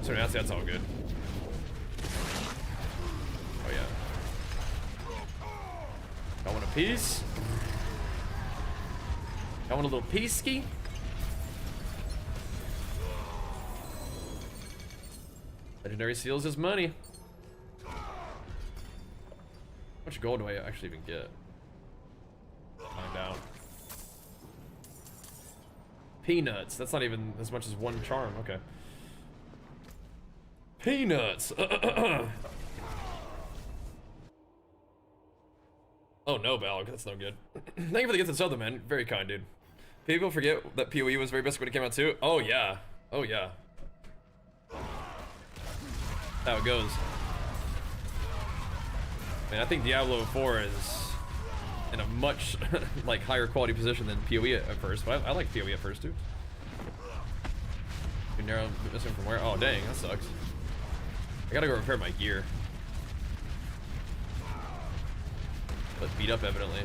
[SPEAKER 1] Sorry, that's all good. Oh yeah. Got one a piece. Got one a little piece-ski. Legendary seals is money. How much gold do I actually even get? Find out. Peanuts. That's not even as much as one charm. Okay. Peanuts. Oh no, Balog. That's no good. Thank you for the gifted sub, though, man. Very kind, dude. People forget that PoE was very basic when it came out too. Oh yeah. Oh yeah. How it goes. Man, I think Diablo 4 is in a much like higher quality position than PoE at first, but I like PoE at first too. Narrow missing from where? Oh dang, that sucks. I gotta go repair my gear. But beat up evidently.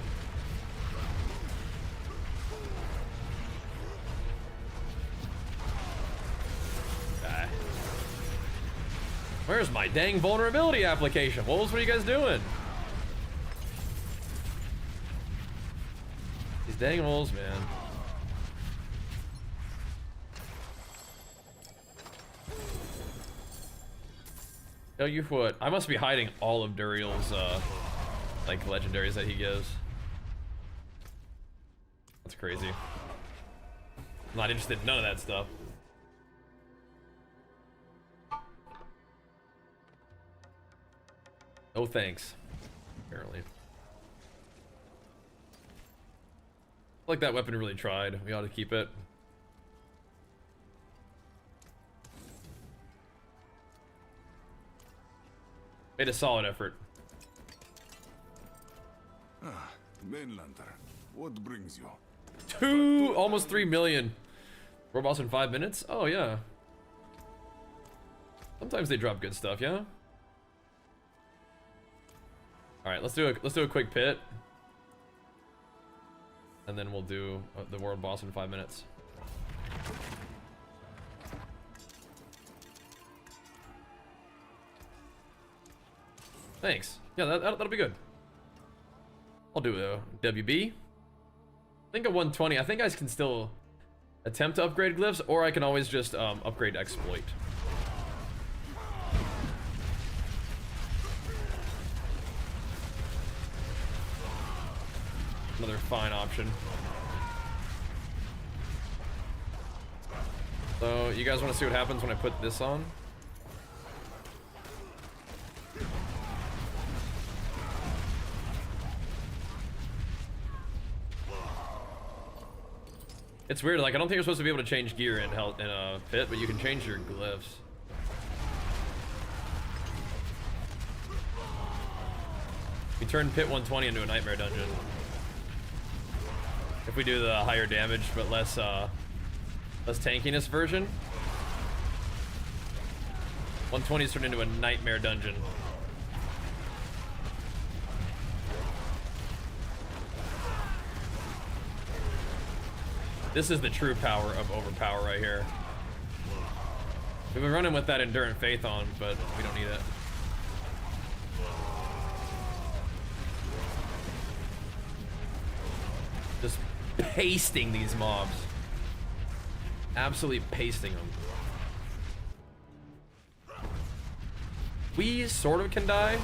[SPEAKER 1] Where's my dang vulnerability application? Wolves, what are you guys doing? These dang wolves, man. Tell you what, I must be hiding all of Duriel's like legendaries that he gives. That's crazy. I'm not interested in none of that stuff. No thanks, apparently. Like that weapon really tried. We ought to keep it. Made a solid effort.
[SPEAKER 2] Mainlander, what brings you?
[SPEAKER 1] Almost 3 million. World boss in 5 minutes? Oh yeah. Sometimes they drop good stuff, yeah? Alright, let's do a quick pit. And then we'll do the world boss in 5 minutes. Thanks. Yeah, that'll be good. I'll do a WB. I think a 120. I think I can still attempt to upgrade glyphs, or I can always just upgrade exploit. Another fine option. So, you guys want to see what happens when I put this on? It's weird, like I don't think you're supposed to be able to change gear in a pit, but you can change your glyphs. We turn pit 120 into a nightmare dungeon. If we do the higher damage but less tankiness version, 120 is turned into a nightmare dungeon. This is the true power of Overpower right here. We've been running with that Endurant Faith on, but we don't need it. Just pasting these mobs. Absolutely pasting them. We sort of can die,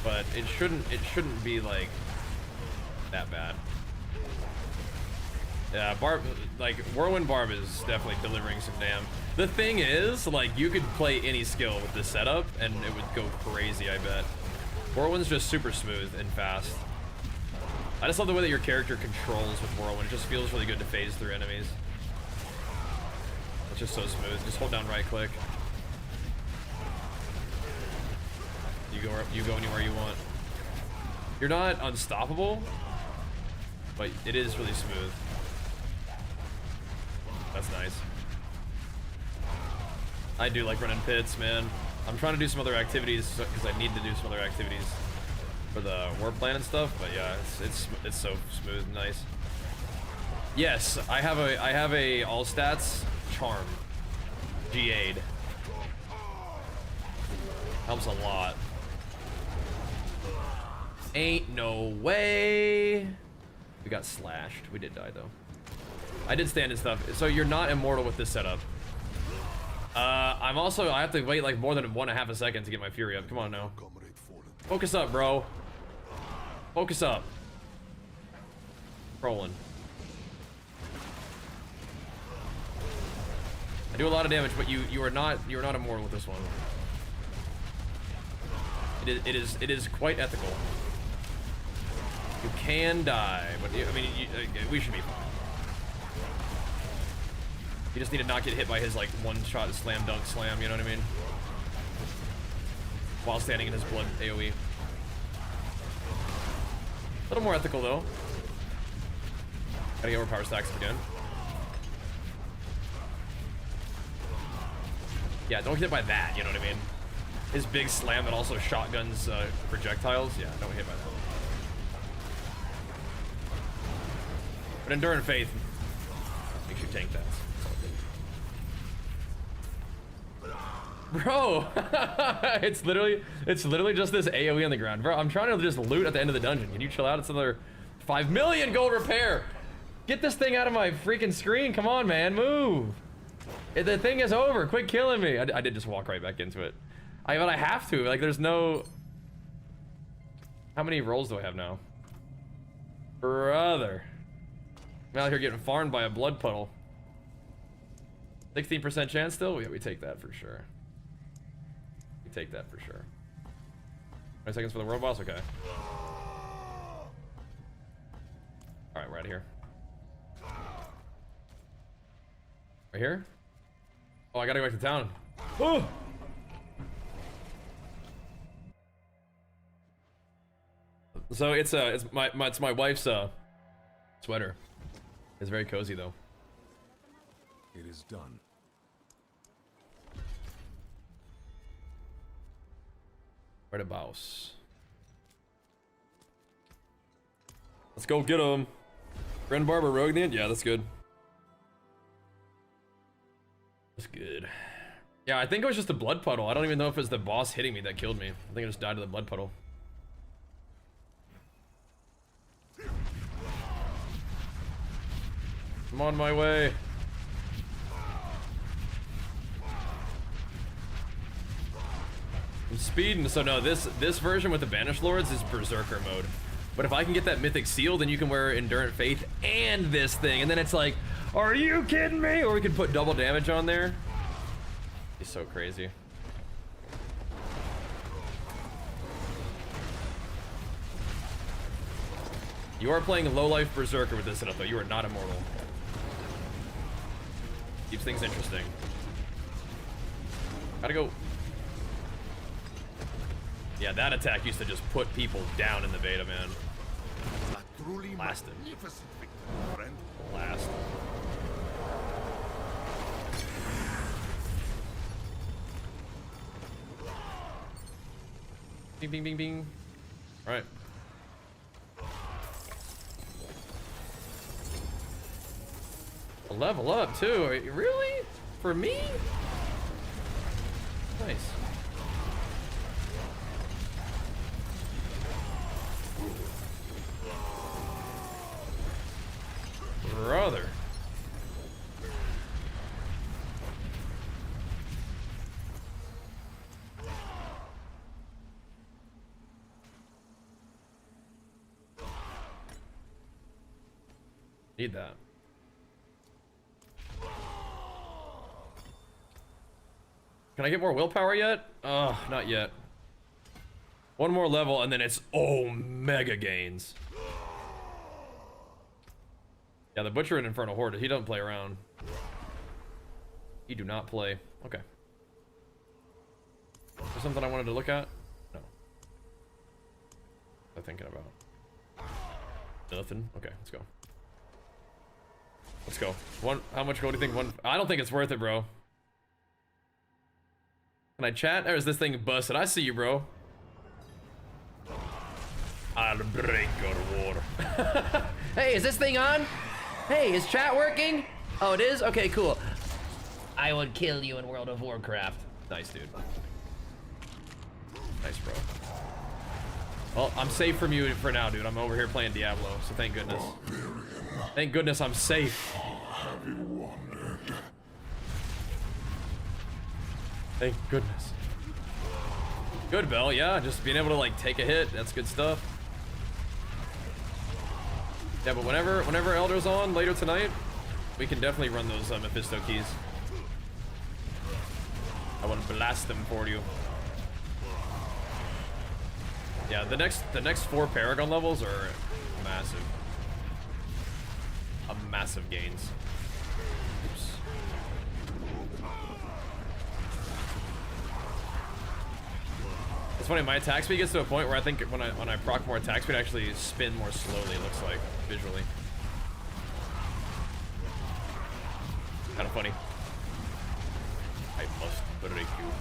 [SPEAKER 1] but it shouldn't be like that bad. Yeah, Barb, like, Whirlwind Barb is definitely delivering some damn. The thing is, like, you could play any skill with this setup, and it would go crazy, I bet. Whirlwind's just super smooth and fast. I just love the way that your character controls with Whirlwind. It just feels really good to phase through enemies. It's just so smooth. Just hold down right click. You go anywhere you want. You're not unstoppable, but it is really smooth. That's nice. I do like running pits, man. I'm trying to do some other activities because I need to do some other activities for the warp plan and stuff. But yeah, it's so smooth and nice. Yes, I have a all stats charm. G8 helps a lot. Ain't no way. We got slashed. We did die though. I did stand and stuff. So you're not immortal with this setup. I have to wait like more than 1.5 seconds to get my fury up. Come on now. Focus up, bro. Focus up. Rolling. I do a lot of damage, but you are not immortal with this one. It is quite ethical. You can die, but I mean we should be fine. You just need to not get hit by his like one-shot slam dunk slam, you know what I mean? While standing in his blood AoE. A little more ethical though. Gotta get overpower stacks again. Yeah, don't get hit by that, you know what I mean? His big slam that also shotguns projectiles. Yeah, don't get hit by that. But Endurant Faith makes you tank that. Bro, it's literally just this AoE on the ground. Bro, I'm trying to just loot at the end of the dungeon. Can you chill out? It's another 5 million gold repair. Get this thing out of my freaking screen. Come on, man, move. The thing is over. Quit killing me. I did just walk right back into it. But I have to. Like, there's no... How many rolls do I have now? Brother. I'm out here getting farmed by a blood puddle. 16% chance still? Yeah, we take that for sure. We take that for sure. 20 seconds for the world boss? Okay. Alright, we're out of here. Right here? Oh, I gotta go back to town. Oh! So it's my wife's sweater. It's very cozy though.
[SPEAKER 2] It is done.
[SPEAKER 1] Right about. Let's go get him. Friend Barb or Rogue then? Yeah, that's good. That's good. Yeah, I think it was just a blood puddle. I don't even know if it's the boss hitting me that killed me. I think I just died to the blood puddle. I'm on my way. I'm speeding, so no, this version with the Banished Lords is Berserker mode. But if I can get that Mythic Seal, then you can wear Endurant Faith and this thing, and then it's like, are you kidding me? Or we could put double damage on there. He's so crazy. You are playing low-life Berserker with this setup, though. You are not immortal. Keeps things interesting. Gotta go. Yeah, that attack used to just put people down in the beta, man.
[SPEAKER 2] A truly
[SPEAKER 1] Blast him.
[SPEAKER 2] magnificent victory, friend.
[SPEAKER 1] Blast. Bing, bing, bing, bing. All right. A level up, too. Really? For me? Nice. Brother. Need that. Can I get more willpower yet? Not yet. One more level and then it's mega gains. Yeah, the Butcher and Infernal Horde, he doesn't play around. He do not play. Okay. Is there something I wanted to look at? No. What am I thinking about? Nothing? Okay, let's go. Let's go. How much gold do you think? I don't think it's worth it, bro. Can I chat? Or is this thing busted? I see you, bro. I'll break your war. Hey, is this thing on? Hey, is chat working? Oh, it is? Okay, cool. I would kill you in World of Warcraft. Nice, dude. Nice, bro. Well, I'm safe from you for now, dude. I'm over here playing Diablo, so thank goodness. Thank goodness I'm safe.
[SPEAKER 4] Have you wondered?
[SPEAKER 1] Thank goodness. Good, Bell. Yeah, just being able to like take a hit. That's good stuff. Yeah, but whenever Elder's on later tonight, we can definitely run those Mephisto keys. I want to blast them for you. Yeah, the next 4 Paragon levels are massive. Massive gains. Oops. It's funny, my attack speed gets to a point where I think when I proc more attack speed, I actually spin more slowly, it looks like, visually. Kind of funny. I must break you.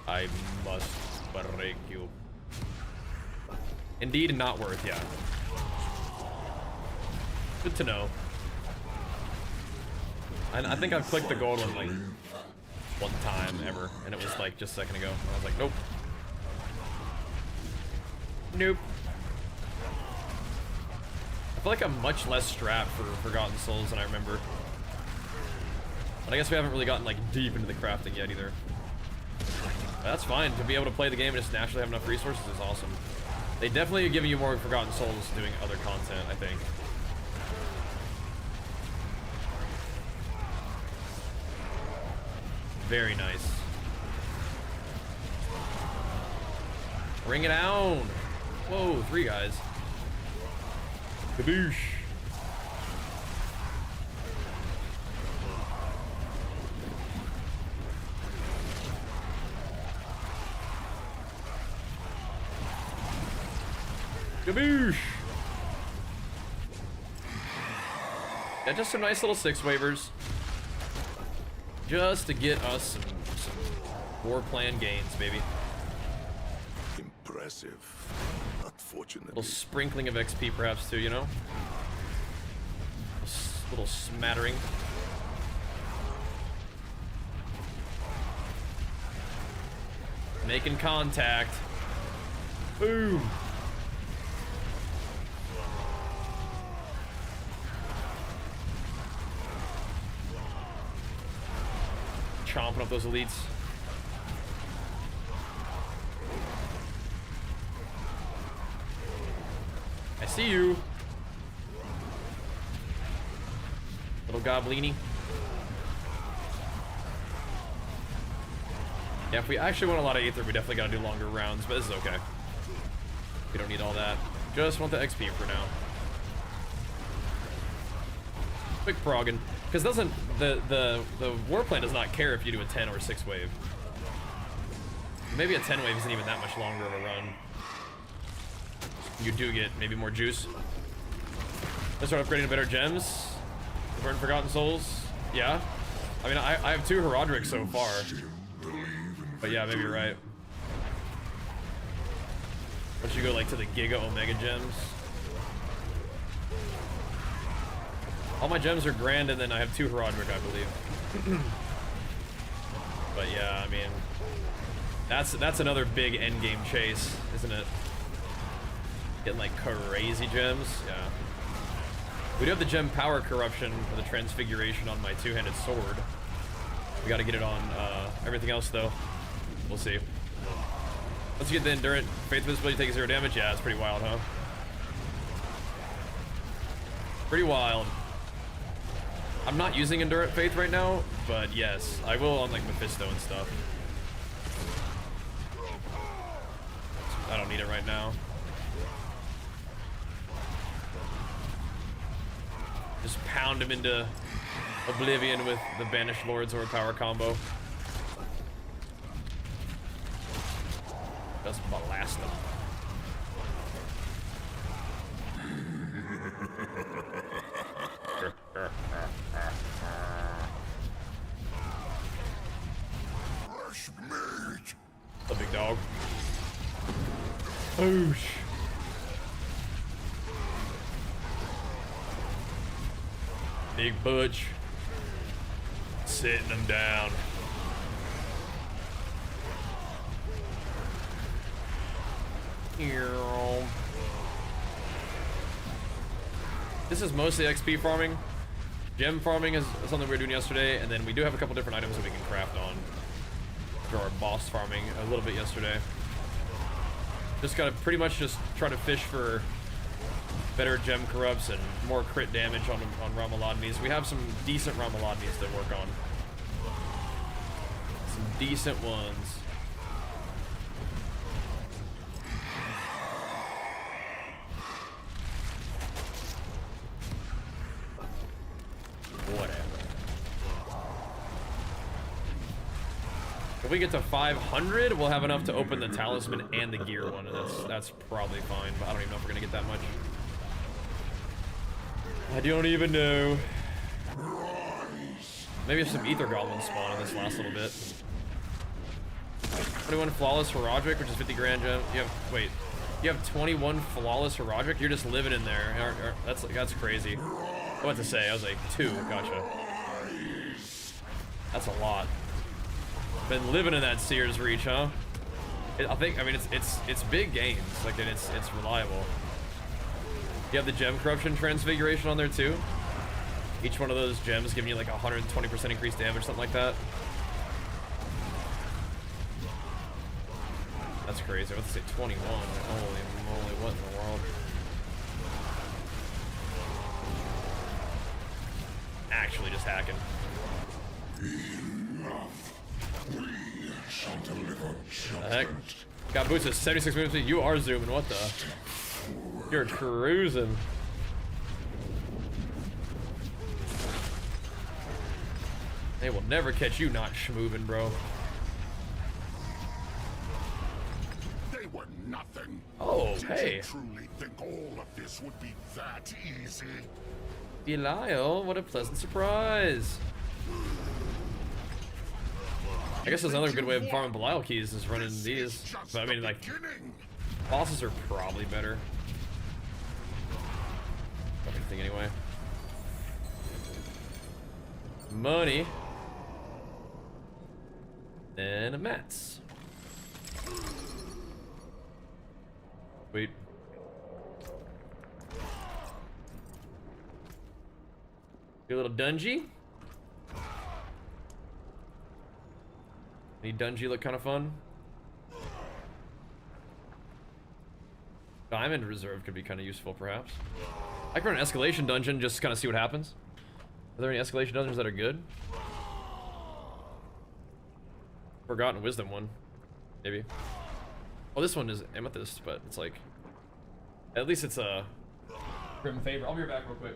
[SPEAKER 1] I must break you. Indeed not worth, yeah. Good to know. I think I've clicked the gold one like one time ever, and it was like just a second ago. I was like, nope. Nope. I feel like I'm much less strapped for Forgotten Souls than I remember. But I guess we haven't really gotten like deep into the crafting yet either. But that's fine. To be able to play the game and just naturally have enough resources is awesome. They definitely are giving you more Forgotten Souls doing other content, I think. Very nice. Bring it down. Whoa, 3 guys. Kaboosh. Kaboosh. Yeah, just some nice little 6 waivers. Just to get us some war plan gains, baby.
[SPEAKER 2] Impressive. Unfortunately.
[SPEAKER 1] Little sprinkling of XP perhaps too, you know? Little smattering. Making contact. Boom. Chomping up those elites. I see you. Little goblini. Yeah, if we actually want a lot of Aether, we definitely gotta do longer rounds, but this is okay. We don't need all that. Just want the XP for now. Quick progging. Because doesn't the war plan does not care if you do a 10 or 6 wave. Maybe a 10 wave isn't even that much longer of a run. You do get maybe more juice. Let's start upgrading to better gems. Burn Forgotten Souls. Yeah. I mean, I have 2 Herodrics so far. But yeah, maybe you're right. Once you go like to the Giga Omega gems. All my gems are grand, and then I have 2 Herodric, I believe. But yeah, I mean, that's another big endgame chase, isn't it? Getting like crazy gems, yeah. We do have the gem power corruption for the transfiguration on my 2-handed sword. We got to get it on everything else though. We'll see. Once you get the endurance, faith visibility takes 0 damage. Yeah, it's pretty wild, huh? Pretty wild. I'm not using Endurant Faith right now, but yes, I will on like Mephisto and stuff. I don't need it right now. Just pound him into oblivion with the Banished Lord's Overpower combo. Just blast him. The big dog. Oosh. Big Butch. Sitting him down. This is mostly XP farming. Gem farming is something we were doing yesterday, and then we do have a couple different items that we can craft on. For our boss farming a little bit yesterday. Just gotta pretty much just try to fish for better gem corrupts and more crit damage on Ramalodmes. We have some decent Ramalodmes to work on. Some decent ones. Whatever. If we get to 500, we'll have enough to open the talisman and the gear one, and that's probably fine, but I don't even know if we're gonna get that much. I don't even know. Maybe if some Ether Goblins spawn in this last little bit. 21 Flawless Herodric, which is 50 grand gem. You have 21 Flawless Herodric? You're just living in there. That's crazy. What to say? I was like, 2, gotcha. That's a lot. Been living in that Sears reach, huh? I mean, it's big gains. Like, and it's reliable. You have the gem corruption transfiguration on there too. Each one of those gems giving you like 120% increased damage, something like that. That's crazy. I was to say 21. Holy moly, what in the world? Actually just hacking. The heck? Got boots at 76 minutes. You are zooming. What the? You're cruising. They will never catch you not schmoovin', bro.
[SPEAKER 4] They were nothing.
[SPEAKER 1] Oh,
[SPEAKER 4] Did
[SPEAKER 1] hey.
[SPEAKER 4] you truly think all of this would be that easy?
[SPEAKER 1] Belial, what a pleasant surprise. I guess there's another good way of farming Belial keys is running these. But I mean, like, bosses are probably better. Everything anyway. Money. And a mats. Sweet. Do a little dungy. Any dungy look kind of fun? Diamond reserve could be kind of useful, perhaps. I can run an escalation dungeon just to kind of see what happens. Are there any escalation dungeons that are good? Forgotten Wisdom one, maybe. Oh, this one is Amethyst, but it's like, at least it's a Grim Favor. I'll be right back real quick.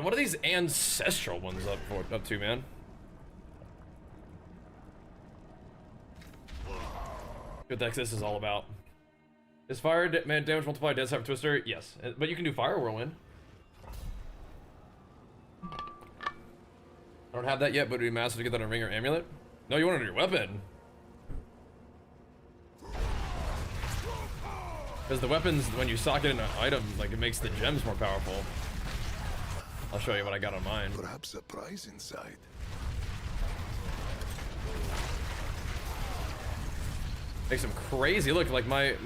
[SPEAKER 1] What are these ancestral ones up to, man? What the heck this is all about? Is fire damage multiplied Dead Cypher Twister? Yes, but you can do fire whirlwind. I don't have that yet, but it'd be massive to get that on a ring or amulet. No, you want it on your weapon. Because the weapons, when you sock it in an item, like it makes the gems more powerful. I'll show you what I got on mine.
[SPEAKER 2] Perhaps a prize inside.
[SPEAKER 1] Makes them crazy. Look, like my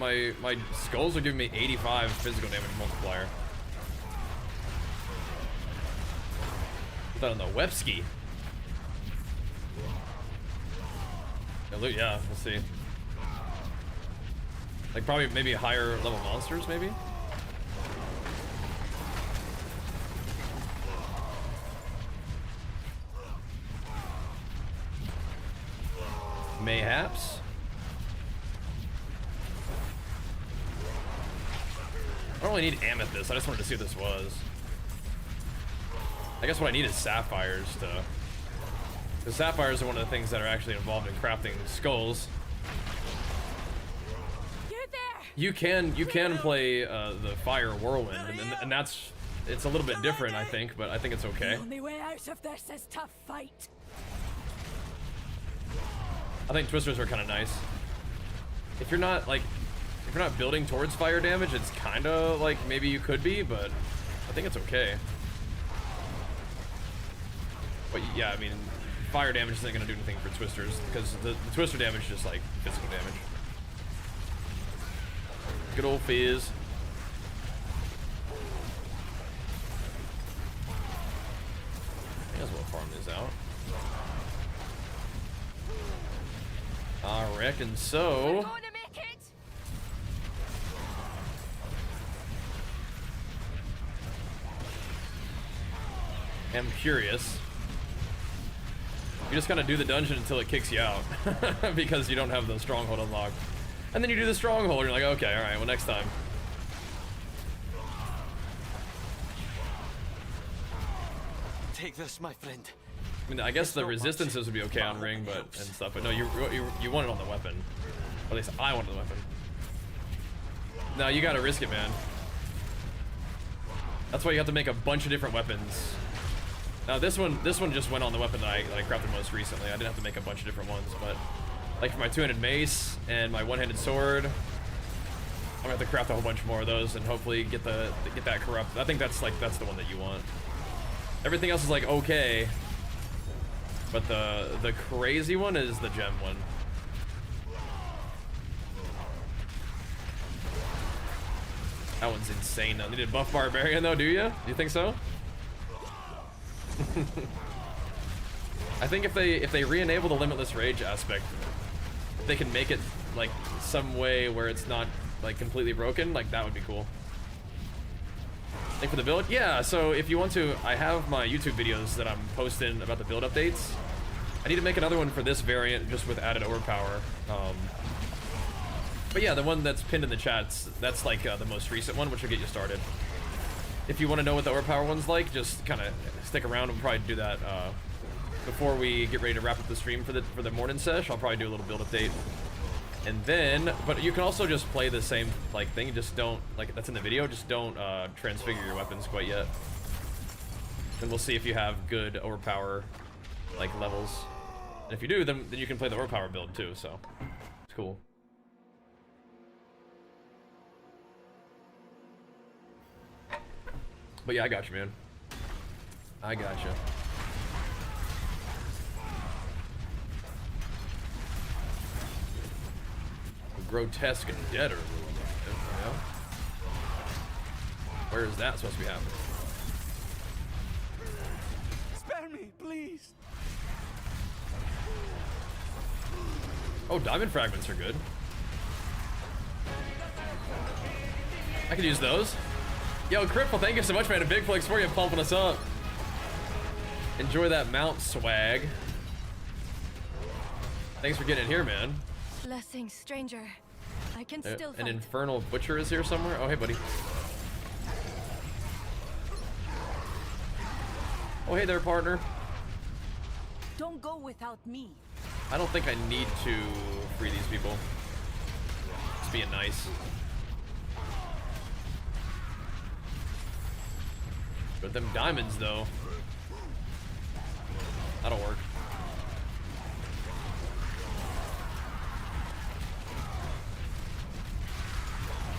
[SPEAKER 1] skulls are giving me 85 physical damage multiplier. Put that on the Webski. loot, yeah, we'll see. Like probably maybe higher level monsters, maybe? Mayhaps? I don't really need amethyst, I just wanted to see what this was. I guess what I need is sapphires to... The sapphires are one of the things that are actually involved in crafting skulls.
[SPEAKER 3] You there?
[SPEAKER 1] You can play the fire whirlwind, and it's a little bit different, I think, but I think it's okay.
[SPEAKER 3] The only way out of this is to fight.
[SPEAKER 1] I think twisters are kind of nice. If you're not building towards fire damage, it's kind of like maybe you could be, but I think it's okay. But yeah, I mean, fire damage isn't gonna do anything for twisters because the twister damage is just like physical damage. Good old fizz. May as well farm these out. I reckon so.
[SPEAKER 3] We're gonna make it.
[SPEAKER 1] I'm curious. You just gotta do the dungeon until it kicks you out because you don't have the stronghold unlocked. And then you do the stronghold and you're like, okay, alright, well next time.
[SPEAKER 6] Take this, my friend.
[SPEAKER 1] I mean, I guess the resistances would be okay on ring, but and stuff, but no, you want it on the weapon. At least I want the weapon. No, you gotta risk it, man. That's why you have to make a bunch of different weapons. Now this one just went on the weapon that I crafted most recently. I didn't have to make a bunch of different ones, but like for my two-handed mace and my one-handed sword, I'm gonna have to craft a whole bunch more of those and hopefully get that corrupt. I think that's the one that you want. Everything else is like okay, but the crazy one is the gem one. That one's insane. Now, they did buff Barbarian though, do you? Do you think so? I think if they re-enable the limitless rage aspect, if they can make it like some way where it's not like completely broken, like that would be cool. Think for the build? Yeah, so if you want to, I have my YouTube videos that I'm posting about the build updates. I need to make another one for this variant just with added overpower. But yeah, the one that's pinned in the chats, that's like the most recent one, which will get you started. If you want to know what the overpower one's like, just kind of stick around and we'll probably do that before we get ready to wrap up the stream for the morning sesh. I'll probably do a little build update. And then, but you can also just play the same like thing, just don't, like that's in the video, just don't transfigure your weapons quite yet. Then we'll see if you have good overpower like levels. And if you do, then you can play the overpower build too, so it's cool. But yeah, I got you, man. I got you. Grotesque and deader. Yeah. Where is that supposed to be happening?
[SPEAKER 6] Spare me, please.
[SPEAKER 1] Oh, diamond fragments are good. I could use those. Yo, Cripple, thank you so much, man. A big flex for you, pumping us up. Enjoy that mount swag. Thanks for getting in here, man.
[SPEAKER 3] Blessings, stranger. I can still
[SPEAKER 1] An
[SPEAKER 3] fight.
[SPEAKER 1] infernal butcher is here somewhere. Oh, hey, buddy. Oh, hey there, partner.
[SPEAKER 3] Don't go without me.
[SPEAKER 1] I don't think I need to free these people. Just being nice. But them diamonds, though, that'll work.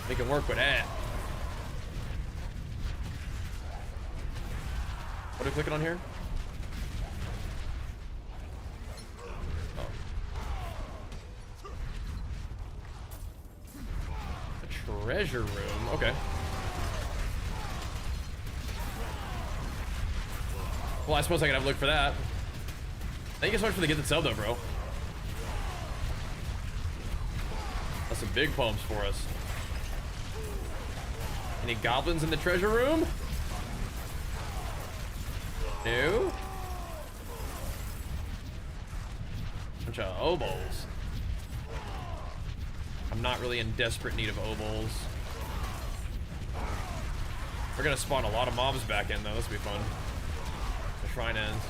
[SPEAKER 1] We can work with that. What are we clicking on here? Oh. A treasure room. Okay. Well, I suppose I could have a look for that. Thank you so much for the gifted sub, though, bro. That's some big pumps for us. Any goblins in the treasure room? No. Bunch of obols. I'm not really in desperate need of obols. We're gonna spawn a lot of mobs back in though. This will be fun. The shrine ends.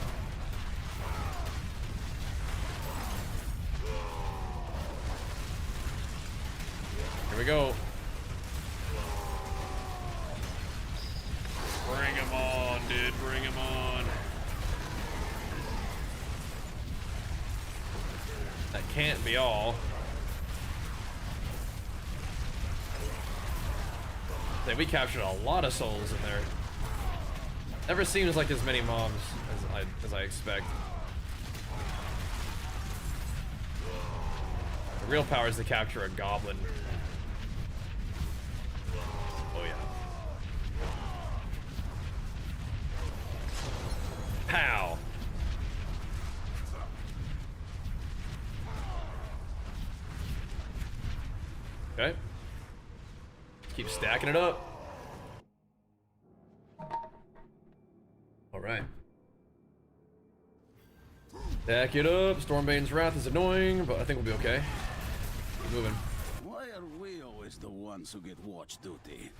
[SPEAKER 1] Here we go. Bring him on, dude. Bring him on. That can't be all. We captured a lot of souls in there. Never seems like as many mobs as I expect. The real power is to capture a goblin. Oh yeah. Pow. Okay. Keep stacking it up. All right. Stack it up. Stormbane's wrath is annoying, but I think we'll be okay. Keep moving.
[SPEAKER 7] Why are we always the ones who get watch duty?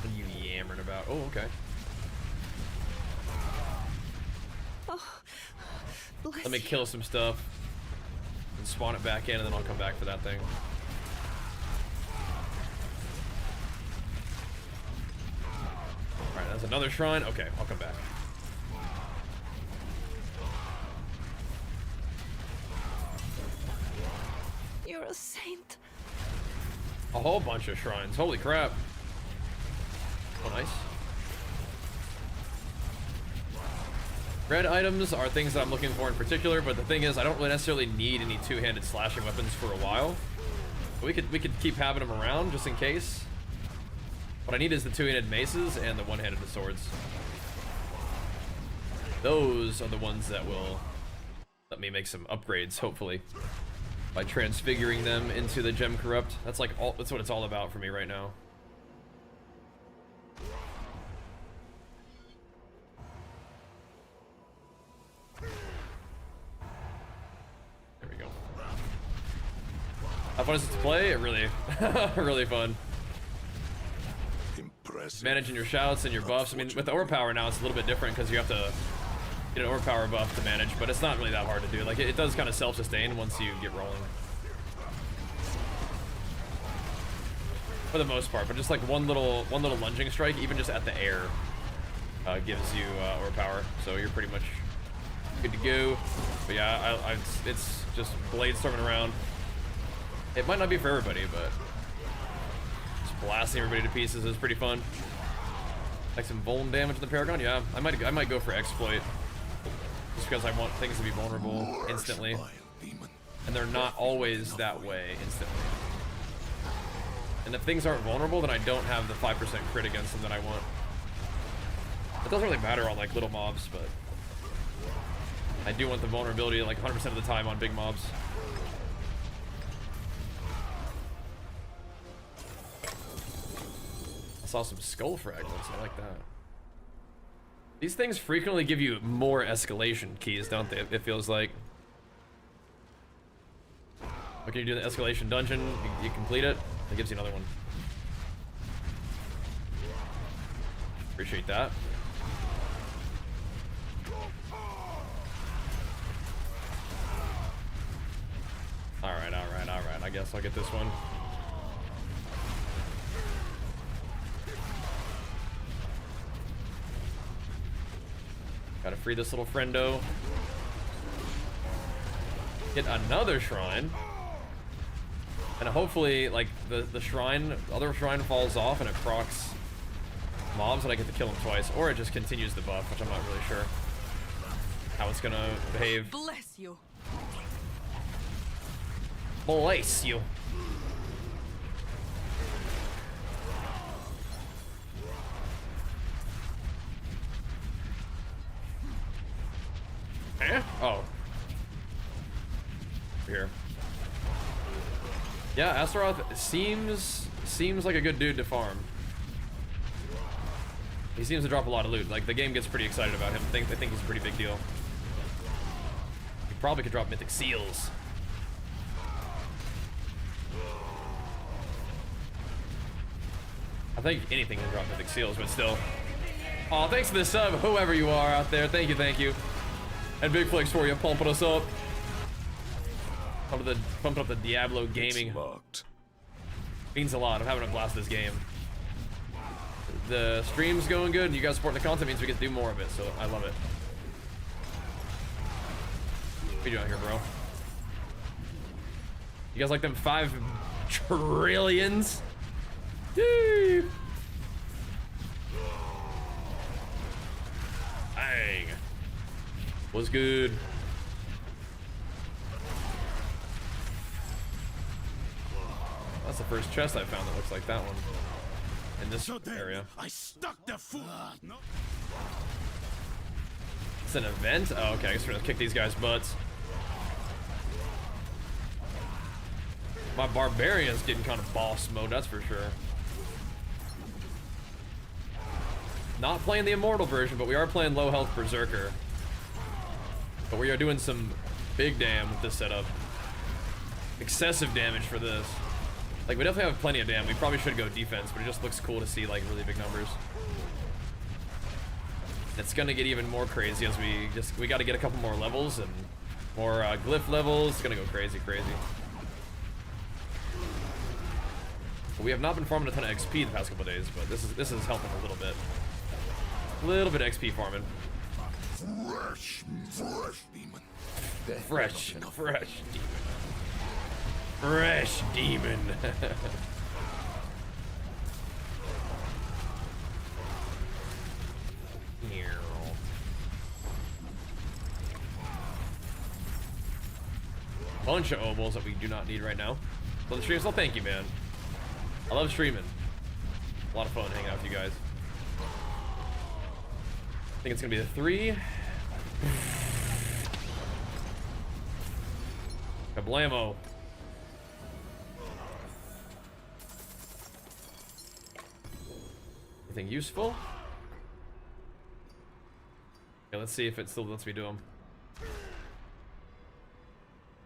[SPEAKER 1] What are you yammering about? Oh, okay.
[SPEAKER 3] Oh, bless
[SPEAKER 1] Let me kill some stuff and spawn it back in, and then I'll come back for that thing. Alright, that's another shrine. Okay, I'll come back.
[SPEAKER 3] You're a saint.
[SPEAKER 1] A whole bunch of shrines. Holy crap. Oh, nice. Red items are things that I'm looking for in particular, but the thing is, I don't really necessarily need any two-handed slashing weapons for a while. We could keep having them around just in case. What I need is the two-handed maces and the one-handed swords. Those are the ones that will let me make some upgrades, hopefully, by transfiguring them into the gem corrupt. That's like that's what it's all about for me right now. There we go. How fun is it to play? It really, really fun.
[SPEAKER 2] Impressive.
[SPEAKER 1] Managing your shouts and your buffs. I mean, with the Overpower now, it's a little bit different because you have to get an Overpower buff to manage, but it's not really that hard to do. Like, it does kind of self-sustain once you get rolling. For the most part, but just like one little lunging strike, even just at the air, gives you Overpower. So you're pretty much good to go. But yeah, it's just blade storming around. It might not be for everybody, but just blasting everybody to pieces is pretty fun. Like some vuln damage to the Paragon. Yeah, I might go for exploit, just because I want things to be vulnerable instantly, and they're not always that way instantly. And if things aren't vulnerable, then I don't have the 5% crit against them that I want. It doesn't really matter on like little mobs, but I do want the vulnerability like 100% of the time on big mobs. I saw some skull fragments. I like that. These things frequently give you more escalation keys, don't they? It feels like. What can you do in the escalation dungeon? You complete it. It gives you another one. Appreciate that. Alright. I guess I'll get this one. Gotta free this little friendo. Get another shrine. And hopefully, like, the other shrine falls off and it procs mobs and I get to kill them twice. Or it just continues the buff, which I'm not really sure how it's gonna behave.
[SPEAKER 3] Bless you.
[SPEAKER 1] Bless you. Eh? Oh. here. Yeah, Astaroth seems like a good dude to farm. He seems to drop a lot of loot. Like, the game gets pretty excited about him. I think he's a pretty big deal. He probably could drop mythic seals. I think anything can drop mythic seals, but still. Oh, thanks for the sub, whoever you are out there. Thank you, thank you. And Big Flex for you, pumping us up. Pumping up the Diablo gaming. Means a lot. I'm having a blast this game. The stream's going good, and you guys supporting the content means we get to do more of it, so I love it. What are you doing here, bro? You guys like them 5 trillions? Yee! Bang. Was good. That's the first chest I found that looks like that one. In this area.
[SPEAKER 7] I stuck the foot. No.
[SPEAKER 1] It's an event? Oh, okay. I guess we're gonna kick these guys' butts. My Barbarian's getting kind of boss mode, that's for sure. Not playing the Immortal version, but we are playing low health Berserker. But we are doing some big damn with this setup. Excessive damage for this. Like, we definitely have plenty of damage. We probably should go defense, but it just looks cool to see, like, really big numbers. It's gonna get even more crazy as we gotta get a couple more levels and more glyph levels. It's gonna go crazy. But we have not been farming a ton of XP the past couple days, but this is helping a little bit. A little bit of XP farming.
[SPEAKER 4] Fresh demon.
[SPEAKER 1] Fresh demon. Fresh demon. Bunch of obols that we do not need right now. Love the stream, so thank you, man. I love streaming. A lot of fun hanging out with you guys. I think it's gonna be a 3. Kablamo. Anything useful? Okay, let's see if it still lets me do them.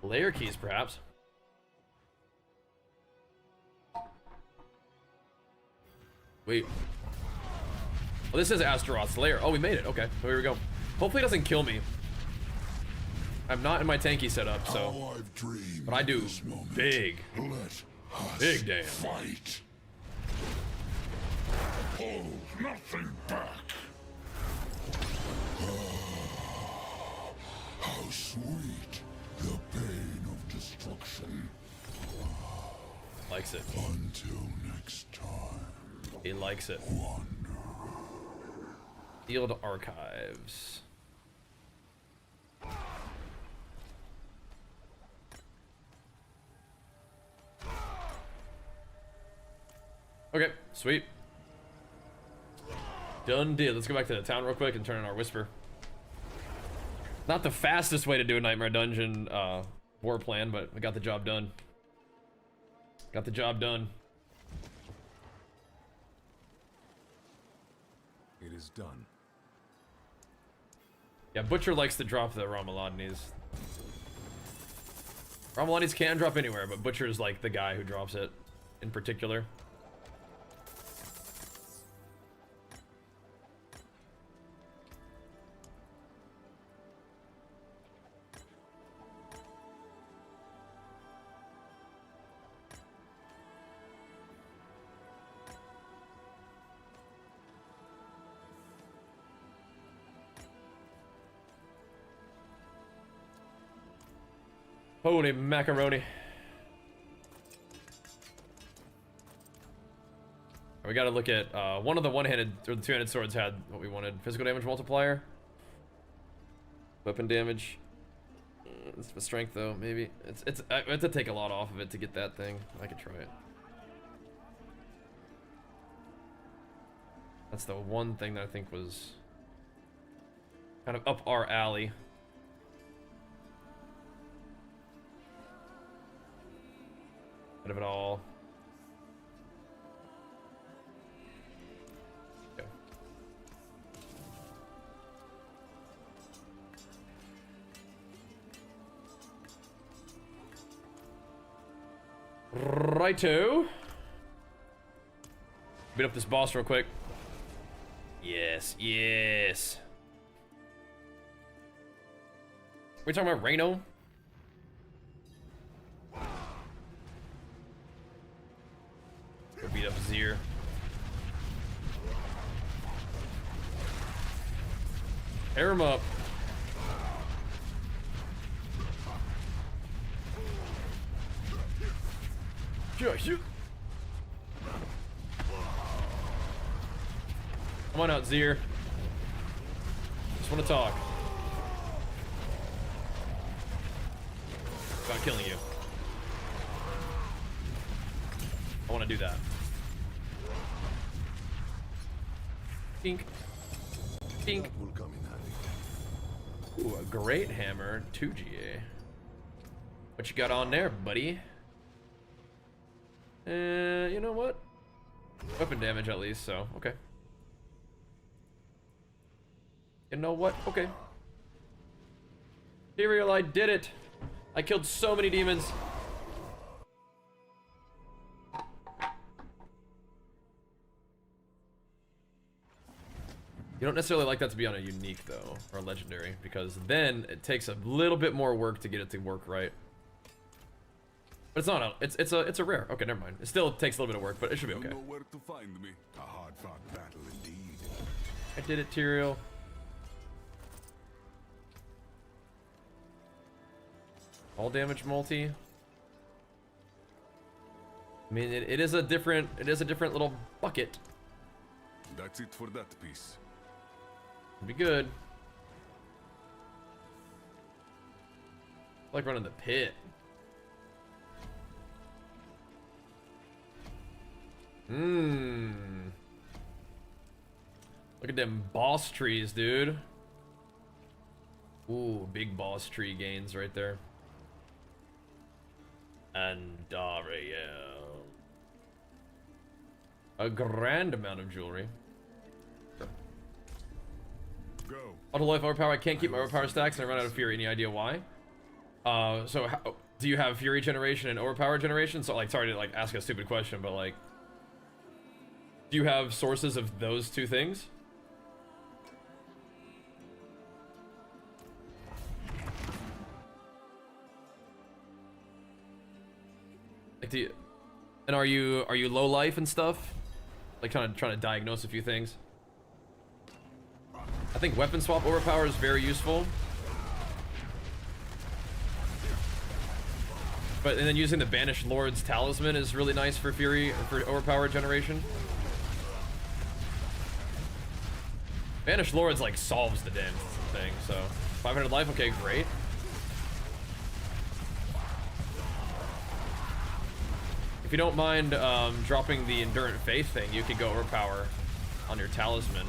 [SPEAKER 1] Layer keys, perhaps. Wait. Well, this is Astaroth's lair. Oh, we made it. Okay, so here we go. Hopefully it doesn't kill me. I'm not in my tanky setup, so. But I do big damn.
[SPEAKER 4] Fight. Hold nothing back. How sweet the pain of destruction.
[SPEAKER 1] Likes it.
[SPEAKER 4] Until next time.
[SPEAKER 1] He likes it. Field archives. Okay, sweet. Done deal. Let's go back to the town real quick and turn in our whisper. Not the fastest way to do a Nightmare Dungeon war plan, but we got the job done. Got the job done.
[SPEAKER 2] It is done.
[SPEAKER 1] Yeah, Butcher likes to drop the Ramaladnis. Ramaladnis can drop anywhere, but Butcher is like the guy who drops it in particular. Holy macaroni. We gotta look at, one of the one-handed, or the two-handed swords had what we wanted. Physical damage multiplier. Weapon damage. It's for strength though, maybe. I have to take a lot off of it to get that thing. I could try it. That's the one thing that I think was kind of up our alley. of it all. Okay. Righto. Beat up this boss real quick. Yes, yes. We talking about Reno? Go beat up Zir. Tear him up. Shoot. Come on out, Zir. Just want to talk about killing you. I want to do that. Tink. Tink.
[SPEAKER 2] Will come in handy.
[SPEAKER 1] Ooh, a great hammer, 2 GA. What you got on there, buddy? You know what? Weapon damage at least, so okay. You know what? Okay. Imperial, I did it! I killed so many demons. You don't necessarily like that to be on a unique though, or a legendary, because then it takes a little bit more work to get it to work right. But it's not a, it's a rare. Okay, never mind. It still takes a little bit of work, but it should be okay.
[SPEAKER 2] You know where to find me. A hard-fought battle indeed.
[SPEAKER 1] I did it, Tyrael. All damage multi. I mean, it is a different little bucket.
[SPEAKER 2] That's it for that piece.
[SPEAKER 1] It'd be good. I like running the pit. Look at them boss trees, dude. Ooh, big boss tree gains right there. Andario. A grand amount of jewelry. Sure.
[SPEAKER 2] Go.
[SPEAKER 1] Auto life overpower. I can't keep my overpower stacks and I run out of fury. Any idea why? So how, do you have fury generation and overpower generation? So like, sorry to like ask a stupid question, but like, do you have sources of those two things? Like, do you, and are you low life and stuff? Like trying to diagnose a few things. I think weapon swap overpower is very useful. But and then using the Banished Lord's Talisman is really nice for fury for overpower generation. Banished Lords like solves the damn thing, so 500 life, okay, great. If you don't mind dropping the Endurant Faith thing, you could go overpower on your Talisman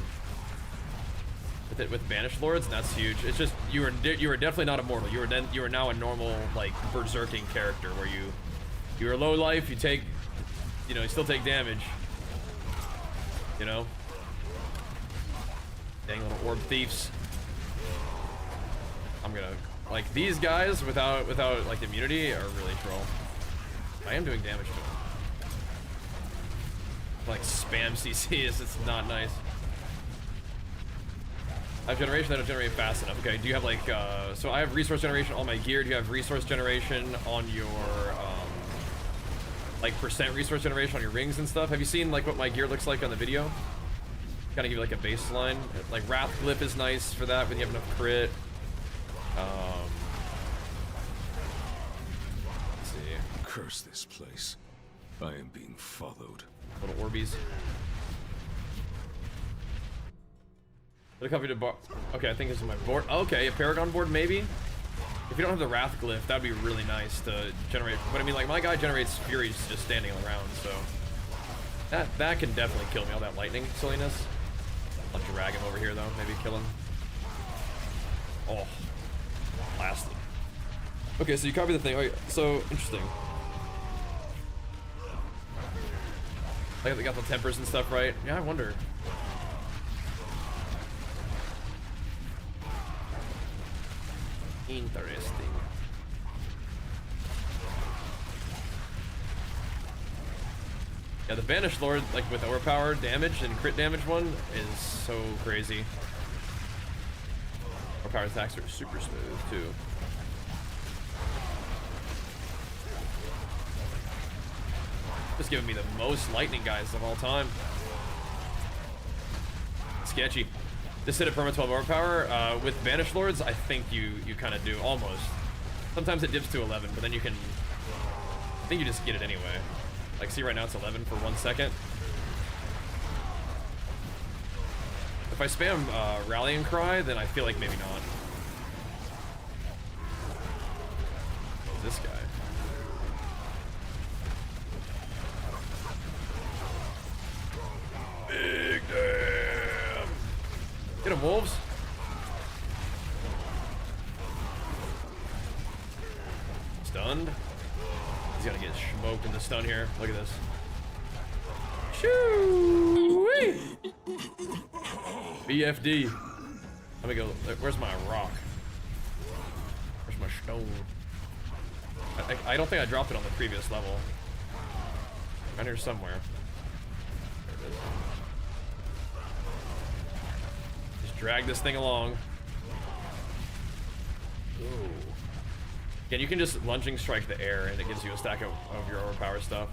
[SPEAKER 1] with Banished Lords, and that's huge. It's just you were definitely not immortal. You were now a normal like berserking character where you were low life. You take, you know, you still take damage. You know. Dang little orb thieves. I'm gonna like these guys without like immunity are really troll. I am doing damage to them. Like spam CCs, it's not nice. I have generation that don't generate fast enough. Okay, do you have like so I have resource generation on my gear. Do you have resource generation on your like percent resource generation on your rings and stuff? Have you seen like what my gear looks like on the video? Kind of give you like a baseline. Like Wrath Glyph is nice for that when you have enough crit. Let's see.
[SPEAKER 2] Curse this place. I am being followed.
[SPEAKER 1] Little Orbeez. What a copy to bar. Okay, I think this is my board. Okay, a Paragon board maybe. If you don't have the Wrath Glyph, that'd be really nice to generate. But I mean, like my guy generates Furies just standing around, so that can definitely kill me. All that lightning silliness. I'll drag him over here though. Maybe kill him. Oh, blasted. Okay, so you copy the thing. Okay, so interesting. Like they got the tempers and stuff right. Yeah, I wonder. Interesting. Yeah, the Banished Lord, like with Overpower damage and crit damage one, is so crazy. Overpower attacks are super smooth too. Just giving me the most lightning guys of all time. Sketchy. Just hit a perma 12 overpower. With Banished Lords, I think you kind of do, almost. Sometimes it dips to 11, but then you can... I think you just get it anyway. Like, see right now it's 11 for 1 second. If I spam Rallying Cry, then I feel like maybe not. Who's this guy? Big damn! Get him, wolves! Stunned. He's gonna get smoked in the stun here. Look at this. Shoo! BFD. Let me go. Where's my rock? Where's my stone? I don't think I dropped it on the previous level. Around here somewhere. There it is. Just drag this thing along. Ooh. Again, you can just lunging strike the air and it gives you a stack of your overpower stuff.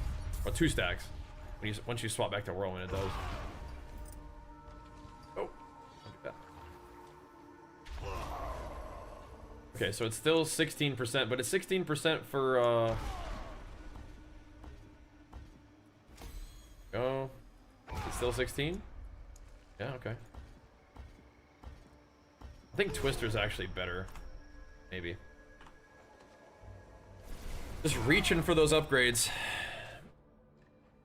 [SPEAKER 1] Or 2 stacks. Once you swap back to Whirlwind, it does. Oh. Look at that. Okay, so it's still 16%, but it's 16% for, oh. It's still 16? Yeah, okay. I think Twister's actually better. Maybe. Just reaching for those upgrades.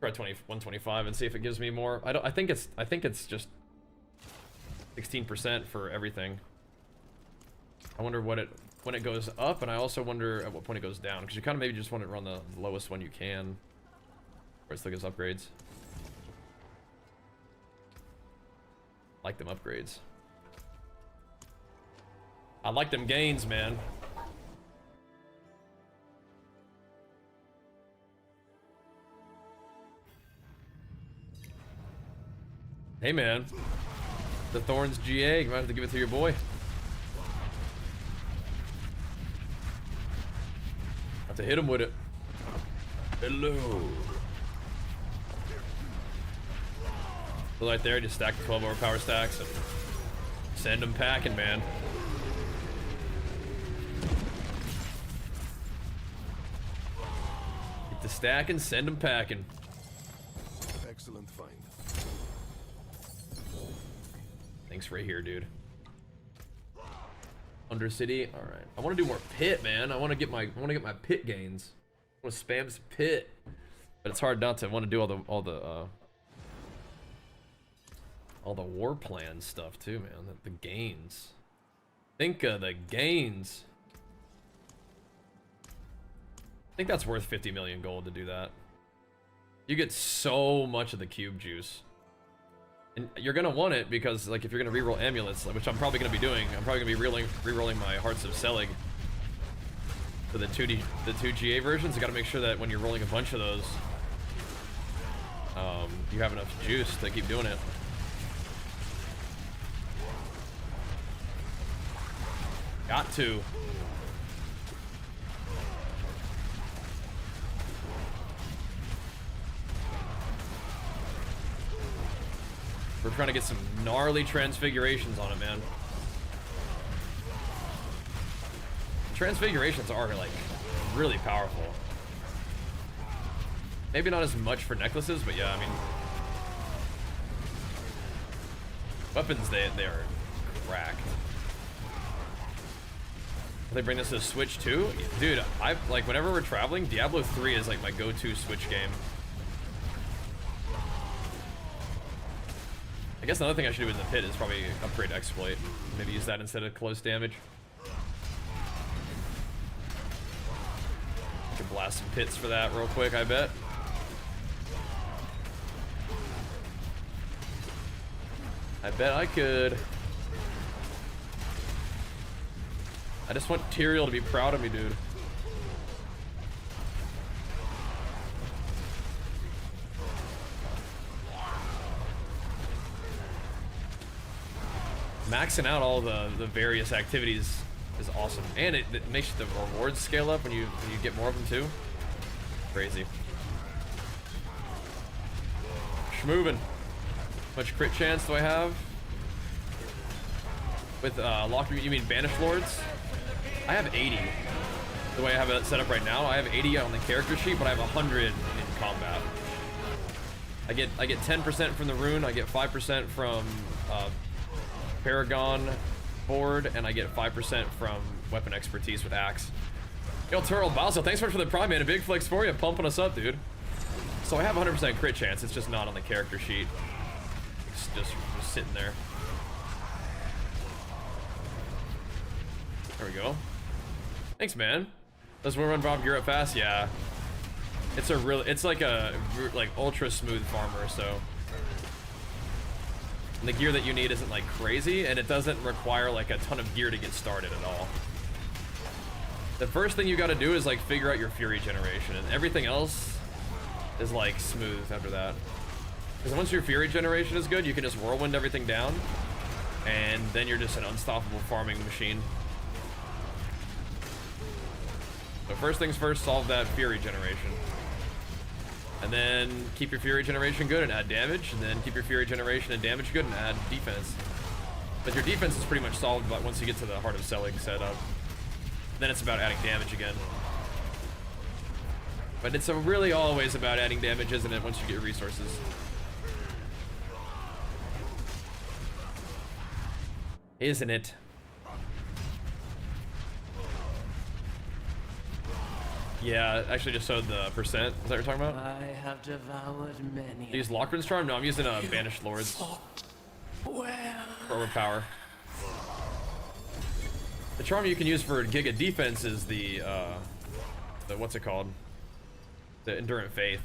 [SPEAKER 1] Try 125 and see if it gives me more. I think it's just 16% for everything. I wonder when it goes up, and I also wonder at what point it goes down, because you kind of maybe just want to run the lowest one you can, where it still gives upgrades. Like them upgrades. I like them gains, man. Hey man, the Thorns GA, you might have to give it to your boy. Have to hit him with it. Hello. So right there, just stack the 12 overpower stacks and send them packing, man. Get the stack and send them packing.
[SPEAKER 2] Excellent find.
[SPEAKER 1] Thanks right here, dude. Undercity. All right. I want to do more pit, man. I want to get my pit gains. I want to spam some pit, but it's hard not to want to do all the war plan stuff too, man. The gains. Think of the gains. I think that's worth 50 million gold to do that. You get so much of the cube juice. And you're gonna want it because, like, if you're gonna reroll amulets, which I'm probably gonna be doing, I'm probably gonna be rerolling my Hearts of Selig for the 2 GA versions. You gotta make sure that when you're rolling a bunch of those, you have enough juice to keep doing it. Got to. We're trying to get some gnarly transfigurations on it, man. Transfigurations are, like, really powerful. Maybe not as much for necklaces, but yeah, I mean... weapons, they are cracked. They bring this to Switch too? Dude, like, whenever we're traveling, Diablo 3 is, like, my go-to Switch game. I guess another thing I should do in the pit is probably upgrade exploit. Maybe use that instead of close damage. I could blast some pits for that real quick, I bet. I bet I could. I just want Tyrael to be proud of me, dude. Maxing out all the various activities is awesome, and it makes the rewards scale up when you get more of them too. Crazy. Schmoovin'. Much crit chance do I have? With locked, you mean Banished Lords? I have 80. The way I have it set up right now, I have 80 on the character sheet, but I have 100 in combat. I get 10% from the rune, I get 5% from Paragon board, and I get 5% from weapon expertise with axe. Yo, Turtle Balso, thanks so much for the prime, man. A big flex for you, pumping us up, dude. So I have 100% crit chance, it's just not on the character sheet. It's just sitting there. There we go. Thanks, man. Does Whirlwind Bob gear up fast? Yeah. It's like a ultra smooth farmer, so. And the gear that you need isn't like crazy, and it doesn't require like a ton of gear to get started at all. The first thing you gotta do is like figure out your fury generation, and everything else is like smooth after that. Because once your fury generation is good, you can just whirlwind everything down, and then you're just an unstoppable farming machine. So first things first, solve that fury generation. And then keep your fury generation good and add damage, and then keep your fury generation and damage good and add defense. But your defense is pretty much solved but once you get to the Heart of Selling setup. Then it's about adding damage again. But it's really always about adding damage, isn't it, once you get resources? Isn't it? Yeah, I actually just showed the percent. Is that what you're talking about?
[SPEAKER 6] I have devoured many.
[SPEAKER 1] Do you use Lockrun's Charm? No, I'm using Banished Lords. For Overpower. The charm you can use for Giga defense is the what's it called? The Endurant Faith.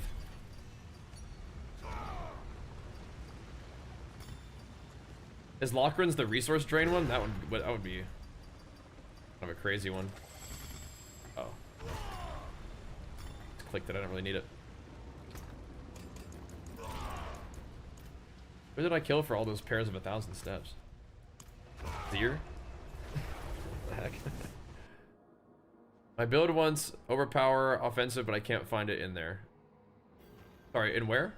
[SPEAKER 1] Is Lockrun's the resource drain one? That would be kind of a crazy one. Oh. Click that I don't really need it. Who did I kill for all those pairs of 1,000 steps? Deer? What the heck? My build wants Overpower offensive, but I can't find it in there. Sorry, in where?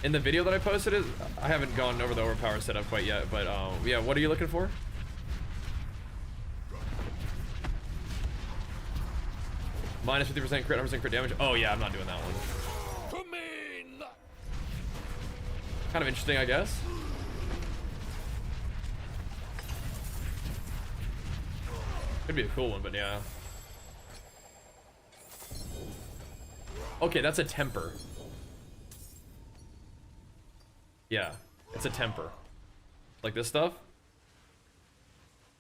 [SPEAKER 1] In the video that I posted it, I haven't gone over the Overpower setup quite yet, but yeah, what are you looking for? Minus 50% crit, 100% crit damage. Oh yeah, I'm not doing that one. Kind of interesting, I guess. Could be a cool one, but yeah. Okay, that's a temper. Yeah, it's a temper. Like this stuff.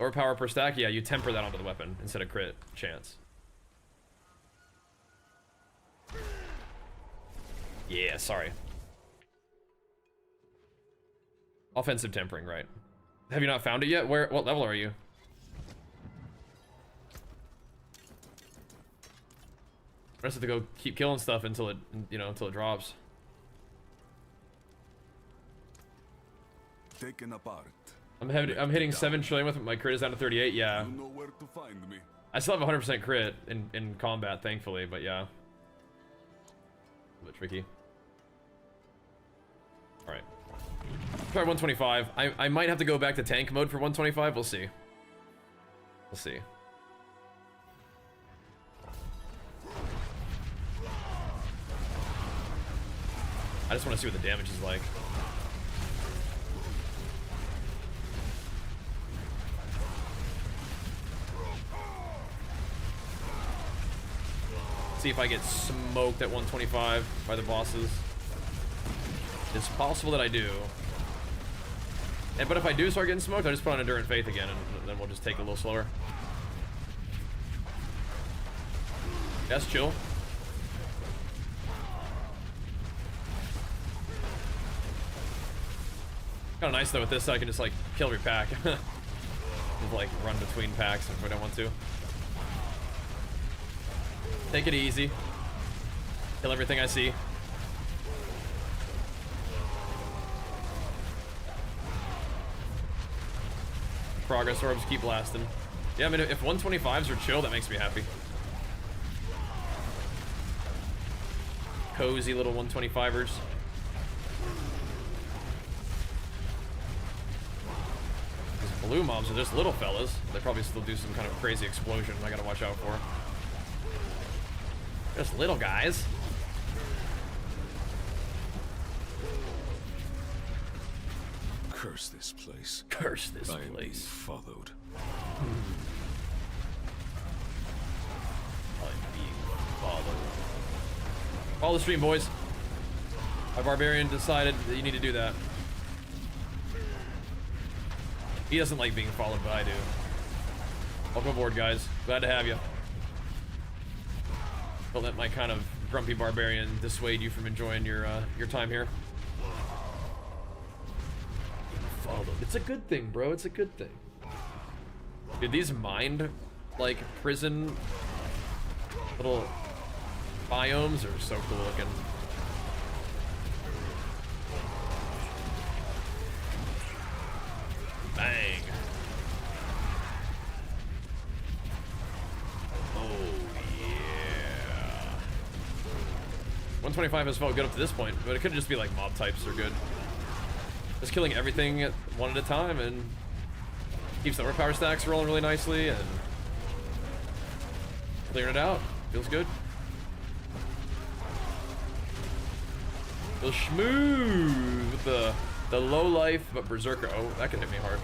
[SPEAKER 1] Overpower per stack, yeah, you temper that onto the weapon instead of crit chance. Yeah, sorry. Offensive tempering, right. Have you not found it yet? What level are you? I just have to go keep killing stuff until it, until it drops.
[SPEAKER 2] Taken apart.
[SPEAKER 1] I'm hitting 7 trillion with it. My crit is down to 38. Yeah.
[SPEAKER 2] You know where to find me.
[SPEAKER 1] I still have 100% crit in combat, thankfully, but yeah. A bit tricky. All right. Try 125. I might have to go back to tank mode for 125. We'll see. We'll see. I just want to see what the damage is like. See if I get smoked at 125 by the bosses. It's possible that I do. But if I do start getting smoked, I just put on Endurant Faith again, and then we'll just take it a little slower. That's chill. Kind of nice though with this, so I can just like kill every pack. Just, like run between packs if I don't want to. Take it easy. Kill everything I see. Progress orbs keep blasting. Yeah, I mean, if 125s are chill, that makes me happy. Cozy little 125ers. These blue mobs are just little fellas. They probably still do some kind of crazy explosion I gotta watch out for. Just little guys.
[SPEAKER 2] Curse this place.
[SPEAKER 1] Curse this
[SPEAKER 2] I am being
[SPEAKER 1] place.
[SPEAKER 2] followed.
[SPEAKER 1] I'm being followed. Follow the stream, boys. My Barbarian decided that you need to do that. He doesn't like being followed, but I do. Welcome aboard, guys. Glad to have you. Don't let my kind of grumpy Barbarian dissuade you from enjoying your time here. Followed. It's a good thing, bro. It's a good thing. Dude, these mind, like, prison little biomes are so cool looking. Bang. Oh, yeah. 125 has felt good up to this point, but it could just be like mob types are good. Just killing everything one at a time and keeps the overpower stacks rolling really nicely and clearing it out. Feels good. Feels smooth with the low life but berserker. Oh, that could hit me hard.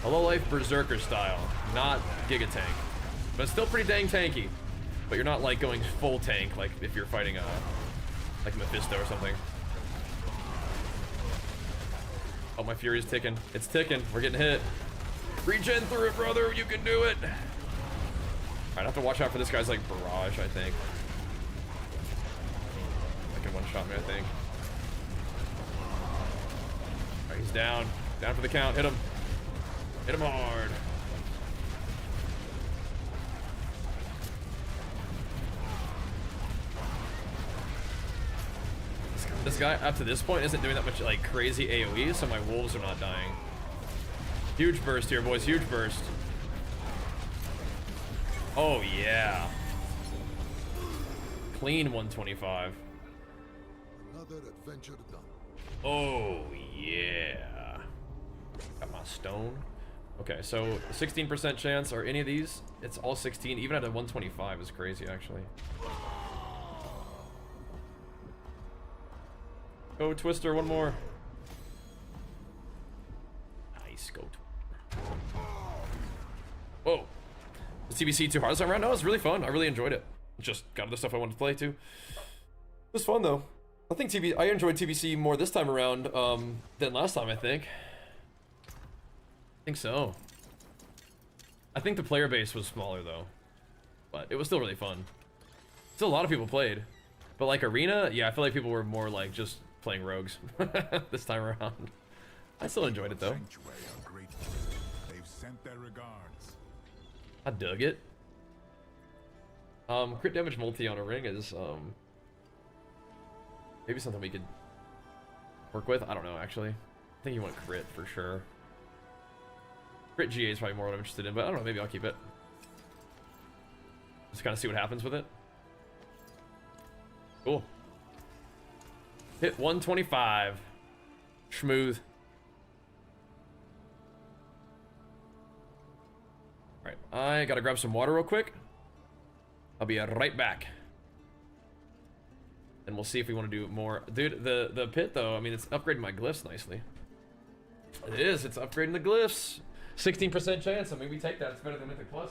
[SPEAKER 1] A low life berserker style, not giga tank, but still pretty dang tanky. But you're not like going full tank like if you're fighting like Mephisto or something. Oh, my fury's ticking. It's ticking. We're getting hit. Regen through it, brother. You can do it. All right, I have to watch out for this guy's like barrage, I think. That can one-shot me, I think. All right, he's down. Down for the count. Hit him. Hit him hard. This guy, up to this point, isn't doing that much, like, crazy AoE, so my wolves are not dying. Huge burst here, boys. Huge burst. Oh, yeah. Clean 125.
[SPEAKER 4] Another adventure done.
[SPEAKER 1] Oh, yeah. Got my stone. Okay, so 16% chance. Are any of these? It's all 16. Even at a 125 is crazy, actually. Go Twister, one more. Nice, go Twister. Whoa. Was TBC too hard this time around? No, it was really fun. I really enjoyed it. Just got other stuff I wanted to play too. It was fun though. I think I enjoyed TBC more this time around than last time, I think. I think so. I think the player base was smaller though. But it was still really fun. Still a lot of people played. But like Arena, yeah, I feel like people were more like just playing rogues this time around. I still enjoyed it though.
[SPEAKER 4] They've sent their regards.
[SPEAKER 1] I dug it. Crit damage multi on a ring is maybe something we could work with. I don't know actually. I think you want crit for sure. Crit GA is probably more what I'm interested in, but I don't know, maybe I'll keep it. Just kind of see what happens with it. Cool. Hit 125. Smooth. Alright, I gotta grab some water real quick. I'll be right back. And we'll see if we want to do more. Dude, the pit though, I mean, it's upgrading my glyphs nicely. It is, it's upgrading the glyphs. 16% chance, I mean, we take that. It's better than Mythic Plus.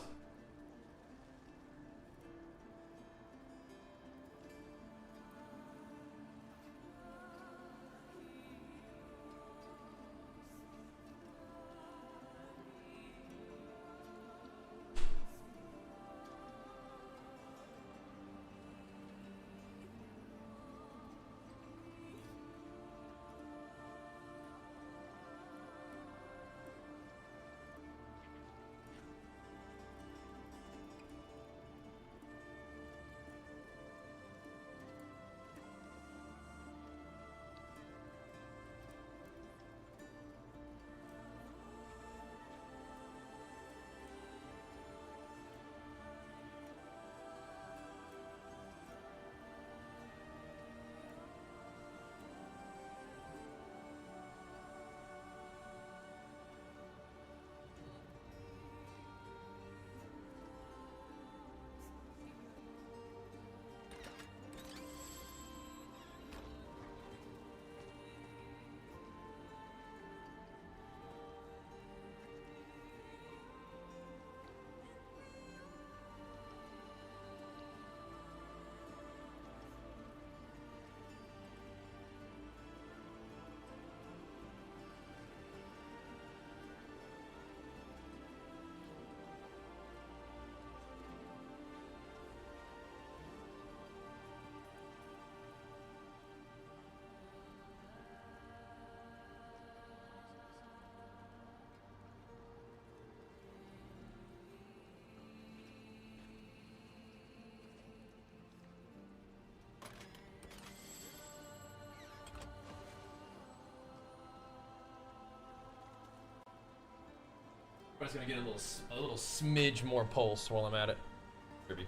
[SPEAKER 1] I'm just gonna get a little smidge more pulse while I'm at it. Kirby.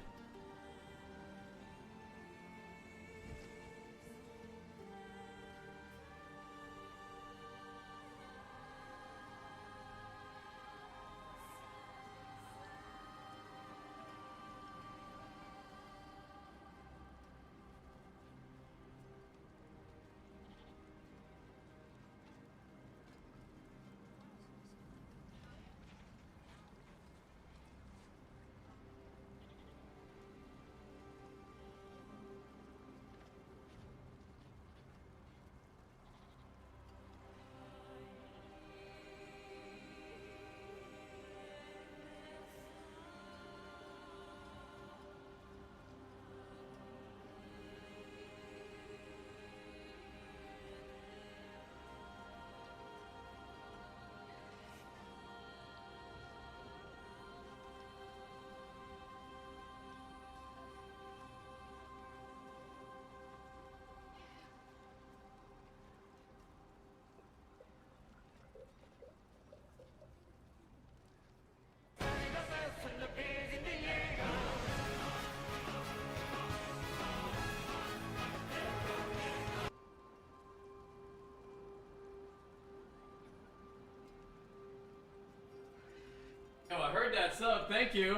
[SPEAKER 1] Oh, I heard that sub. Thank you.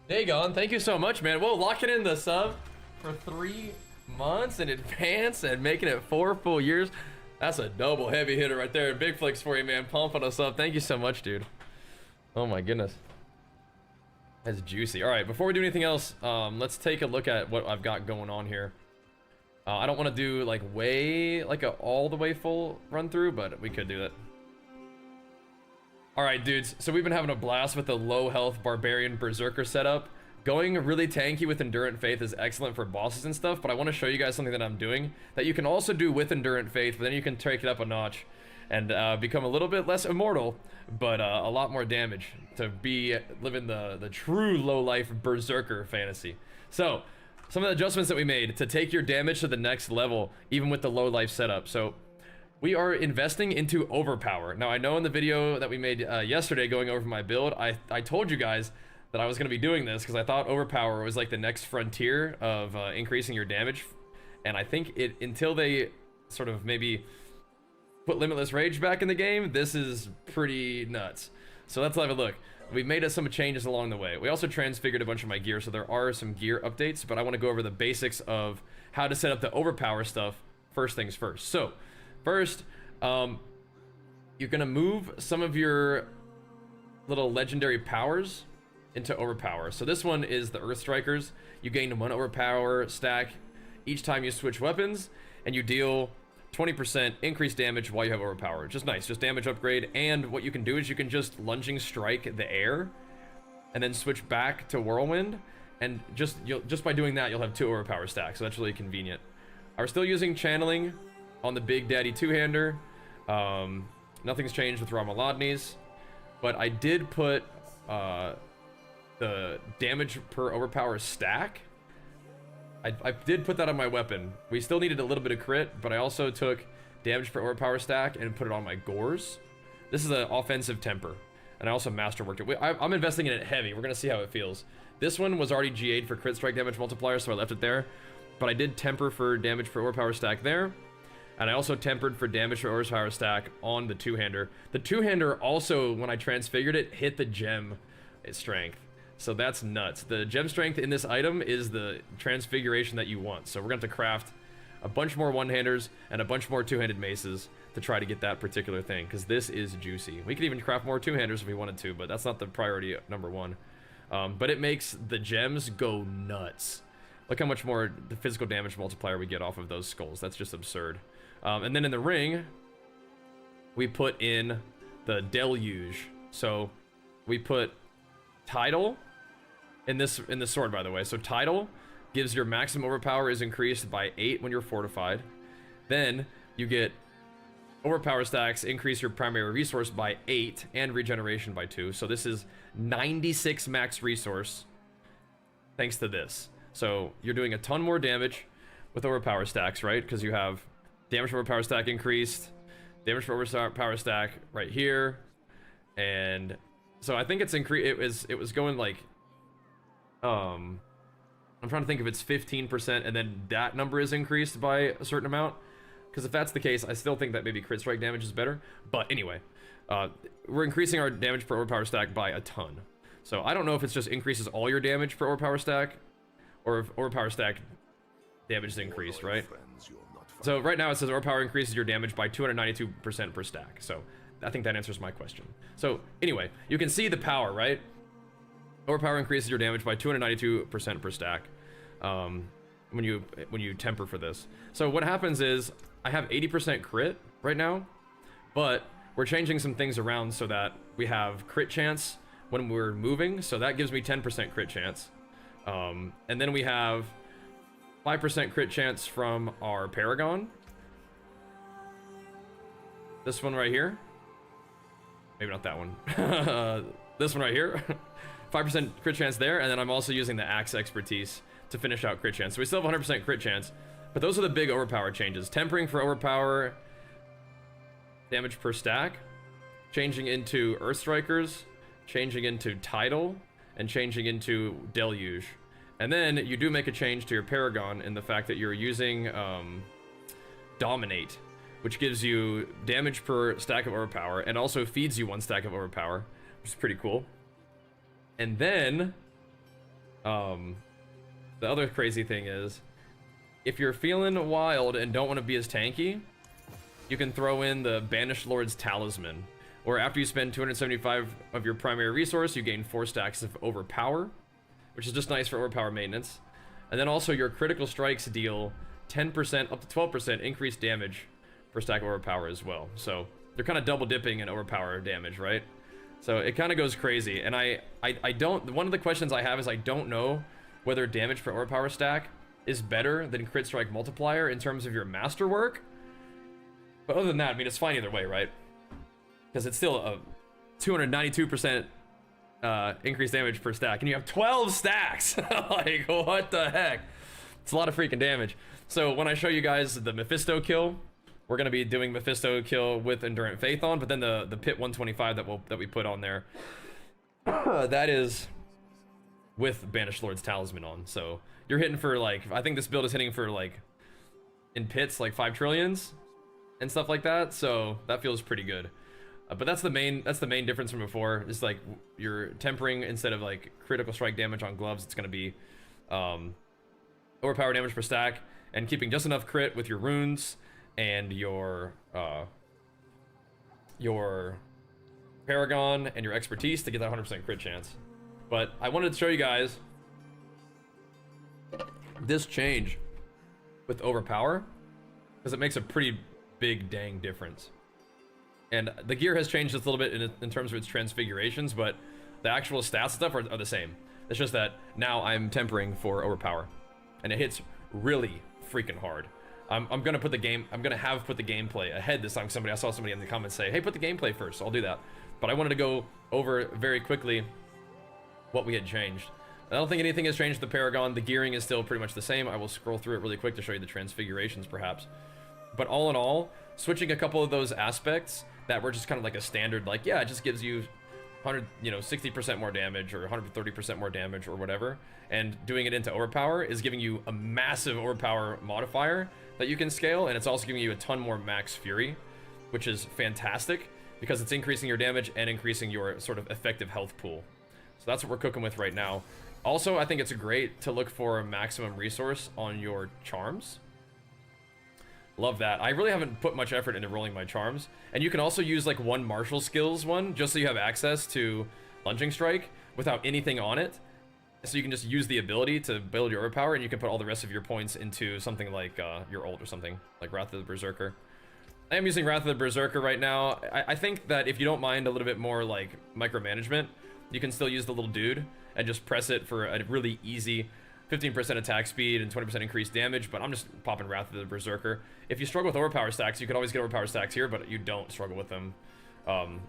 [SPEAKER 1] Dagon, thank you so much, man. Whoa, locking in the sub for 3 months in advance and making it 4 full years. That's a double heavy hitter right there. Big flicks for you, man. Pumping us up. Thank you so much, dude. Oh my goodness. That's juicy. All right, before we do anything else, let's take a look at what I've got going on here. I don't want to do like a all the way full run through, but we could do that. All right, dudes, so we've been having a blast with the low health Barbarian Berserker setup. Going really tanky with Endurant Faith is excellent for bosses and stuff, but I want to show you guys something that I'm doing that you can also do with Endurant Faith, but then you can take it up a notch and become a little bit less immortal, but a lot more damage to be living the true low life Berserker fantasy. So, some of the adjustments that we made to take your damage to the next level, even with the low life setup. So, we are investing into Overpower. Now, I know in the video that we made yesterday going over my build, I told you guys that I was going to be doing this because I thought Overpower was like the next frontier of increasing your damage. And I think until they sort of maybe put Limitless Rage back in the game, this is pretty nuts. So let's have a look. We made some changes along the way. We also transfigured a bunch of my gear, so there are some gear updates, but I want to go over the basics of how to set up the Overpower stuff first things first. So, first, you're gonna move some of your little legendary powers into Overpower. So this one is the Earth Strikers. You gain 1 Overpower stack each time you switch weapons, and you deal 20% increased damage while you have Overpower. Just nice, just damage upgrade. And what you can do is you can just lunging strike the air, and then switch back to Whirlwind, and just by doing that, you'll have 2 Overpower stacks. So that's really convenient. We're still using channeling on the Big Daddy two-hander. Nothing's changed with Ramaladni's, but I did put the damage per Overpower stack. I did put that on my weapon. We still needed a little bit of crit, but I also took damage per overpower stack and put it on my gores. This is an offensive temper, and I also masterworked it. I'm investing in it heavy. We're gonna see how it feels. This one was already GA'd for crit strike damage multiplier, so I left it there. But I did temper for damage per overpower stack there, and I also tempered for damage per overpower stack on the two-hander. The two-hander also, when I transfigured it, hit the gem strength. So that's nuts. The gem strength in this item is the transfiguration that you want. So we're going to have to craft a bunch more one-handers and a bunch more two-handed maces to try to get that particular thing, because this is juicy. We could even craft more two-handers if we wanted to, but that's not the priority number one. But it makes the gems go nuts. Look how much more the physical damage multiplier we get off of those skulls. That's just absurd. And then in the ring, we put in the deluge. So we put tidal in this sword, by the way. So tidal gives your maximum overpower is increased by 8 when you're fortified. Then you get overpower stacks, increase your primary resource by 8 and regeneration by 2. So this is 96 max resource thanks to this. So you're doing a ton more damage with overpower stacks, right? Because you have damage for overpower stack increased, damage for overpower stack right here, and so I think it's increased. It was going like, I'm trying to think if it's 15%, and then that number is increased by a certain amount. Because if that's the case, I still think that maybe crit strike damage is better. But anyway, we're increasing our damage per overpower stack by a ton. So I don't know if it's just increases all your damage per overpower stack, or if overpower stack damage is increased, right? So right now it says overpower increases your damage by 292% per stack. So I think that answers my question. So anyway, you can see the power, right? Overpower increases your damage by 292% per stack when you temper for this. So what happens is I have 80% crit right now, but we're changing some things around so that we have crit chance when we're moving. So that gives me 10% crit chance. And then we have 5% crit chance from our Paragon. This one right here. Maybe not that one. This one right here. 5% crit chance there, and then I'm also using the axe expertise to finish out crit chance. So we still have 100% crit chance, but those are the big overpower changes. Tempering for overpower damage per stack, changing into Earth Strikers, changing into Tidal, and changing into Deluge. And then you do make a change to your Paragon in the fact that you're using Dominate, which gives you damage per stack of overpower and also feeds you 1 stack of overpower, which is pretty cool. And then the other crazy thing is, if you're feeling wild and don't want to be as tanky, you can throw in the Banished Lord's Talisman, where after you spend 275 of your primary resource, you gain 4 stacks of Overpower, which is just nice for overpower maintenance. And then also your critical strikes deal 10% up to 12% increased damage per stack of overpower as well. So they're kind of double dipping in overpower damage, right? So it kind of goes crazy. And I don't, one of the questions I have is I don't know whether damage per overpower stack is better than crit strike multiplier in terms of your masterwork. But other than that, I mean, it's fine either way, right? Because it's still a 292% increased damage per stack, and you have 12 stacks. Like, what the heck? It's a lot of freaking damage. So when I show you guys the Mephisto kill, we're gonna be doing Mephisto kill with Endurant Faith on, but then the Pit 125 that we put on there, that is with Banished Lord's Talisman on. So you're hitting for like, I think this build is hitting for like in pits like 5 trillions and stuff like that. So that feels pretty good. But that's the main difference from before. It's like you're tempering instead of like critical strike damage on gloves. It's gonna be overpower damage per stack and keeping just enough crit with your runes and your Paragon and your expertise to get that 100% crit chance. But I wanted to show you guys this change with Overpower, because it makes a pretty big dang difference. And the gear has changed just a little bit in terms of its transfigurations, but the actual stats stuff are the same. It's just that now I'm tempering for Overpower, and it hits really freaking hard. I'm gonna put the gameplay ahead this time. I saw somebody in the comments say, hey, put the gameplay first, so I'll do that. But I wanted to go over very quickly what we had changed. I don't think anything has changed with the Paragon. The gearing is still pretty much the same. I will scroll through it really quick to show you the transfigurations, perhaps. But all in all, switching a couple of those aspects that were just kind of like a standard, like, yeah, it just gives you 60% more damage or 130% more damage or whatever, and doing it into Overpower is giving you a massive Overpower modifier that you can scale, and it's also giving you a ton more max fury, which is fantastic because it's increasing your damage and increasing your sort of effective health pool. So that's what we're cooking with right now. Also, I think it's great to look for a maximum resource on your charms. Love that. I really haven't put much effort into rolling my charms. And you can also use like one martial skills one, just so you have access to Lunging Strike without anything on it. So you can just use the ability to build your overpower, and you can put all the rest of your points into something like your ult or something, like Wrath of the Berserker. I am using Wrath of the Berserker right now. I think that if you don't mind a little bit more like micromanagement, you can still use the little dude and just press it for a really easy 15% attack speed and 20% increased damage, but I'm just popping Wrath of the Berserker. If you struggle with overpower stacks, you could always get overpower stacks here, but you don't struggle with them.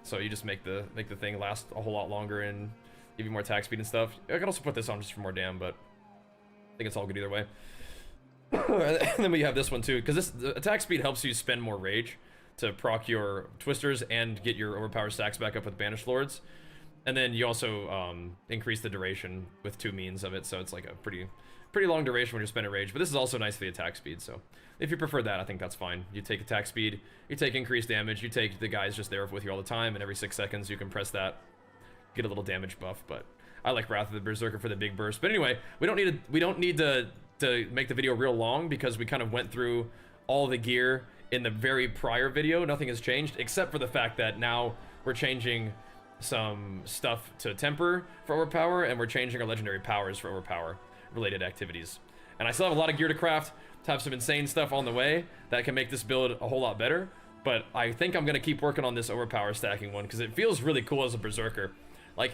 [SPEAKER 1] So you just make the thing last a whole lot longer and give you more attack speed and stuff. I could also put this on just for more dam, but I think it's all good either way. And then we have this one too, because the attack speed helps you spend more rage to proc your twisters and get your overpower stacks back up with Banished Lords. And then you also increase the duration with 2 means of it, so it's like a pretty long duration when you're spending rage. But this is also nice for the attack speed, so if you prefer that, I think that's fine. You take attack speed, you take increased damage, you take the guys just there with you all the time, and every 6 seconds you can press that, get a little damage buff. But I like Wrath of the Berserker for the big burst. But anyway, we don't need to make the video real long, because we kind of went through all the gear in the very prior video. Nothing has changed except for the fact that now we're changing some stuff to temper for Overpower, and we're changing our legendary powers for Overpower related activities. And I still have a lot of gear to craft, to have some insane stuff on the way that can make this build a whole lot better, but I think I'm gonna keep working on this Overpower stacking one, because it feels really cool as a Berserker. Like,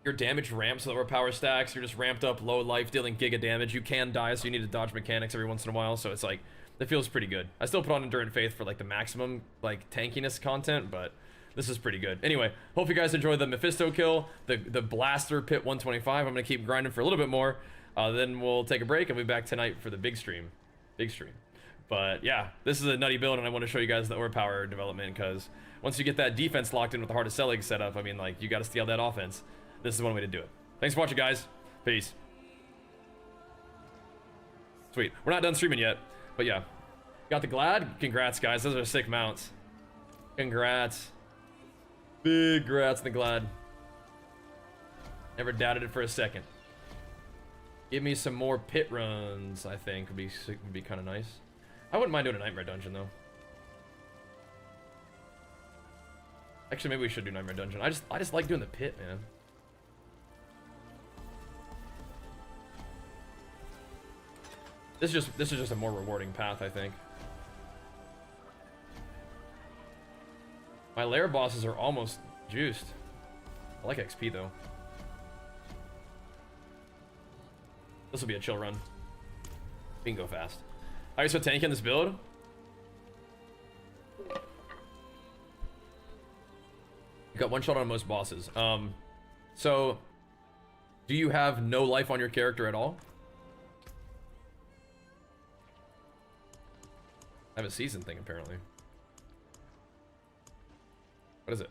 [SPEAKER 1] your damage ramps with Overpower stacks, you're just ramped up, low life, dealing giga damage. You can die, so you need to dodge mechanics every once in a while, so it's like, it feels pretty good. I still put on Endurant Faith for like the maximum like tankiness content, but this is pretty good. Anyway, hope you guys enjoyed the Mephisto kill, the Blaster Pit 125. I'm gonna keep grinding for a little bit more. Then we'll take a break and be back tonight for the big stream. But yeah, this is a nutty build, and I want to show you guys the Overpower development, because once you get that defense locked in with the Heart of Selig setup, I mean, like, you got to steal that offense. This is one way to do it. Thanks for watching, guys. Peace. Sweet. We're not done streaming yet, but yeah. Got the Glad? Congrats, guys. Those are sick mounts. Congrats. Big grats in the Glad. Never doubted it for a second. Give me some more pit runs, I think would be kind of nice. I wouldn't mind doing a Nightmare Dungeon though. Actually, maybe we should do Nightmare Dungeon. I just like doing the pit, man. This is just a more rewarding path, I think. My lair bosses are almost juiced. I like XP though. This will be a chill run. We can go fast. How are you so tanky in this build? You got one shot on most bosses. So do you have no life on your character at all? I have a season thing apparently. What is it?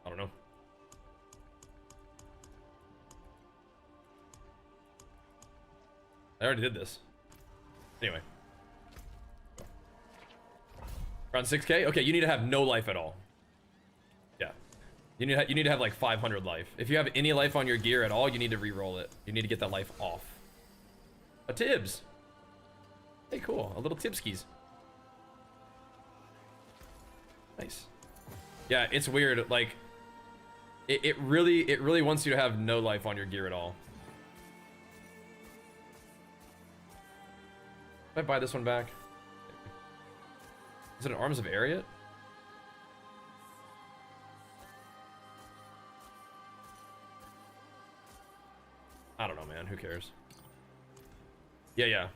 [SPEAKER 1] I don't know. I already did this. Anyway. Around 6K? Okay, you need to have no life at all. Yeah. You need to have like 500 life. If you have any life on your gear at all, you need to re-roll it. You need to get that life off. A Tibbs. Hey, cool. A little Tibskis. Nice. Yeah, it's weird. Like, it really wants you to have no life on your gear at all. Can I buy this one back? Is it an Arms of Ariat? I don't know, man. Who cares? Yeah.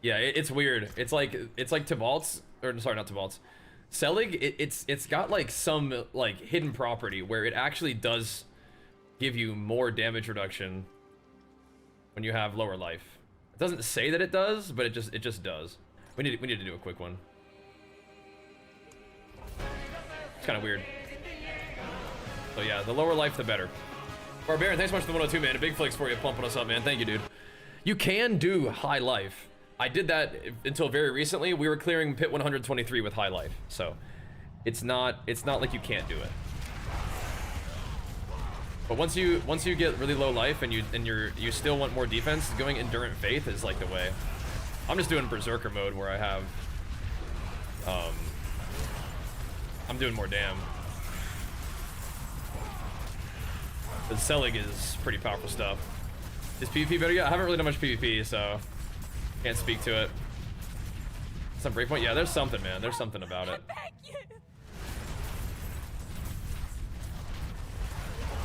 [SPEAKER 1] It's weird. It's like Tibalt's, or sorry, not Tibalt's. Selig. It's got like some like hidden property where it actually does give you more damage reduction when you have lower life. It doesn't say that it does, but it just does. We need to do a quick one. It's kind of weird. So yeah, the lower life, the better. Barbarian, thanks so much for the 102, man. A big flex for you, pumping us up, man. Thank you, dude. You can do high life. I did that until very recently. We were clearing pit 123 with high life, so it's not like you can't do it. But once you get really low life and you still want more defense, going Endurant Faith is like the way. I'm just doing Berserker mode where I have I'm doing more damn. The Selig is pretty powerful stuff. Is PvP better yet? I haven't really done much PvP, so can't speak to it. Some breakpoint? Yeah, there's something, man. There's something about it.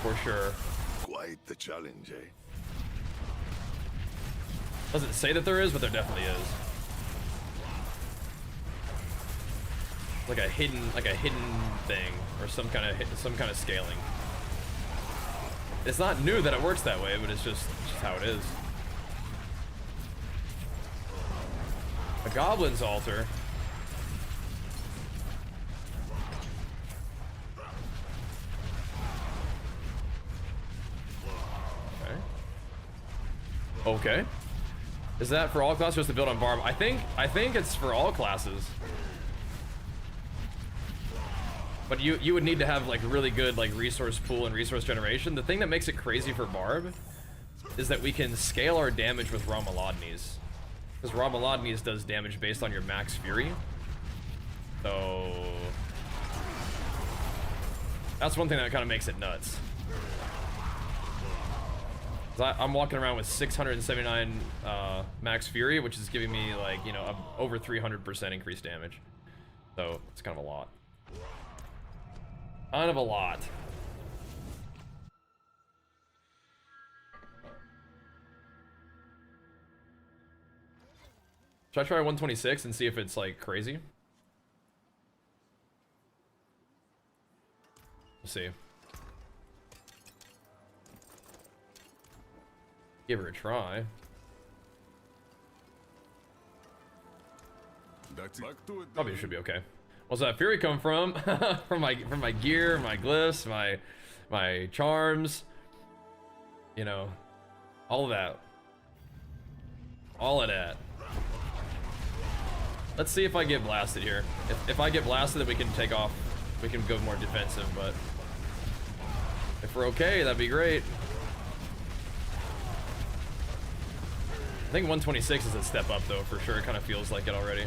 [SPEAKER 1] For sure.
[SPEAKER 2] Quite the challenge, eh?
[SPEAKER 1] Doesn't say that there is, but there definitely is. Like a hidden thing, or some kind of scaling. It's not new that it works that way, but it's just how it is. A Goblin's Altar. Okay. Is that for all classes or just to build on Barb? I think it's for all classes. But you would need to have like really good like resource pool and resource generation. The thing that makes it crazy for Barb is that we can scale our damage with Ramalodnes. Because Ramalodnes does damage based on your max fury. So that's one thing that kind of makes it nuts. I'm walking around with 679 max fury, which is giving me like, you know, over 300% increased damage. So it's kind of a lot. Kind of a lot. Should I try 126 and see if it's like crazy? Let's see. Give her a try. Probably should be okay. Where's that fury come from? from my gear, my glyphs, my charms. You know, all of that. All of that. Let's see if I get blasted here. If I get blasted, then we can take off. We can go more defensive, but if we're okay, that'd be great. I think 126 is a step up though, for sure. It kind of feels like it already.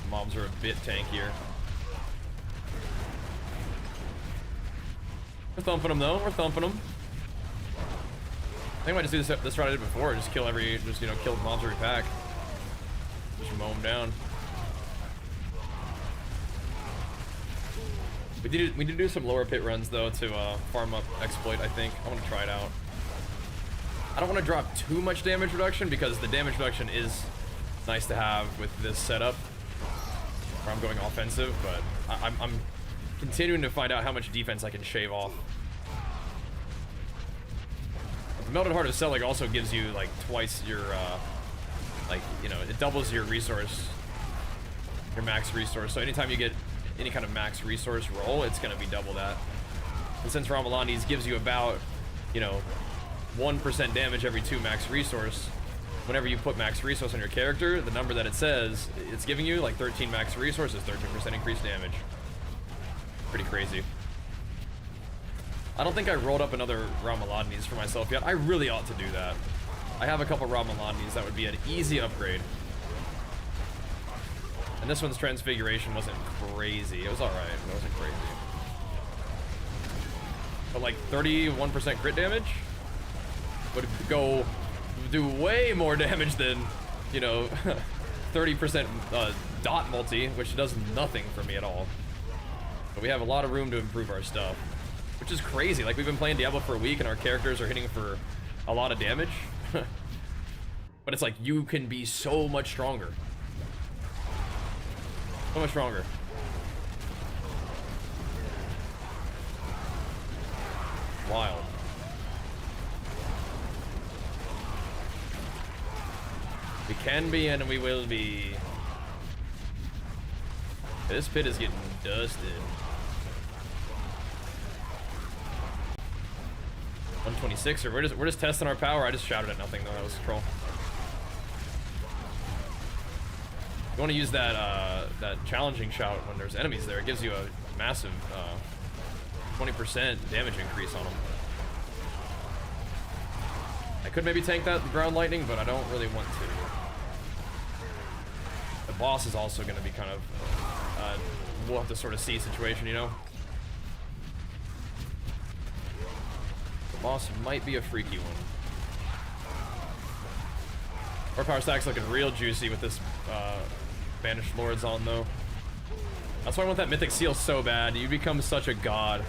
[SPEAKER 1] Mobs are a bit tankier. We're thumping them though. We're thumping them. I think I might just do this route I did before. Just kill you know, kill mobs every pack. Just mow them down. We did do some lower pit runs though to farm up exploit. I think I want to try it out. I don't want to drop too much damage reduction because the damage reduction is nice to have with this setup where I'm going offensive, but I'm continuing to find out how much defense I can shave off. The Melted Heart of Selig also gives you like twice your like, you know, it doubles your resource, your max resource. So anytime you get any kind of max resource roll, it's gonna be double that. And since Ramalodnes gives you about, you know, 1% damage every 2 max resource, whenever you put max resource on your character, the number that it says it's giving you, like 13 max resources, 13% increased damage. Pretty crazy. I don't think I rolled up another Ramalodnes for myself yet. I really ought to do that. I have a couple Ramalodnes that would be an easy upgrade. And this one's transfiguration wasn't crazy. It was alright, but it wasn't crazy. But like 31% crit damage would do way more damage than, you know, 30% dot multi, which does nothing for me at all. But we have a lot of room to improve our stuff, which is crazy. Like, we've been playing Diablo for a week and our characters are hitting for a lot of damage. But it's like, you can be so much stronger. So much stronger. wild. We can be and we will be. This pit is getting dusted. 126, or we're just testing our power. I just shouted at nothing though. That was a troll. You want to use that that challenging shout when there's enemies there. It gives you a massive 20% damage increase on them. I could maybe tank that ground lightning, but I don't really want to. The boss is also going to be kind of we'll have to sort of see situation, you know. The boss might be a freaky one. Overpower stack's looking real juicy with this Banished Lords on though. That's why I want that Mythic Seal so bad. You become such a god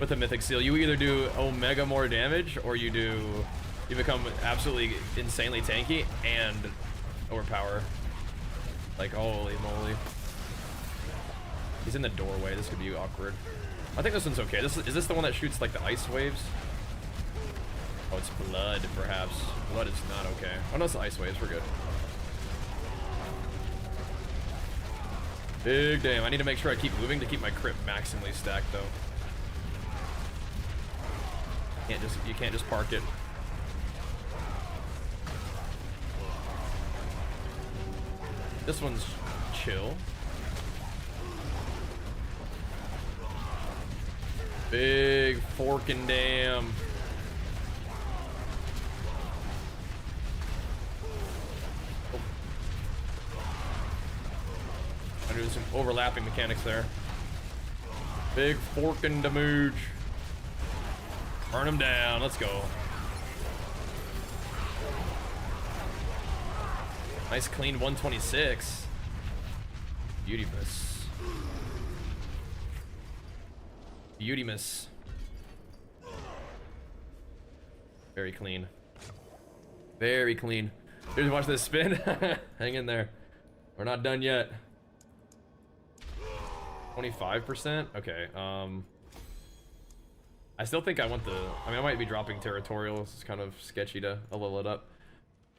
[SPEAKER 1] with the Mythic Seal. You either do Omega more damage, or you become absolutely insanely tanky and overpower. Like, holy moly. He's in the doorway. This could be awkward. I think this one's okay. Is this the one that shoots like the ice waves? Oh, it's blood, perhaps. Blood is not okay. Oh no, it's the ice waves. We're good. Big damn. I need to make sure I keep moving to keep my crit maximally stacked though. You can't just park it. This one's chill. Big forking damn. Oh. I'm doing some overlapping mechanics there. Big forking damage. Burn him down. Let's go. Nice clean 126. Beauty-miss. Beauty-miss. Very clean. Very clean. Dude, watch this spin. Hang in there. We're not done yet. 25%? Okay, I still think I want the... I mean, I might be dropping Territorial. This is kind of sketchy to level it up.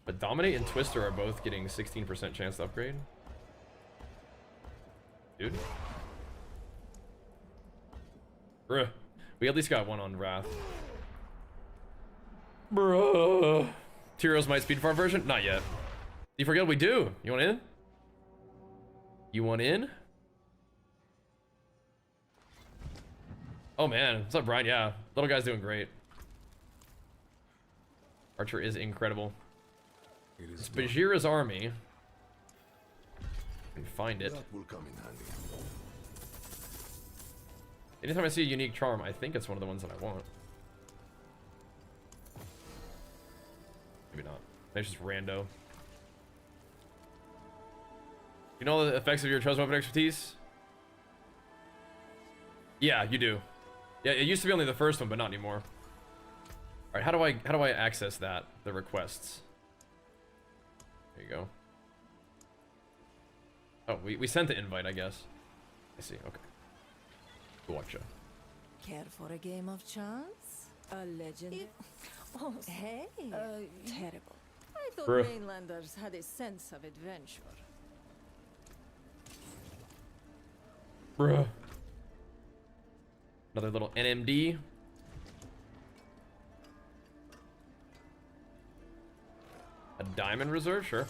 [SPEAKER 1] But Dominate and Twister are both getting 16% chance to upgrade. Dude. Bruh. We at least got one on Wrath. Bruh. Tyrio's Might Speed Farm version? Not yet. You forget we do. You want in? You want in? Oh man. What's up, Brian? Yeah. Little guy's doing great. Archer is incredible. It's Bajira's army. I can find it.
[SPEAKER 4] That will come in handy.
[SPEAKER 1] Anytime I see a unique charm, I think it's one of the ones that I want. Maybe not. Maybe it's just rando. You know the effects of your chosen weapon expertise? Yeah, you do. Yeah, it used to be only the first one, but not anymore. All right, how do I access that? The requests. There you go. Oh, we sent the invite, I guess. I see. Okay. Gotcha.
[SPEAKER 3] Care for a game of chance? A legend? Oh, hey. Terrible. I thought
[SPEAKER 1] Bruh.
[SPEAKER 3] mainlanders had a sense of adventure.
[SPEAKER 1] Bruh. Another little NMD. A diamond reserve? Sure.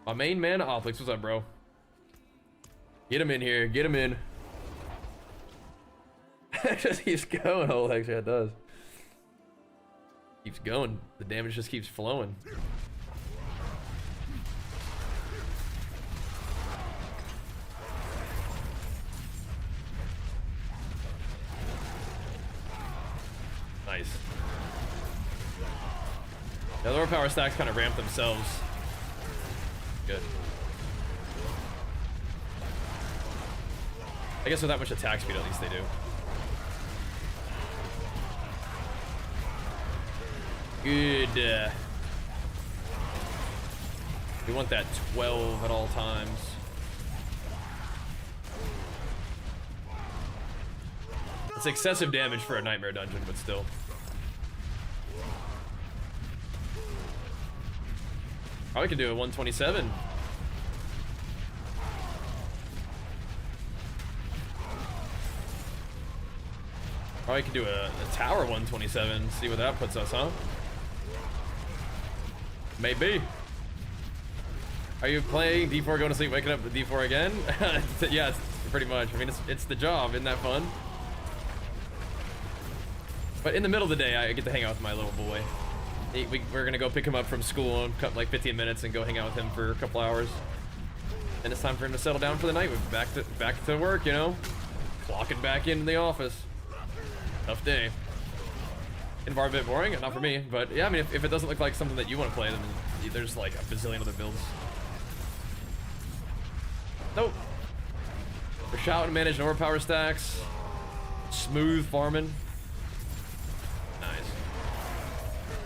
[SPEAKER 1] My main man, Oplix. What's up, bro? Get him in here. Get him in. It just keeps going. Oh, actually, it does. Keeps going. The damage just keeps flowing. Nice. The lower power stacks kind of ramp themselves. Good. I guess with that much attack speed, at least they do. Good. We want that 12 at all times. It's excessive damage for a nightmare dungeon, but still. Probably could do a 127. Probably could do a tower 127. See what that puts us, huh? Maybe. Are you playing D4, going to sleep, waking up with D4 again? Yeah, it's pretty much. I mean, it's the job. Isn't that fun? But in the middle of the day, I get to hang out with my little boy. We're gonna go pick him up from school in like 15 minutes and go hang out with him for a couple hours. And it's time for him to settle down for the night. We're back to work, you know? Clocking back into the office. Tough day. Environment boring? Not for me, but yeah, I mean, if it doesn't look like something that you want to play, then there's like a bazillion other builds. Nope. We're shouting, manage overpower stacks. Smooth farming. Nice.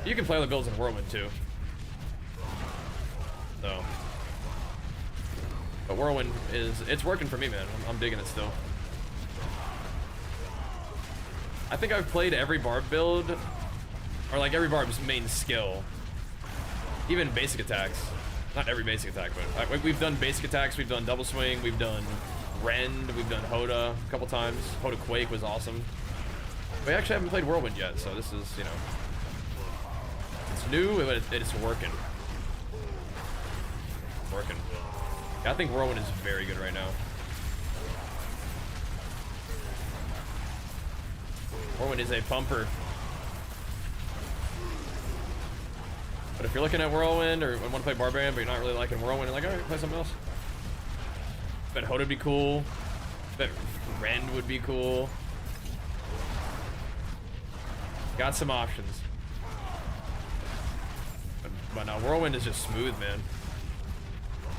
[SPEAKER 1] You can play other builds in Whirlwind too. So. But Whirlwind it's working for me, man. I'm digging it still. I think I've played every Barb build, or like every Barb's main skill. Even basic attacks. Not every basic attack, but we've done basic attacks, we've done double swing, we've done Rend, we've done Hoda a couple times. Hoda Quake was awesome. We actually haven't played Whirlwind yet, so this is, you know, it's new, but it's working. Working. Yeah, I think Whirlwind is very good right now. Whirlwind is a pumper. But if you're looking at Whirlwind or want to play Barbarian, but you're not really liking Whirlwind, you're like, alright, play something else. Bet Hoda would be cool. Bet Rend would be cool. Got some options. But no, Whirlwind is just smooth, man.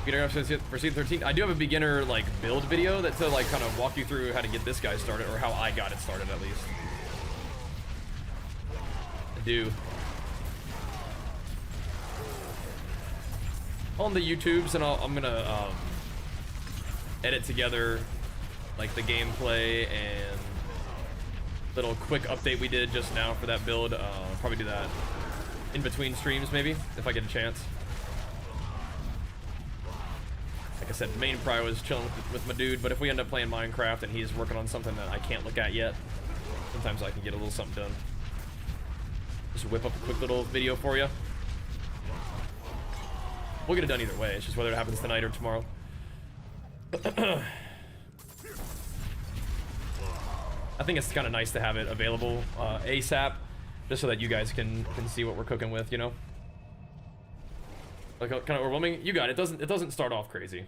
[SPEAKER 1] Beginner for Season 13. I do have a beginner like build video that to like kind of walk you through how to get this guy started, or how I got it started at least. I do. On the YouTubes, and I'm gonna edit together like the gameplay and little quick update we did just now for that build. Probably do that in between streams maybe if I get a chance. Like I said, main prio is chilling with my dude, but if we end up playing Minecraft and he's working on something that I can't look at yet, sometimes I can get a little something done. Just whip up a quick little video for you. We'll get it done either way. It's just whether it happens tonight or tomorrow. I think it's kind of nice to have it available ASAP, just so that you guys can see what we're cooking with, you know. Like kind of overwhelming. You got it. It doesn't start off crazy.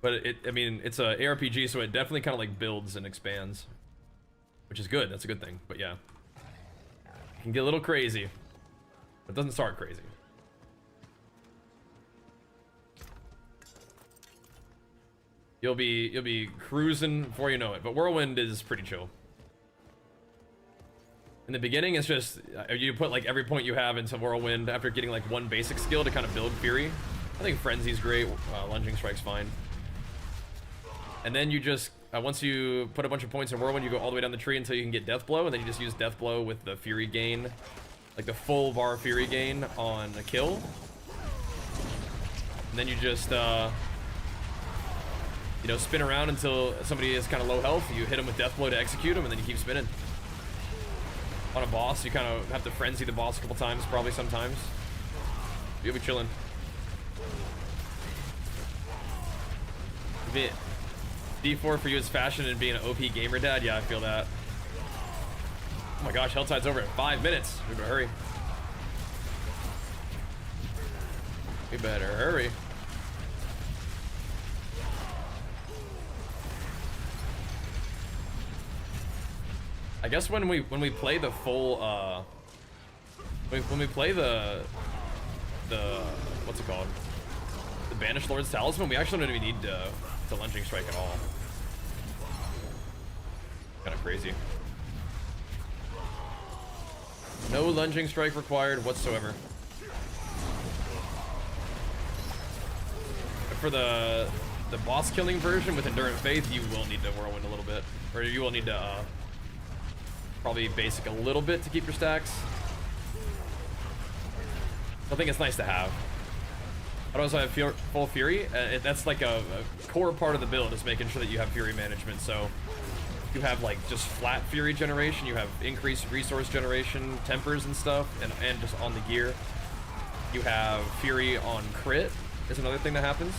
[SPEAKER 1] But I mean, it's a ARPG, so it definitely kind of like builds and expands, which is good. That's a good thing. But yeah. It can get a little crazy, but it doesn't start crazy. You'll be cruising before you know it. But Whirlwind is pretty chill. In the beginning, it's just you put like every point you have into Whirlwind after getting like one basic skill to kind of build Fury. I think Frenzy's great. Lunging Strike's fine. And then you just once you put a bunch of points in Whirlwind, you go all the way down the tree until you can get Death Blow, and then you just use Death Blow with the Fury gain, like the full bar Fury gain on a kill. And then you just, you know, spin around until somebody is kind of low health. You hit them with Death Blow to execute them, and then you keep spinning. On a boss, you kind of have to frenzy the boss a couple times, probably sometimes. You'll be chilling. D4 for you is fashion and being an OP gamer dad. Yeah, I feel that. Oh my gosh, Helltide's over in 5 minutes. We better hurry. We better hurry. I guess when we play the full when we play the what's it called? The Banished Lord's Talisman, we actually don't even need to Lunging Strike at all. Kind of crazy. No Lunging Strike required whatsoever. For the the boss killing version with Endurant Faith, you will need to Whirlwind a little bit. Or you will need to probably basic a little bit to keep your stacks. I think it's nice to have. I also have full Fury. That's like a core part of the build, is making sure that you have Fury management. So you have like just flat Fury generation, you have increased resource generation, tempers and stuff, and just on the gear. You have Fury on crit is another thing that happens.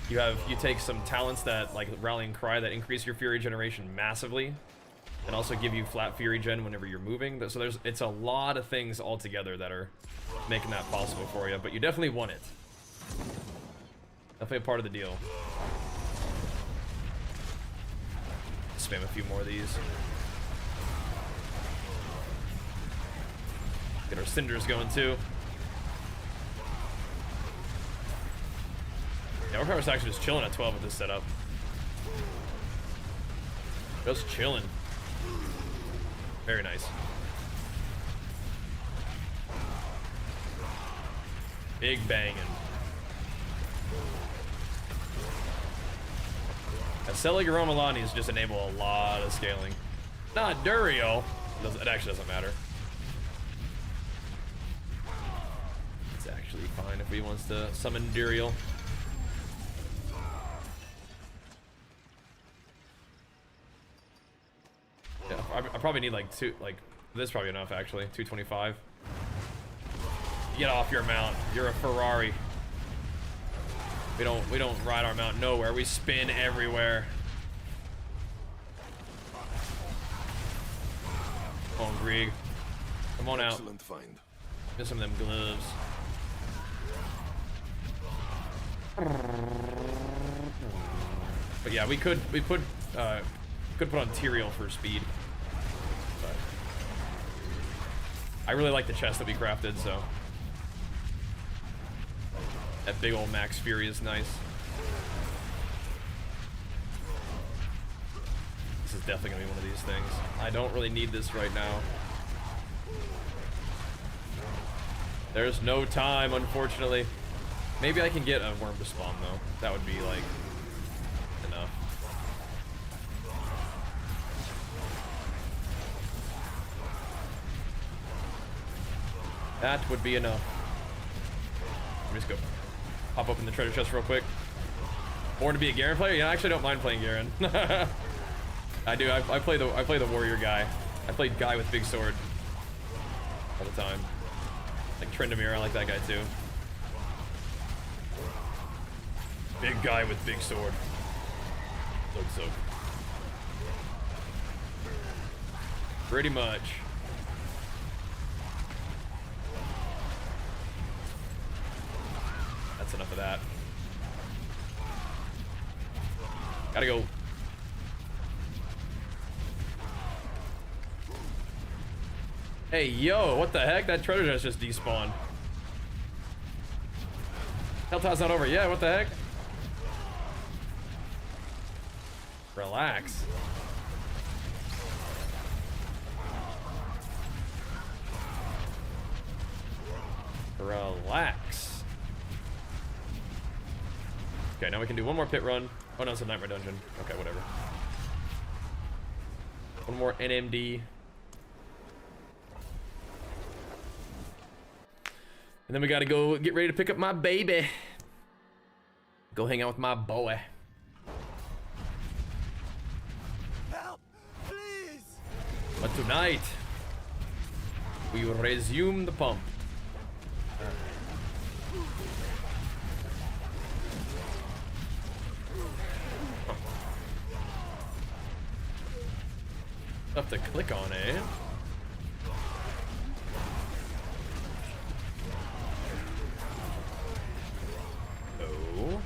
[SPEAKER 1] You take some talents that like Rallying Cry that increase your Fury generation massively, and also give you flat Fury gen whenever you're moving. So it's a lot of things all together that are making that possible for you, but you definitely want it. Definitely a part of the deal. Spam a few more of these. Get our cinders going too. Yeah, Overpower's actually just chilling at 12 with this setup. Just chilling. Very nice. Big banging. Selig Romalani's just enable a lot of scaling. Not Duriel. It actually doesn't matter. It's actually fine if he wants to summon Duriel. Yeah, I probably need like two, like this is probably enough actually. 225. Get off your mount. You're a Ferrari. We don't ride our mount nowhere. We spin everywhere. Come on, Grieg. Come on out.
[SPEAKER 2] Excellent find.
[SPEAKER 1] Get some of them gloves. But yeah, we could put on Tyrael for speed. But I really like the chest that we crafted, so that big old max fury is nice. This is definitely gonna be one of these things. I don't really need this right now. There's no time, unfortunately. Maybe I can get a worm to spawn though. That would be like enough. That would be enough. Let me just go pop open the treasure chest real quick. Born to be a Garen player? Yeah, I actually don't mind playing Garen. I do. I play the warrior guy. I played guy with big sword all the time. Like Trendamir, I like that guy too. Big guy with big sword. So. Pretty much. That's enough of that. Gotta go. Hey, yo, what the heck? That treasure chest just despawned. Helltide's not over. Yeah, what the heck? Relax. Relax. Okay, now we can do one more pit run. Oh no, it's a nightmare dungeon. Okay, whatever. One more NMD. And then we gotta go get ready to pick up my baby. Go hang out with my boy.
[SPEAKER 5] Help, please.
[SPEAKER 1] But tonight, we will resume the pump. Stuff to click on, eh? Oh.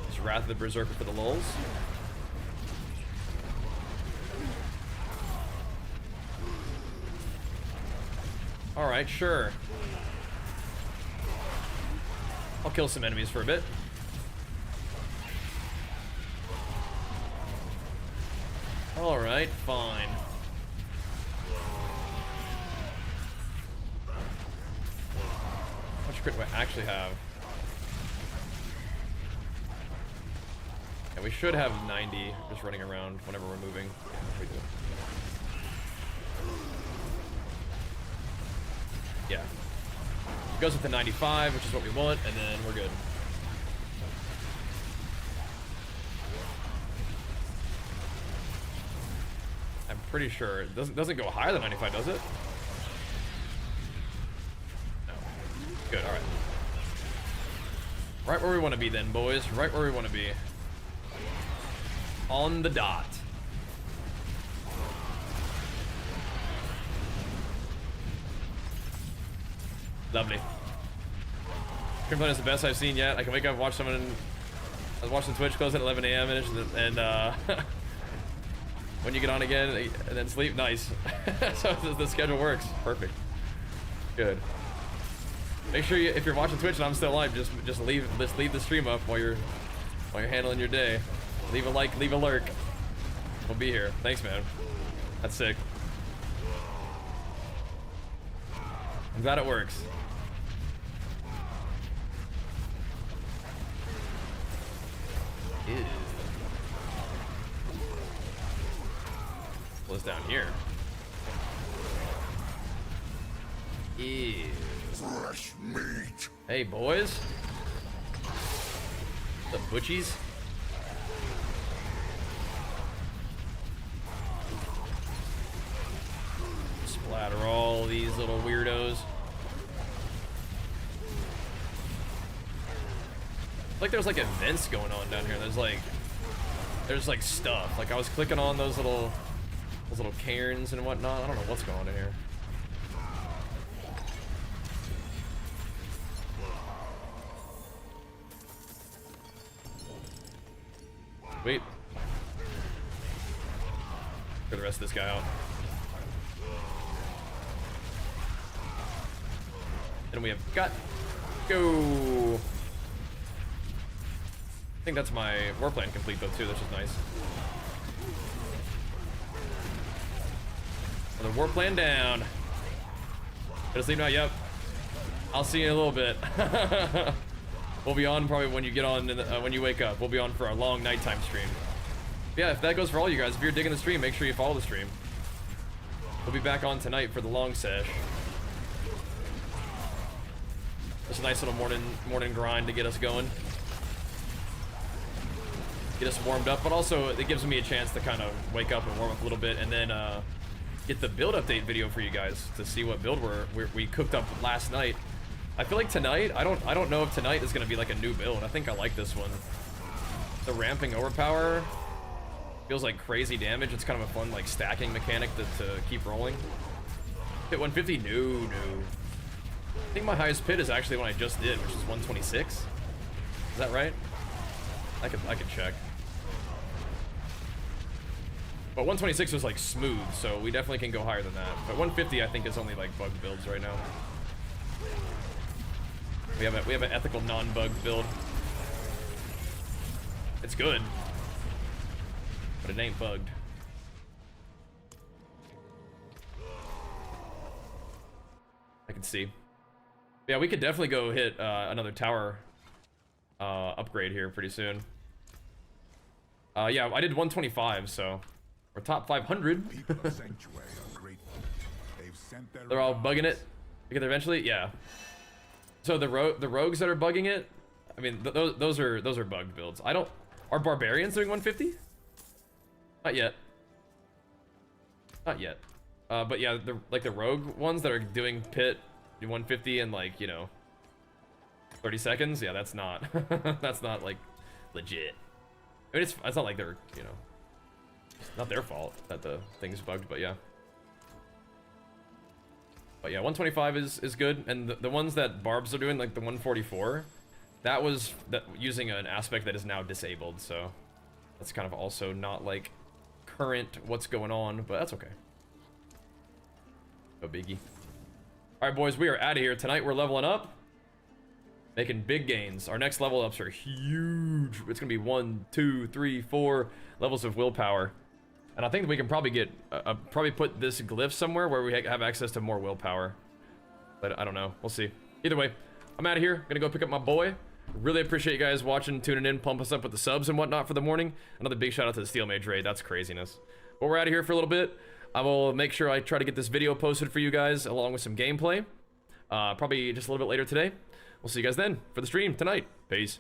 [SPEAKER 1] It's Wrath of the Berserker for the lulz. Alright, sure. I'll kill some enemies for a bit. Alright, fine. How much crit do I actually have? And we should have 90 just running around whenever we're moving. Yeah, we do. Yeah. It goes with the 95, which is what we want, and then we're good. I'm pretty sure it doesn't go higher than 95, does it? No. Good, alright. Right where we want to be then, boys. Right where we want to be. On the dot. Lovely. Screenplay is the best I've seen yet. I can wake up and watch someone. I was watching Twitch close at 11 a.m. and when you get on again and then sleep, nice. So the schedule works. Perfect. Good. Make sure if you're watching Twitch and I'm still live, just leave the stream up while you're handling your day. Leave a like, leave a lurk. We'll be here. Thanks, man. That's sick. I'm glad it works. Ew. What's down here? Ew.
[SPEAKER 4] Fresh meat.
[SPEAKER 1] Hey, boys. The butchies. Splatter all these little weirdos. Like there's like events going on down here. There's like stuff. Like I was clicking on those little cairns and whatnot. I don't know what's going on in here. Wait. Get the rest of this guy out. And we have got go. I think that's my war plan complete though too, which is nice. Another war plan down. Go to sleep now, yep. I'll see you in a little bit. We'll be on probably when you get on, when you wake up. We'll be on for our long nighttime stream. Yeah, if that goes for all you guys, if you're digging the stream, make sure you follow the stream. We'll be back on tonight for the long sesh. Just a nice little morning grind to get us going. Get us warmed up, but also it gives me a chance to kind of wake up and warm up a little bit and then get the build update video for you guys to see what build we cooked up last night. I feel like tonight, I don't know if tonight is gonna be like a new build. I think I like this one. The ramping overpower feels like crazy damage. It's kind of a fun like stacking mechanic to keep rolling. Hit 150? No. I think my highest pit is actually what I just did, which is 126. Is that right? I could check. But 126 was like smooth, so we definitely can go higher than that. But 150 I think is only like bugged builds right now. We have an ethical non-bugged build. It's good, but it ain't bugged. I can see. Yeah, we could definitely go hit another tower upgrade here pretty soon. Yeah, I did 125, so we're top 500. They're all bugging it. We get there eventually, yeah. So the rogues that are bugging it, I mean, those are bugged builds. Are barbarians doing 150? Not yet. Not yet. But yeah, the rogue ones that are doing pit 150 in like, you know, 30 seconds. Yeah, that's not that's not like legit. I mean, it's not like they're, you know, it's not their fault that the thing's bugged, but yeah. But yeah, 125 is good, and the ones that Barbs are doing, like the 144, that was using an aspect that is now disabled, so that's kind of also not like current what's going on, but that's okay. No biggie. All right, boys, we are out of here. Tonight we're leveling up, making big gains. Our next level ups are huge. It's gonna be 1, 2, 3, 4 levels of willpower. And I think we can probably get, probably put this glyph somewhere where we have access to more willpower. But I don't know, we'll see. Either way, I'm out of here, gonna go pick up my boy. Really appreciate you guys watching, tuning in, pump us up with the subs and whatnot for the morning. Another big shout out to the Steel Mage raid. That's craziness. But we're out of here for a little bit. I will make sure I try to get this video posted for you guys along with some gameplay. Probably just a little bit later today. We'll see you guys then for the stream tonight. Peace.